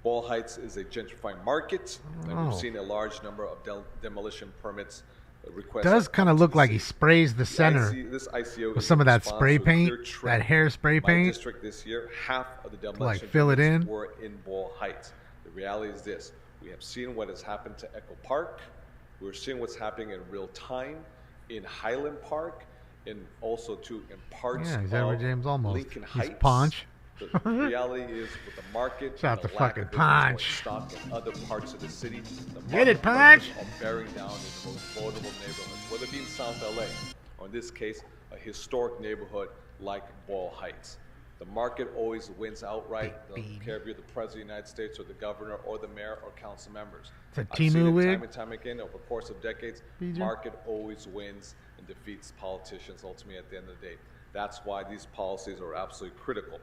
Boyle Heights is a gentrifying market, and Oh. we've seen a large number of demolition permits requests. Does kind of look like he sprays the center This ICO with is some of in that response spray to a clear paint, trend. that hair spray My paint. district this year, half of the demolition fill it permits in. were in Boyle Heights. The reality is this: we have seen what has happened to Echo Park. We're seeing what's happening in real time in Highland Park, and also in parts Yeah, he's of Edward James almost. Lincoln He's Heights. Punch. The reality is, with the market, Shout and out the to lack fucking of inventory Punch. stock in other parts of the city, the Get it, market Punch. prices are bearing down in the most vulnerable neighborhoods, whether it be in South LA, or in this case, a historic neighborhood like Boyle Heights. The market always wins outright. Doesn't care if you're the President of the United States or the governor or the mayor or council members. It's a I've seen Timu it wig. time and time again over the course of decades. BJ? Market always wins and defeats politicians ultimately at the end of the day. That's why these policies are absolutely critical,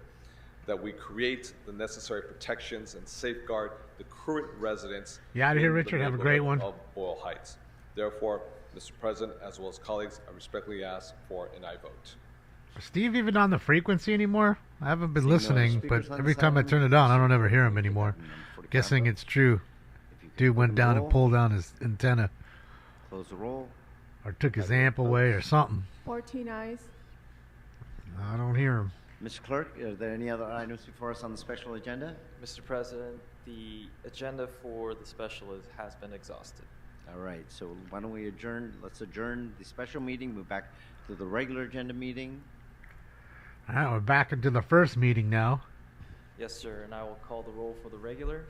that we create the necessary protections and safeguard the current residents. You outta here, in the Richard? Have a great neighborhood one. Of Boyle Heights. Therefore, Mr. President, as well as colleagues, I respectfully ask for an aye vote. Is Steve even on the frequency anymore? I haven't been See no listening, speakers but on every this time I item? turn it on, I don't ever hear him anymore. Guessing it's true. Dude went down and pulled down his antenna, Close the roll. or took his amp away, or something. 14 ayes. I don't hear him. Mr. Clerk, are there any other items before us on the special agenda? Mr. President, the agenda for the special has been exhausted. All right, so why don't we adjourn? Let's adjourn the special meeting, move back to the regular agenda meeting. All right, we're back into the first meeting now. Yes, sir, and I will call the roll for the regular.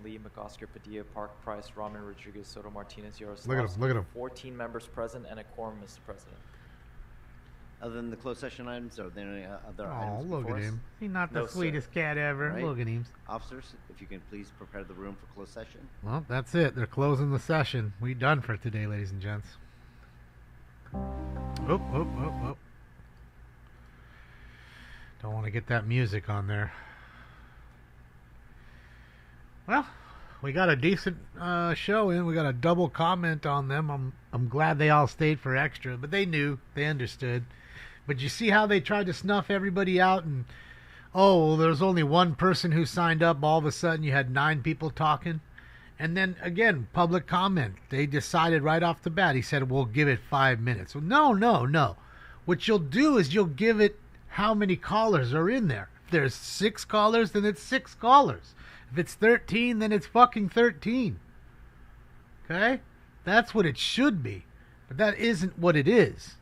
Lee, McOsker, Padilla, Park, Price, Rahman, Rodriguez, Soto, Martinez, Yaroslav. Look at him, look at him. 14 members present and a quorum, Mr. President. Other than the closed session items, are there any other Oh, items look before at us? him. He's not the No, sir. sweetest cat ever. All right. Look at him. Officers, if you can please prepare the room for closed session. Well, that's it. They're closing the session. We done for today, ladies and gents. Oop, oop, oop, oop. Don't want to get that music on there. Well, we got a decent show in. We got a double comment on them. I'm glad they all stayed for extra, but they knew, they understood. But you see how they tried to snuff everybody out and oh, well, there's only one person who signed up. All of a sudden, you had 9 people talking. And then, again, public comment. They decided right off the bat. He said, we'll give it 5 minutes. Well, no. What you'll do is you'll give it how many callers are in there. If there's 6 callers, then it's 6 callers. If it's 13, then it's fucking 13. Okay? That's what it should be. But that isn't what it is.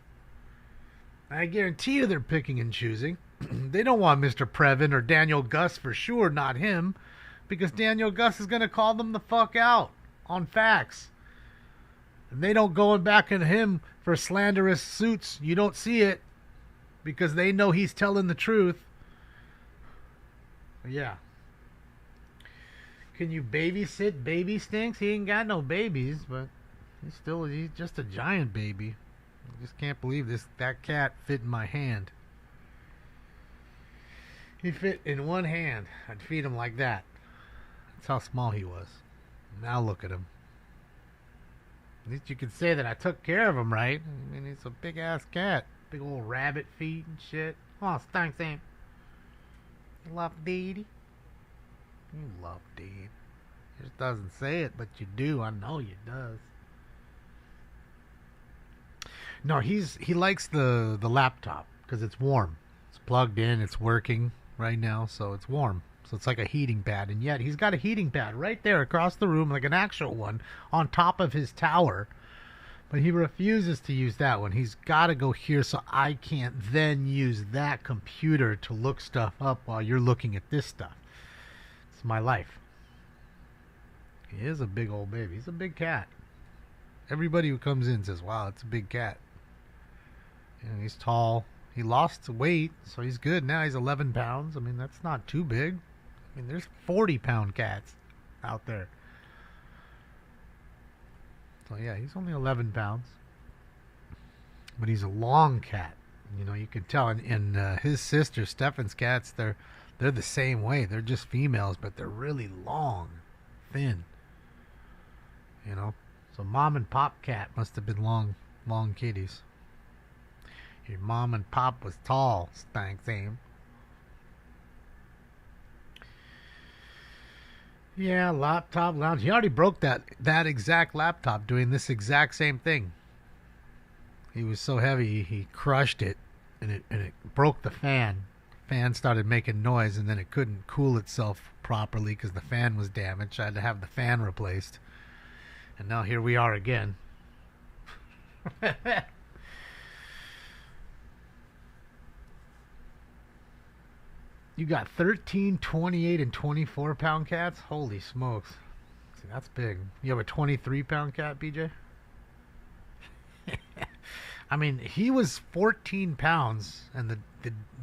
I guarantee you they're picking and choosing. They don't want Mr. Previn or Daniel Gus for sure, not him. Because Daniel Gus is going to call them the fuck out on facts. And they don't go back at him for slanderous suits. You don't see it because they know he's telling the truth. Yeah. Can you babysit Baby Stinks? He ain't got no babies, but he's just a giant baby. I just can't believe that cat fit in my hand. He fit in one hand. I'd feed him like that. That's how small he was. Now look at him. At least you could say that I took care of him, right? I mean, he's a big-ass cat. Big old rabbit feet and shit. Oh, thanks, Sam. You love Dee. You love Dee. Just doesn't say it, but you do. I know you does. No, he likes the laptop because it's warm. It's plugged in. It's working right now, so it's warm. So it's like a heating pad, and yet he's got a heating pad right there across the room, like an actual one, on top of his tower. But he refuses to use that one. He's got to go here so I can't then use that computer to look stuff up while you're looking at this stuff. It's my life. He is a big old baby. He's a big cat. Everybody who comes in says, wow, it's a big cat. And he's tall. He lost weight, so he's good. Now he's 11 pounds. I mean, that's not too big. I mean, there's 40-pound cats out there. So, yeah, he's only 11 pounds. But he's a long cat. You know, you can tell. And his sister, Stefan's cats, they're the same way. They're just females, but they're really long, thin. You know? So mom and pop cat must have been long kitties. Your mom and pop was tall, stank same. Yeah, laptop lounge. He already broke that exact laptop doing this exact same thing. He was so heavy, he crushed it, and it broke the fan. Fan started making noise, and then it couldn't cool itself properly because the fan was damaged. I had to have the fan replaced. And now here we are again. You got 13, 28, and 24-pound cats? Holy smokes. See, that's big. You have a 23-pound cat, BJ? I mean, he was 14 pounds, and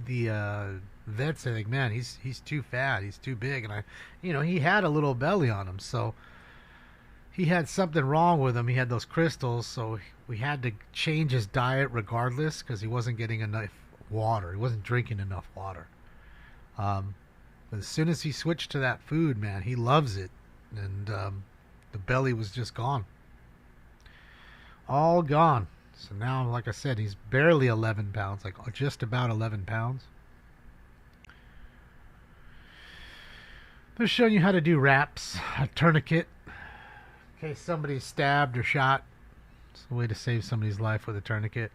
the vet said, like, man, he's too fat. He's too big. And he had a little belly on him, so he had something wrong with him. He had those crystals, so we had to change his diet regardless because he wasn't getting enough water. He wasn't drinking enough water. But as soon as he switched to that food, man, he loves it. And the belly was just gone. All gone. So now, like I said, he's barely 11 pounds, like just about 11 pounds. They're showing you how to do wraps, a tourniquet, in case somebody's stabbed or shot. It's a way to save somebody's life with a tourniquet.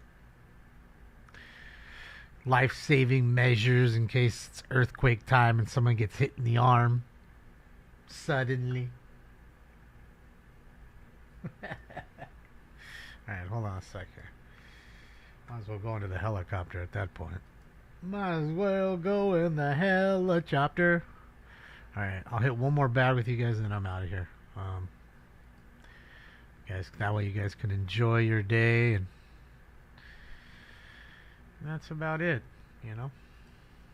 Life-saving measures in case it's earthquake time and someone gets hit in the arm suddenly. Alright, hold on a sec here. Might as well go into the helicopter at that point. Might as well go in the helicopter. Alright, I'll hit one more bag with you guys and then I'm out of here. Guys, that way you guys can enjoy your day, and that's about it, you know.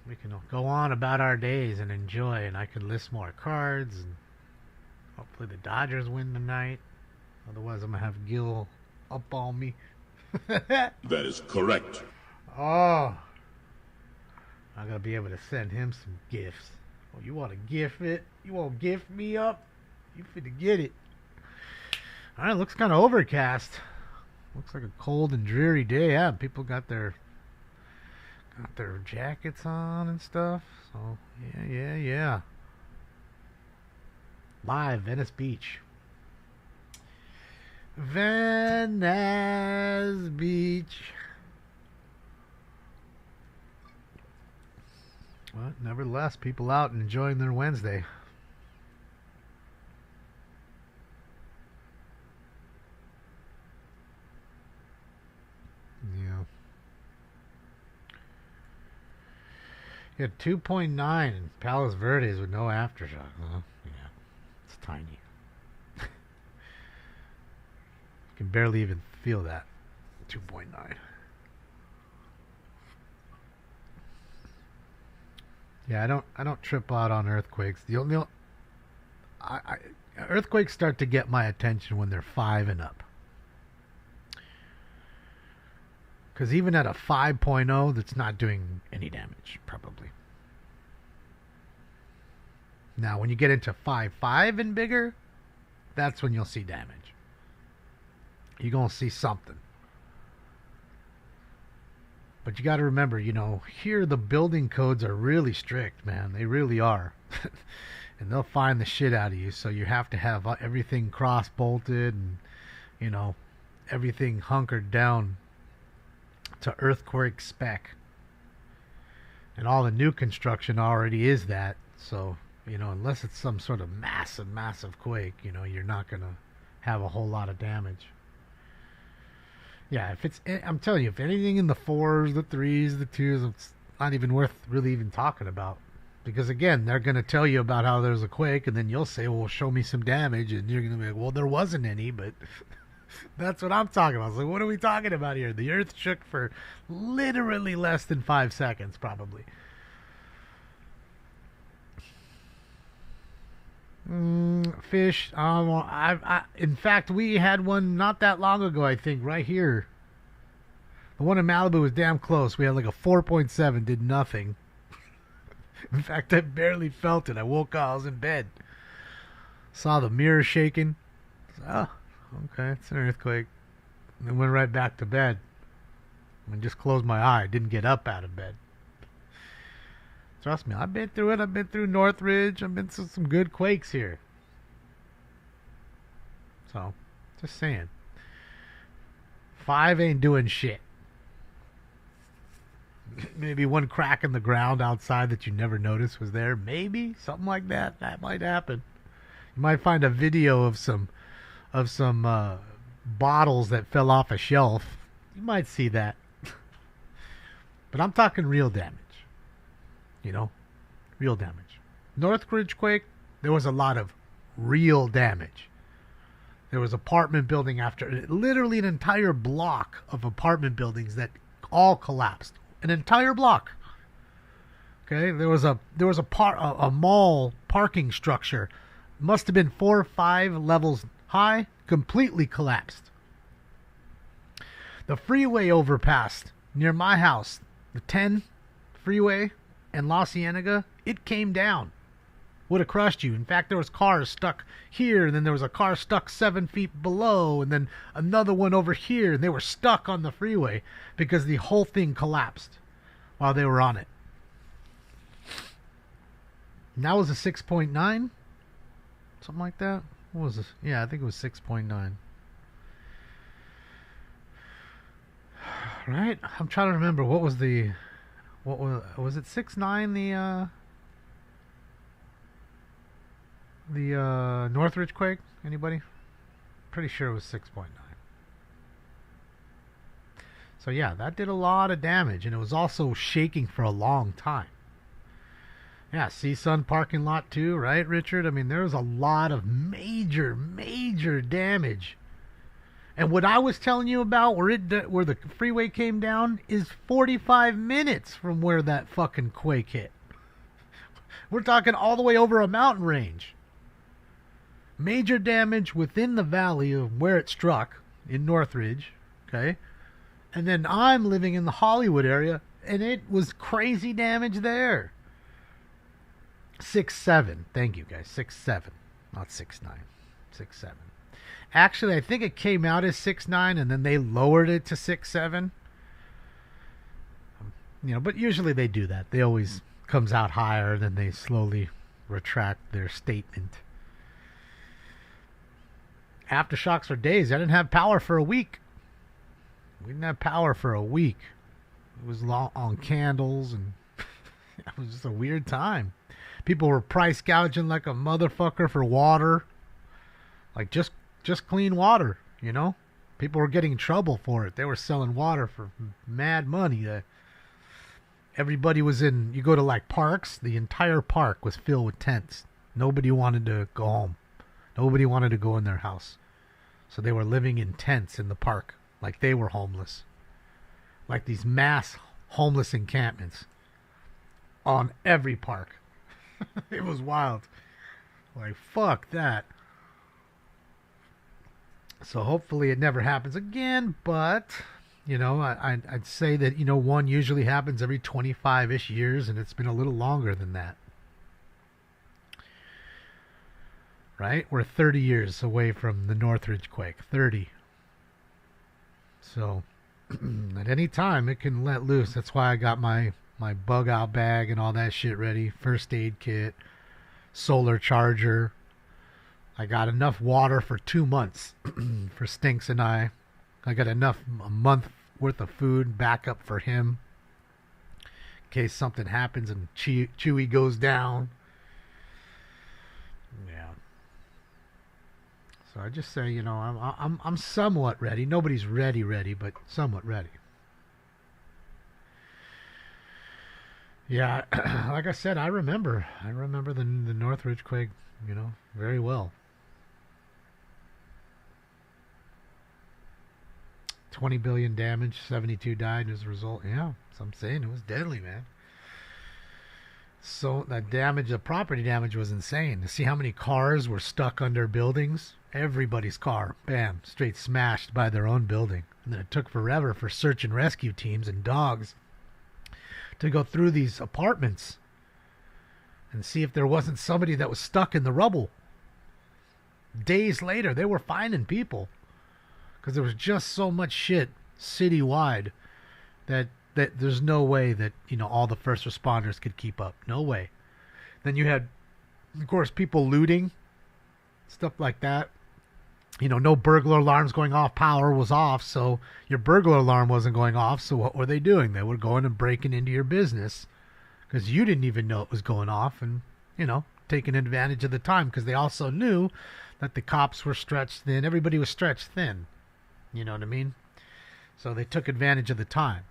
We can go on about our days and enjoy, and I can list more cards, and hopefully the Dodgers win tonight. Otherwise, I'm going to have Gil up on me. That is correct. Oh. I'm going to be able to send him some gifts. Oh, you want to gift it? You want to gift me up? You finna get it. Alright, looks kind of overcast. Looks like a cold and dreary day. Yeah, people got their Got their jackets on and stuff. So, yeah. Live, Venice Beach. Venice Beach. But nevertheless, people out and enjoying their Wednesday. Yeah. You had 2.9 in Palos Verdes with no aftershock, huh? Yeah. It's tiny. You can barely even feel that. 2.9. Yeah, I don't trip out on earthquakes. Earthquakes start to get my attention when they're 5 and up. Because even at a 5.0, that's not doing any damage, probably. Now, when you get into 5.5 and bigger, that's when you'll see damage. You're going to see something. But you got to remember, here the building codes are really strict, man. They really are. And they'll find the shit out of you. So you have to have everything cross-bolted and, everything hunkered down to earthquake spec. And all the new construction already is that. So, unless it's some sort of massive quake, you're not going to have a whole lot of damage. Yeah, I'm telling you, if anything in the 4s, the 3s, the 2s, it's not even worth really even talking about. Because again, they're going to tell you about how there's a quake, and then you'll say, well, show me some damage, and you're going to be like, well, there wasn't any, but that's what I'm talking about. So what are we talking about here? The earth shook for literally less than 5 seconds, probably. Fish. In fact, we had one not that long ago, I think, right here. The one in Malibu was damn close. We had like a 4.7, did nothing. In fact, I barely felt it. I woke up, I was in bed. Saw the mirror shaking. Oh, okay, it's an earthquake. And then went right back to bed. And just closed my eye. Didn't get up out of bed. Trust me, I've been through it. I've been through Northridge. I've been through some good quakes here. So, just saying. 5 ain't doing shit. Maybe one crack in the ground outside that you never noticed was there. Maybe. Something like that. That might happen. You might find a video of some bottles that fell off a shelf. You might see that. But I'm talking real damage. Real damage. Northridge quake, there was a lot of real damage. There was apartment building after, literally an entire block of apartment buildings that all collapsed. An entire block. Okay, there was a mall parking structure. Must have been 4 or 5 levels high, completely collapsed. The freeway overpass near my house, the 10 freeway and La Cienega, it came down. Would have crushed you. In fact, there was cars stuck here, and then there was a car stuck 7 feet below, and then another one over here, and they were stuck on the freeway because the whole thing collapsed while they were on it. And that was a 6.9? Something like that? What was this? Yeah, I think it was 6.9. Right? I'm trying to remember. What was it 6.9, the Northridge quake? Anybody? Pretty sure it was 6.9. So yeah, that did a lot of damage, and it was also shaking for a long time. Yeah, CSUN parking lot too, right, Richard? I mean, there was a lot of major damage. And what I was telling you about, where the freeway came down, is 45 minutes from where that fucking quake hit. We're talking all the way over a mountain range. Major damage within the valley of where it struck in Northridge, okay? And then I'm living in the Hollywood area, and it was crazy damage there. 6.7. Thank you, guys. 6.7. Not 6.9. 6.7. Actually, I think it came out as 6.9, and then they lowered it to 6.7. But usually they do that. They always comes out higher, then they slowly retract their statement. Aftershocks for days. I didn't have power for a week. We didn't have power for a week. It was on candles, and it was just a weird time. People were price gouging like a motherfucker for water. Like just clean water, People were getting in trouble for it. They were selling water for mad money. Everybody was you go to like parks, the entire park was filled with tents. Nobody wanted to go home. Nobody wanted to go in their house. So they were living in tents in the park, like they were homeless. Like these mass homeless encampments on every park. It was wild. Like, fuck that. So hopefully it never happens again, but, I'd say that, one usually happens every 25-ish years, and it's been a little longer than that. Right? We're 30 years away from the Northridge quake. 30. So, at any time, it can let loose. That's why I got my bug out bag and all that shit ready. First aid kit, solar charger. I got enough water for 2 months for Stinks and I. I got a month worth of food backup for him in case something happens and Chewy goes down. Yeah. So I just say, I'm somewhat ready. Nobody's ready, but somewhat ready. Yeah, like I said, I remember the Northridge quake, very well. 20 billion damage, 72 died as a result. Yeah, so I'm saying it was deadly, man. So the property damage was insane. To see how many cars were stuck under buildings, everybody's car, bam, straight smashed by their own building. And then it took forever for search and rescue teams and dogs to go through these apartments and see if there wasn't somebody that was stuck in the rubble. Days later, they were finding people because there was just so much shit citywide that there's no way that, all the first responders could keep up. No way. Then you had, of course, people looting, stuff like that. No burglar alarms going off. Power was off, so your burglar alarm wasn't going off. So what were they doing? They were going and breaking into your business because you didn't even know it was going off, and, taking advantage of the time because they also knew that the cops were stretched thin. Everybody was stretched thin. You know what I mean? So they took advantage of the time.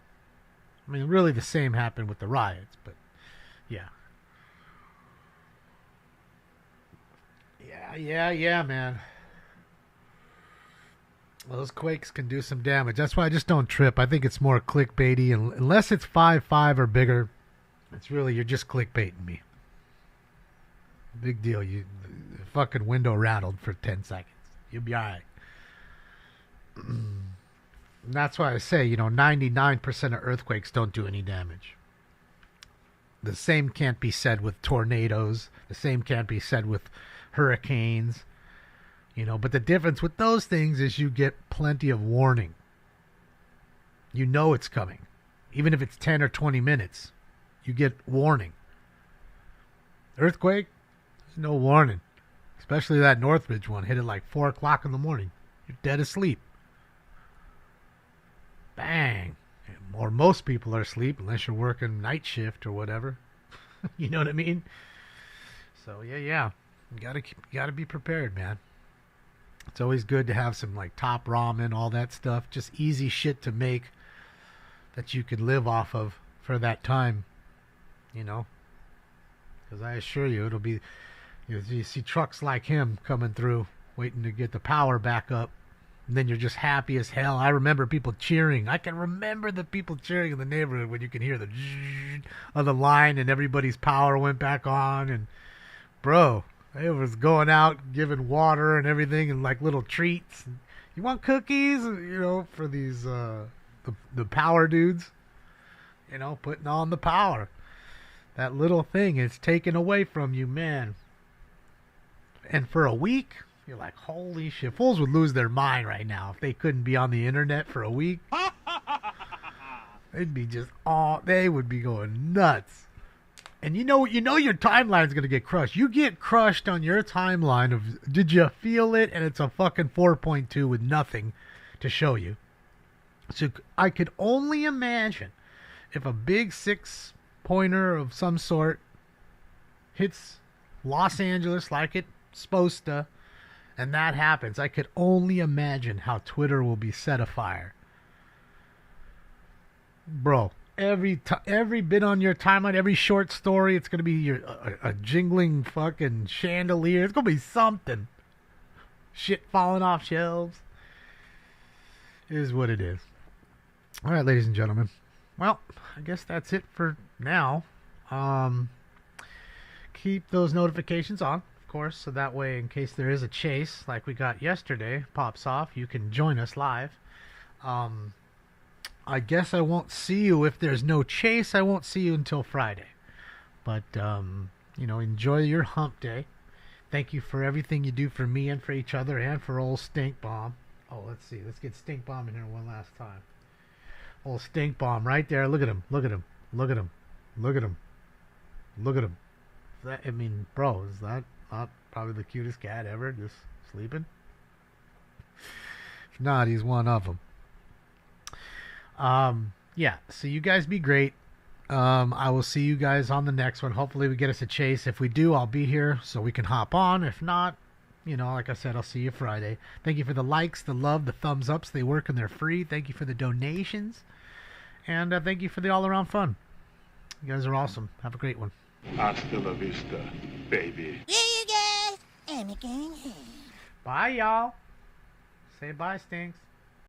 I mean, really the same happened with the riots, but yeah. Yeah, man. Well, those quakes can do some damage. That's why I just don't trip. I think it's more clickbaity, and unless it's 5.5 or bigger, you're just clickbaiting me. Big deal. The fucking window rattled for 10 seconds. You'll be all right. And that's why I say, 99% of earthquakes don't do any damage. The same can't be said with tornadoes. The same can't be said with hurricanes. But the difference with those things is you get plenty of warning. You know it's coming. Even if it's 10 or 20 minutes, you get warning. Earthquake, there's no warning. Especially that Northridge one. Hit it like 4 o'clock in the morning. You're dead asleep. Bang. Or most people are asleep unless you're working night shift or whatever. You know what I mean? So, yeah. You gotta be prepared, man. It's always good to have some like top ramen, all that stuff. Just easy shit to make that you can live off of for that time, Because I assure you, it'll be, you see trucks like him coming through, waiting to get the power back up. And then you're just happy as hell. I remember people cheering. I can remember the people cheering in the neighborhood when you can hear the zzz of the line and everybody's power went back on. And, bro, it was going out, giving water and everything and like little treats. You want cookies, for these, the power dudes, putting on the power. That little thing is taken away from you, man. And for a week, you're like, holy shit. Fools would lose their mind right now if they couldn't be on the internet for a week. They'd be just they would be going nuts. And you know your timeline's gonna get crushed. You get crushed on your timeline of did you feel it? And it's a fucking 4.2 with nothing to show you. So I could only imagine if a big 6-pointer of some sort hits Los Angeles like it's supposed to, and that happens. I could only imagine how Twitter will be set afire. Bro, every bit on your timeline, every short story, it's going to be a jingling fucking chandelier. It's going to be something. Shit falling off shelves. It is what it is. All right, ladies and gentlemen. Well, I guess that's it for now. Keep those notifications on, of course, so that way in case there is a chase like we got yesterday pops off, you can join us live. I guess I won't see you if there's no chase. I won't see you until Friday. But, enjoy your hump day. Thank you for everything you do for me and for each other and for old Stink Bomb. Oh, let's see. Let's get Stink Bomb in here one last time. Old Stink Bomb right there. Look at him. Look at him. Look at him. Look at him. Look at him. Bro, is that not probably the cutest cat ever just sleeping? If not, he's one of them. Yeah, so you guys be great. I will see you guys on the next one. Hopefully we get us a chase. If we do, I'll be here so we can hop on. If not, like I said, I'll see you Friday. Thank you for the likes, the love, the thumbs ups. They work and they're free. Thank you for the donations. And thank you for the all-around fun. You guys are awesome. Have a great one. Hasta la vista, baby. Bye, y'all. Say bye, Stinks.